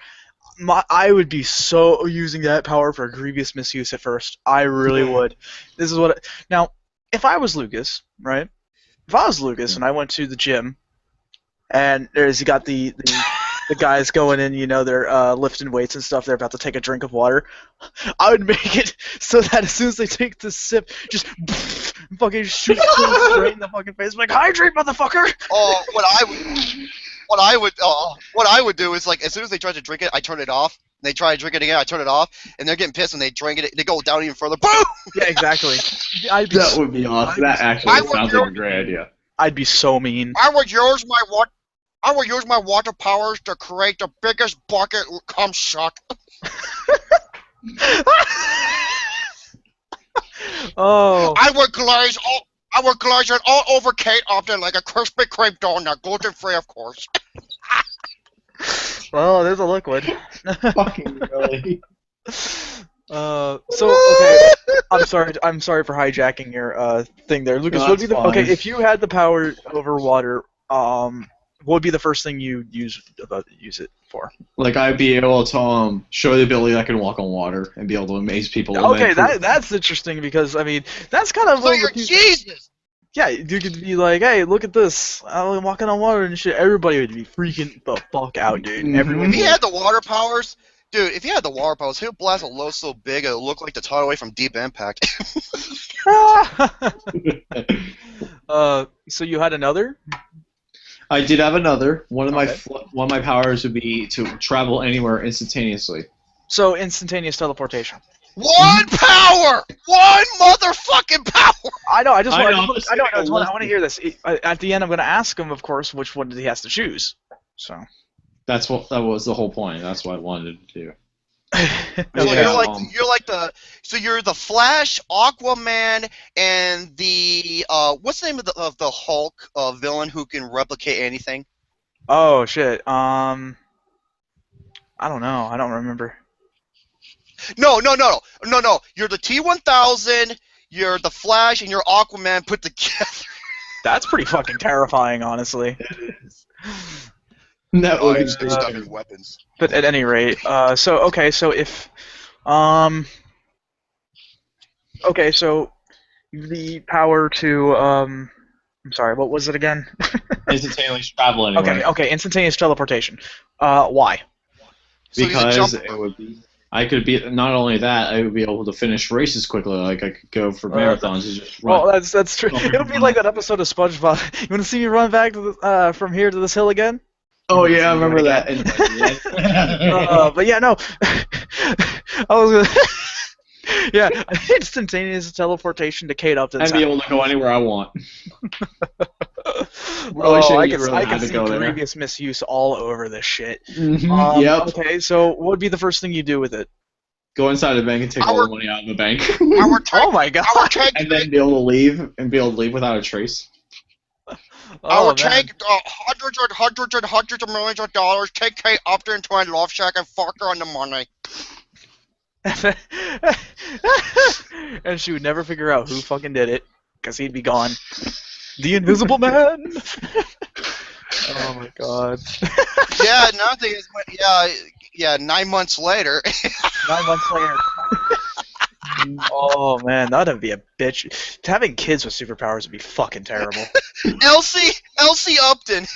I would be so using that power for grievous misuse at first. I really would. This is what. Now, if I was Lucas, right? If I was Lucas and I went to the gym, and you got the guys going in, you know, they're lifting weights and stuff, they're about to take a drink of water, I would make it so that as soon as they take the sip, just fucking shoot them straight in the fucking face, like, hydrate, motherfucker! Oh, what I would do is, like, as soon as they try to drink it, I turn it off. They try to drink it again, I turn it off, and they're getting pissed, and they drink it, they go down even further. Boom! Yeah, exactly. That would be awesome. That actually sounds like a great idea. I'd be so mean. I would use my water powers to create the biggest bucket cum shot. Oh. I would glaze it all over Kate Upton like a Krispy Kreme donut, gluten free, of course. Well, there's a liquid. Fucking really. So okay, I'm sorry for hijacking your thing there, Lucas. No, What would be that's the okay fine. if you had the power over water? What would be the first thing you use it for? Like I'd be able to show the ability I can walk on water and be able to amaze people. Okay, that's interesting because I mean that's kind of So you're Jesus. yeah. You could be like, hey, look at this, I'm walking on water and shit. Everybody would be freaking the fuck out, dude. Mhm. Everyone. If he had the water powers, dude, if he had the water powers, he'll blast a load so big it'll look like the tidal wave from Deep Impact. So you had another? I did have another. One of Okay. my powers would be to travel anywhere instantaneously. So instantaneous teleportation. One power! One motherfucking power! I know. I just I want. know, I I'm want just to saying, hear this. At the end, I'm going to ask him, of course, which one he has to choose. So. That was the whole point. That's what I wanted to do. So Yeah, you're the Flash, Aquaman, and the what's the name of the Hulk villain who can replicate anything? Oh shit. I don't know. I don't remember. No. You're the T-1000. You're the Flash, and you're Aquaman put together. That's pretty fucking terrifying, honestly. that would be Stuff as weapons. But at any rate, so if, okay, so the power to, I'm sorry, what was it again? instantaneously travel anywhere. Okay, instantaneous teleportation. Why? So he's a Because jumper. it would be. I could be not only that, I would be able to finish races quickly. Like I could go for marathons and just run. Well, that's true. It would be like that episode of SpongeBob. You want to see me run back to the, from here to this hill again? Oh yeah, I remember that. But yeah, no. I was gonna. Yeah, instantaneous teleportation to Kate Upton's I'd be able to go anywhere I want. Really I shouldn't can, really I have can to see go there. grievous misuse all over this shit. Yep. Okay, so what would be the first thing you do with it? Go inside the bank and take all the money out of the bank, Oh my god! and then be able to leave without a trace. Oh, Take hundreds of millions of dollars, take Kate Upton into my love shack and fuck her on the money. And she would never figure out who fucking did it, because he'd be gone. The Invisible Man! Oh my god. Yeah, nothing is. Yeah. 9 months later. 9 months later. Oh man, that'd be a bitch. Having kids with superpowers would be fucking terrible. Elsie Upton.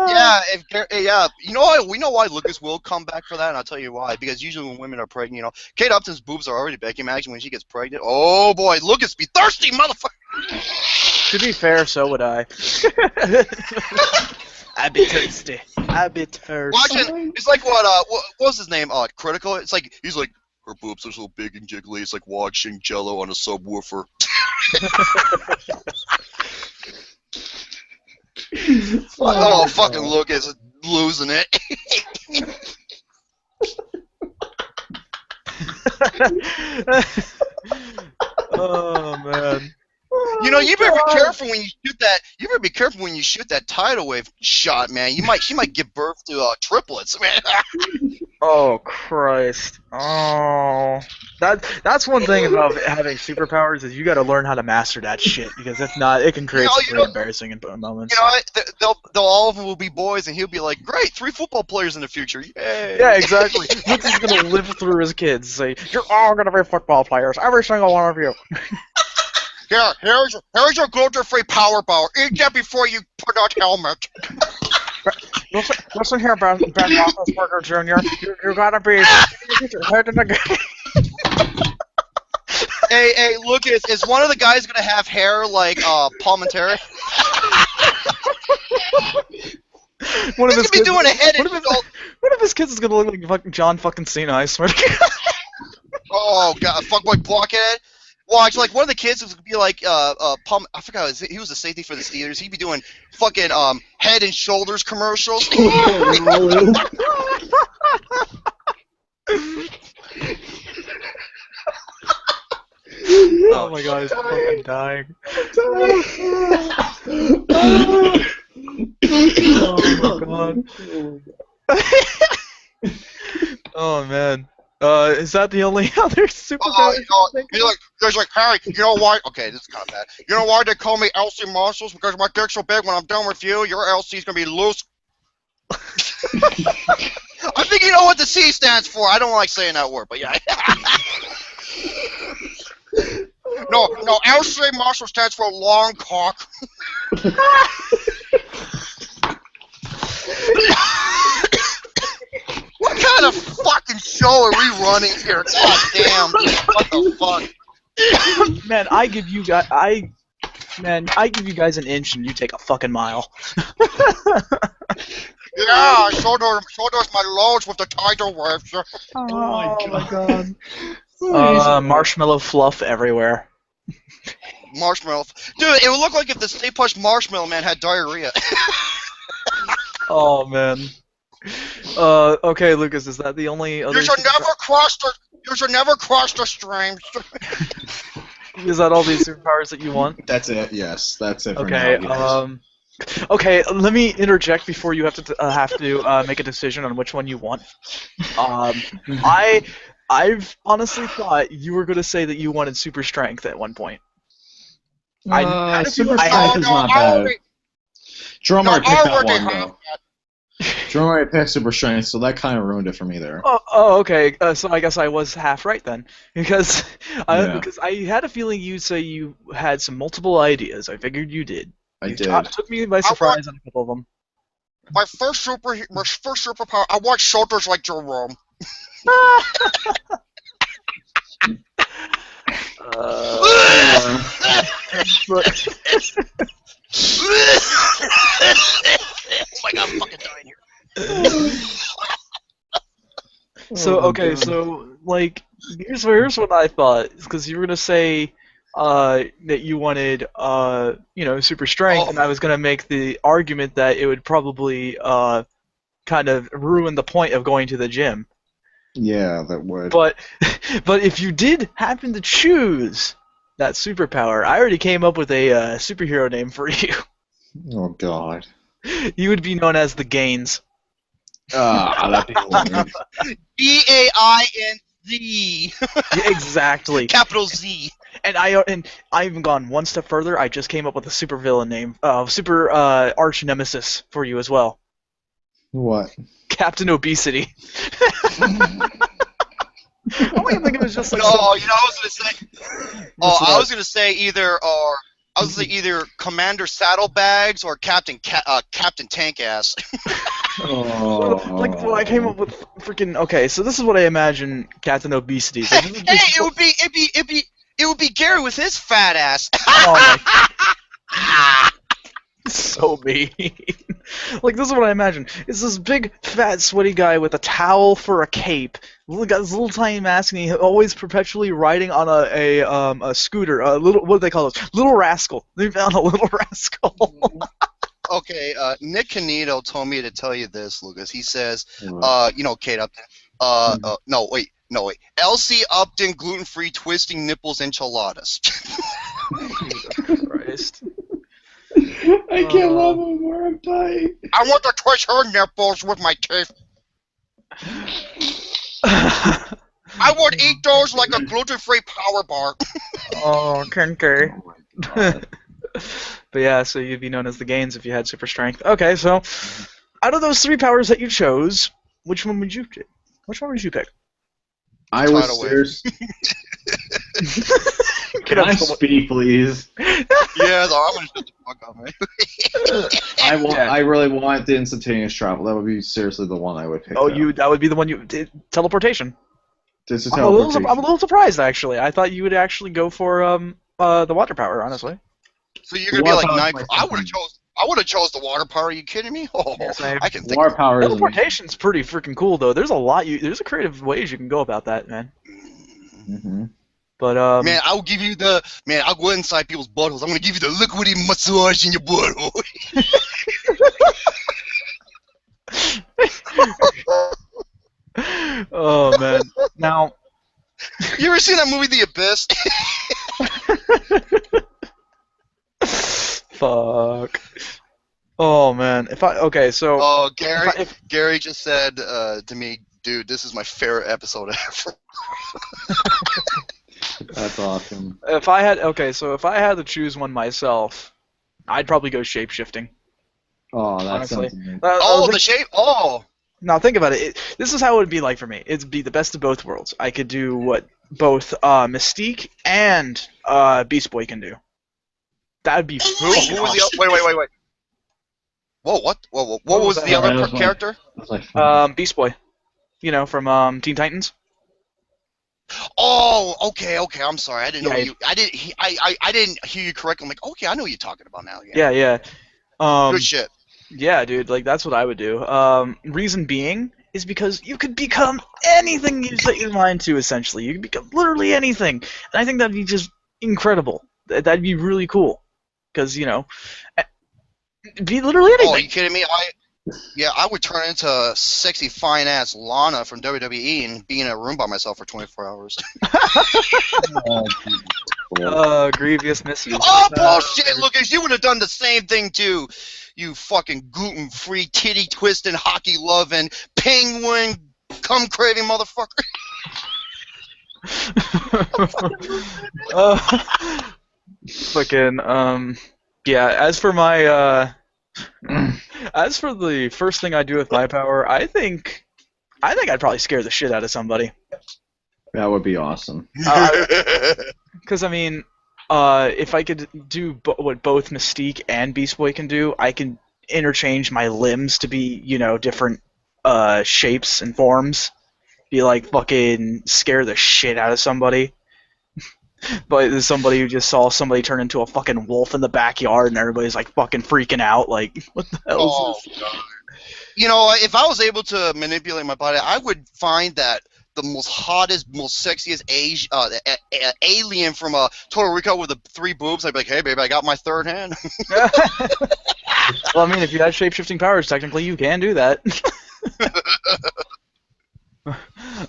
Yeah. You know what? We know why Lucas will come back for that, and I'll tell you why. Because usually when women are pregnant, Kate Upton's boobs are already big. Can you imagine when she gets pregnant? Oh boy, Lucas be thirsty, motherfucker. To be fair, so would I. I'd be thirsty. Watching, it's like what was his name? Critical. It's like he's like her boobs are so big and jiggly. It's like watching Jello on a subwoofer. Oh, fucking Lucas is losing it. Oh man. You better be careful when you shoot that. You better be careful when you shoot that tidal wave shot, man. She might give birth to triplets, man. Oh Christ. Oh. That's one thing about having superpowers is you got to learn how to master that shit, because if not, it can create some really embarrassing moments. They'll all of them will be boys, and he'll be like, "Great, 3 football players in the future." Yay. Yeah, exactly. Lucas is gonna live through his kids. Say, you're all gonna be football players, every single one of you. Yeah, here's your gluten-free power bar. Eat that before you put on helmet. Listen here, Ben Roethlisberger Jr. You gotta be get your head in the game. Hey, Lucas, is one of the guys gonna have hair like Palmentary? He's gonna be doing a head and shoulder. One of his kids is gonna look like fucking John fucking Cena, I swear to God. Oh god, fuckboy Blockhead. Watch, like one of the kids was gonna be like I forgot he was a safety for the Steelers. He'd be doing fucking Head and Shoulders commercials. Oh my god, he's fucking dying. Oh my god. Oh man. Is that the only other superpower? There's like, Harry, you know why? Okay, this is kind of bad. You know why they call me LC Muscles? Because my dick's so big, when I'm done with you, your LC's gonna be loose. I think you know what the C stands for. I don't like saying that word, but yeah. No, LC Muscle stands for long cock. What kind of fucking show are we running here? God damn, what the fuck? Man, I give you guys an inch and you take a fucking mile. Yeah, show those my loads with the tidal waves. Oh my god. Marshmallow fluff everywhere. Marshmallow. Dude, it would look like if the Stay Puft Marshmallow Man had diarrhea. Oh man. Okay, Lucas, is that the only other? You should never cross the streams. Is that all these superpowers that you want? That's it. Yes, that's it. For Okay. now, Okay. Let me interject before you have to make a decision on which one you want. I've honestly thought you were going to say that you wanted super strength at one point. Super strength is not bad. Jerome already picked that one though. Jerome already picked super strength, so that kind of ruined it for me there. Oh, okay. So I guess I was half right then, because I had a feeling you'd say you had some multiple ideas. I figured you did. I did. It took me by surprise on a couple of them. My first superpower, I want shoulders like Jerome. Oh my god, I'm fucking dying here. So okay, so like here's what I thought, because you were gonna say that you wanted super strength, and I was gonna make the argument that it would probably kind of ruin the point of going to the gym. Yeah, that would. But if you did happen to choose that superpower, I already came up with a superhero name for you. Oh god. You would be known as the Gains. That'd be weird. G-A-I-N-Z. Exactly. Capital Z. And I even gone one step further. I just came up with a super villain name, super arch nemesis for you as well. What? Captain Obesity. I don't even think it was just like. No, I was gonna say. I was gonna say either Commander Saddlebags or Captain Tank Ass. I came up with freaking. Okay, so this is what I imagine Captain Obesity. So it would be Gary with his fat ass. Oh my. So mean. Like, this is what I imagine. It's this big, fat, sweaty guy with a towel for a cape. Got this little tiny mask, and he's always perpetually riding on a scooter. A little, what do they call those? Little Rascal. They found a Little Rascal. Okay, Nick Canito told me to tell you this, Lucas. He says, Kate Upton. No, wait. LC Upton, gluten-free, twisting nipples enchiladas. Jesus Christ. I can't love him more. I'm dying. I want to twist her nipples with my teeth. I would eat those like a gluten-free power bar. Oh, Kenke. But yeah, so you'd be known as the Gains if you had super strength. Okay, so out of those three powers that you chose, which one would you pick? I was serious. Can I speak, please? Yeah, I'm gonna shut the fuck up, man. I really want the instantaneous travel. That would be seriously the one I would pick. Oh, that would be the one you did. Teleportation. This is I'm a little surprised, actually. I thought you would actually go for the water power, honestly. So you're gonna be like Nike. I would have chose the water power. Are you kidding me? Oh, yes, I can think. Water power. Teleportation's pretty freaking cool, though. There's a creative ways you can go about that, man. Mm-hmm. But man, I'll go inside people's buttholes. I'm gonna give you the liquidy massage in your butthole. Oh man. Now, you ever seen that movie The Abyss? Fuck. Oh man, so Oh, Gary, if Gary just said to me, dude, this is my favorite episode ever. That's awesome. if I had to choose one myself, I'd probably go shapeshifting. Oh, that Honestly. sounds amazing. Oh, the shape. Oh, Now think about it. This is how it would be like for me. It'd be the best of both worlds. I could do what both Mystique and Beast Boy can do. That'd be who was the? Wait. Whoa, what? Whoa, what was the other character? Beast Boy. You know, from Teen Titans. Oh, okay. I'm sorry. I didn't know Yeah, you. I didn't hear you correctly. I'm like, okay, I know what you're talking about now. Yeah. Good shit. Yeah, dude. Like that's what I would do. Reason being is because you could become anything you set your mind to. Essentially, you could become literally anything, and I think that'd be just incredible. That'd be really cool, because be literally anything. Oh, are you kidding me? I would turn into sexy fine ass Lana from WWE and be in a room by myself for 24 hours. Grievous misuse. Oh bullshit, Lucas! You would have done the same thing too. You fucking gluten-free, titty-twisting, hockey-loving, penguin, cum-craving motherfucker. Yeah. As for the first thing I do with my power, I think I'd probably scare the shit out of somebody. That would be awesome. Because if I could do what both Mystique and Beast Boy can do, I can interchange my limbs to be, different shapes and forms. Be like fucking scare the shit out of somebody. But there's somebody who just saw somebody turn into a fucking wolf in the backyard, and everybody's like fucking freaking out. Like, what the hell is this? God. If I was able to manipulate my body, I would find that the most hottest, most sexiest alien from Puerto Rico with the 3 boobs. I'd be like, hey, baby, I got my third hand. Well, if you have shape-shifting powers, technically you can do that.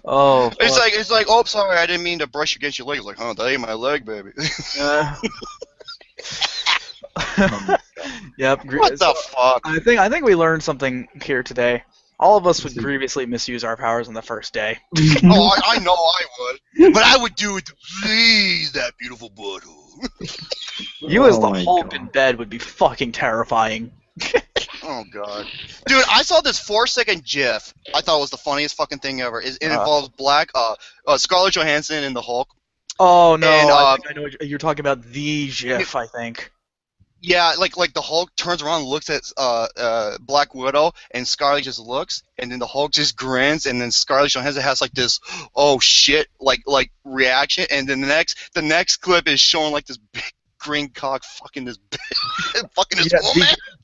Oh. Fuck. It's like, oh, sorry, I didn't mean to brush against your leg. It's like, that ain't my leg, baby. Yep. What the fuck? I think we learned something here today. All of us would grievously misuse our powers on the first day. Oh, I know I would. But I would do it to please that beautiful butthole. You as the Hulk in bed would be fucking terrifying. Oh, God. Dude, I saw this 4-second GIF. I thought it was the funniest fucking thing ever. It involves Scarlett Johansson and the Hulk. Oh, no. And, I think I know what you're talking about. The GIF, I think. Yeah, like the Hulk turns around and looks at Black Widow, and Scarlett just looks, and then the Hulk just grins, and then Scarlett Johansson has like this, oh shit, like reaction, and then the next clip is showing like this big green cock fucking this woman.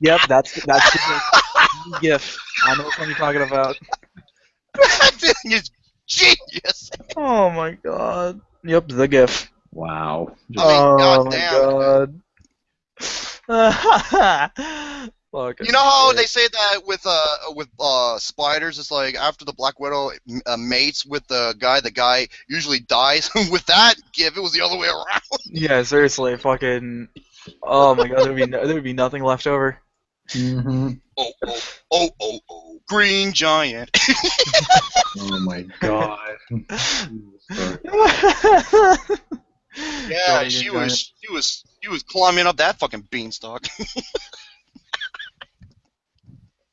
Yep, that's the GIF. I know what one you're talking about. That thing is genius. Oh my god. Yep, the GIF. Wow. God. You know how they say that with spiders, it's like after the Black Widow mates with the guy usually dies. With that GIF, it was the other way around. Yeah, seriously, fucking. Oh my god, there would be nothing left over. Mm-hmm. Oh, green giant. Oh my god. Yeah, she was climbing up that fucking beanstalk.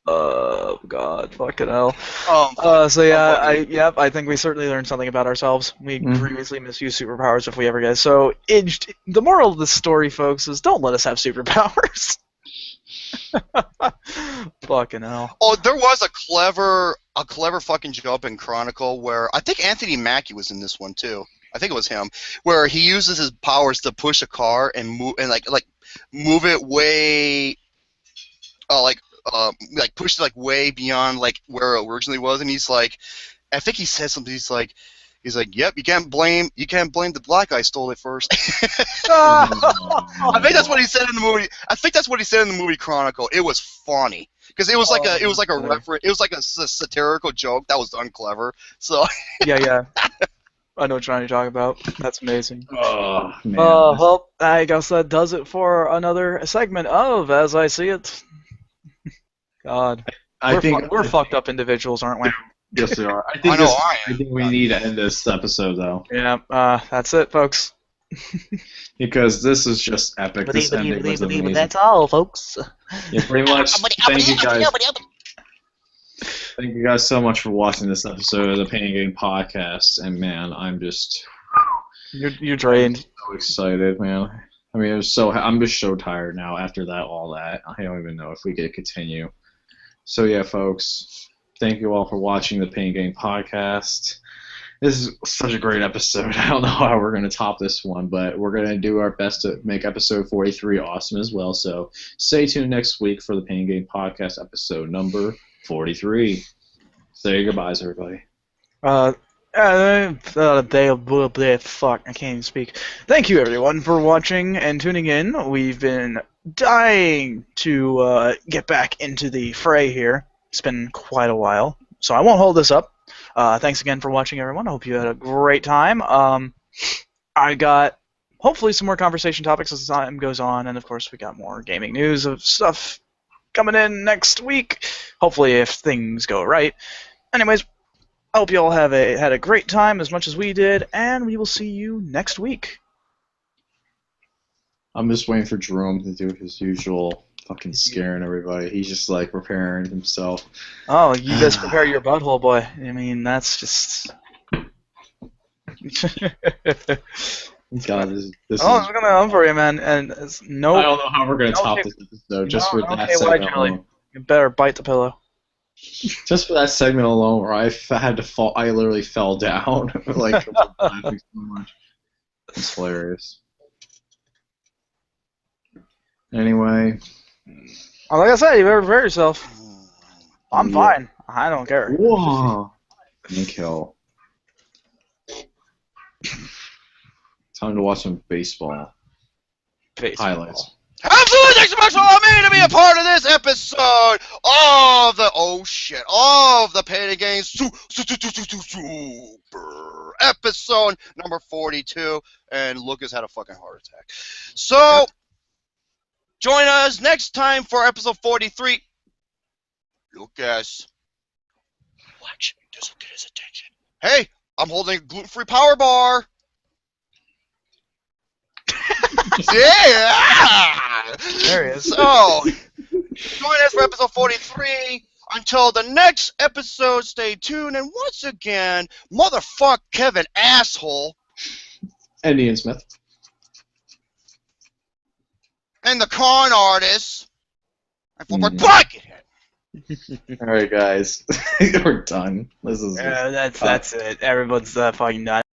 Oh god, fucking hell. I I think we certainly learned something about ourselves. We previously misused superpowers if we ever get. So, the moral of the story, folks, is don't let us have superpowers. Fucking hell. Oh, there was a clever fucking joke in Chronicle where I think Anthony Mackie was in this one too. I think it was him, where he uses his powers to push a car and move move it way, push it like way beyond like where it originally was, and he's like, I think he said something. He's like, yep, you can't blame the black guy stole it first. I think that's what he said in the movie. I think that's what he said in the movie Chronicle. It was funny because it was like a reference. It was like a satirical joke that was done clever. So yeah. I know what you're talking about. That's amazing. Oh, man. Well, I guess that does it for another segment of As I See It. God. I think We're fucked up individuals, aren't we? Yes, we are. I know I am. I think we need to end this episode though, Yeah, that's it, folks. because this is just epic. This ending was amazing. That's all, folks. Yeah, pretty much. Thank you guys. Thank you guys so much for watching this episode of the Pain Game Podcast. And man, I'm just You're drained. so excited, man. I mean, I'm just so tired now after all that. I don't even know if we could continue. So yeah, folks, thank you all for watching the Pain Game Podcast. This is such a great episode. I don't know how we're going to top this one, but we're going to do our best to make episode 43 awesome as well. So stay tuned next week for the Pain Game Podcast episode number 43. Say goodbyes, everybody. Fuck, I can't even speak. Thank you, everyone, for watching and tuning in. We've been dying to get back into the fray here. It's been quite a while, so I won't hold this up. Thanks again for watching, everyone. I hope you had a great time. I got hopefully some more conversation topics as time goes on, and of course we got more gaming news of stuff coming in next week. Hopefully, if things go right. Anyways, I hope you all had a great time as much as we did, and we will see you next week. I'm just waiting for Jerome to do his usual fucking scaring everybody. He's just like preparing himself. Oh, you just prepare your butthole, boy. I mean, that's just. God, this I'm gonna come for you, man. And it's no. I don't know how we're gonna top this episode just for that segment alone. You better bite the pillow. Just for that segment alone, where I had to fall, I literally fell down. Like, laughing so much. It's hilarious. Anyway. Like I said, you better prepare yourself. I'm fine. I don't care. Whoa. Kill. Time to watch some baseball. Highlights. Absolutely, thanks so much for allowing me to be a part of this episode of the Pain Game Super episode number 42, and Lucas had a fucking heart attack. So, join us next time for episode 43. Lucas, watch, this will get his attention. Hey, I'm holding a gluten-free power bar. Yeah! There he is. So, join us for episode 43. Until the next episode, stay tuned. And once again, motherfuck Kevin asshole. And Ian Smith. And the con artist. And for my buckethead. Alright, guys. We're done. This is That's it. Everyone's fucking done.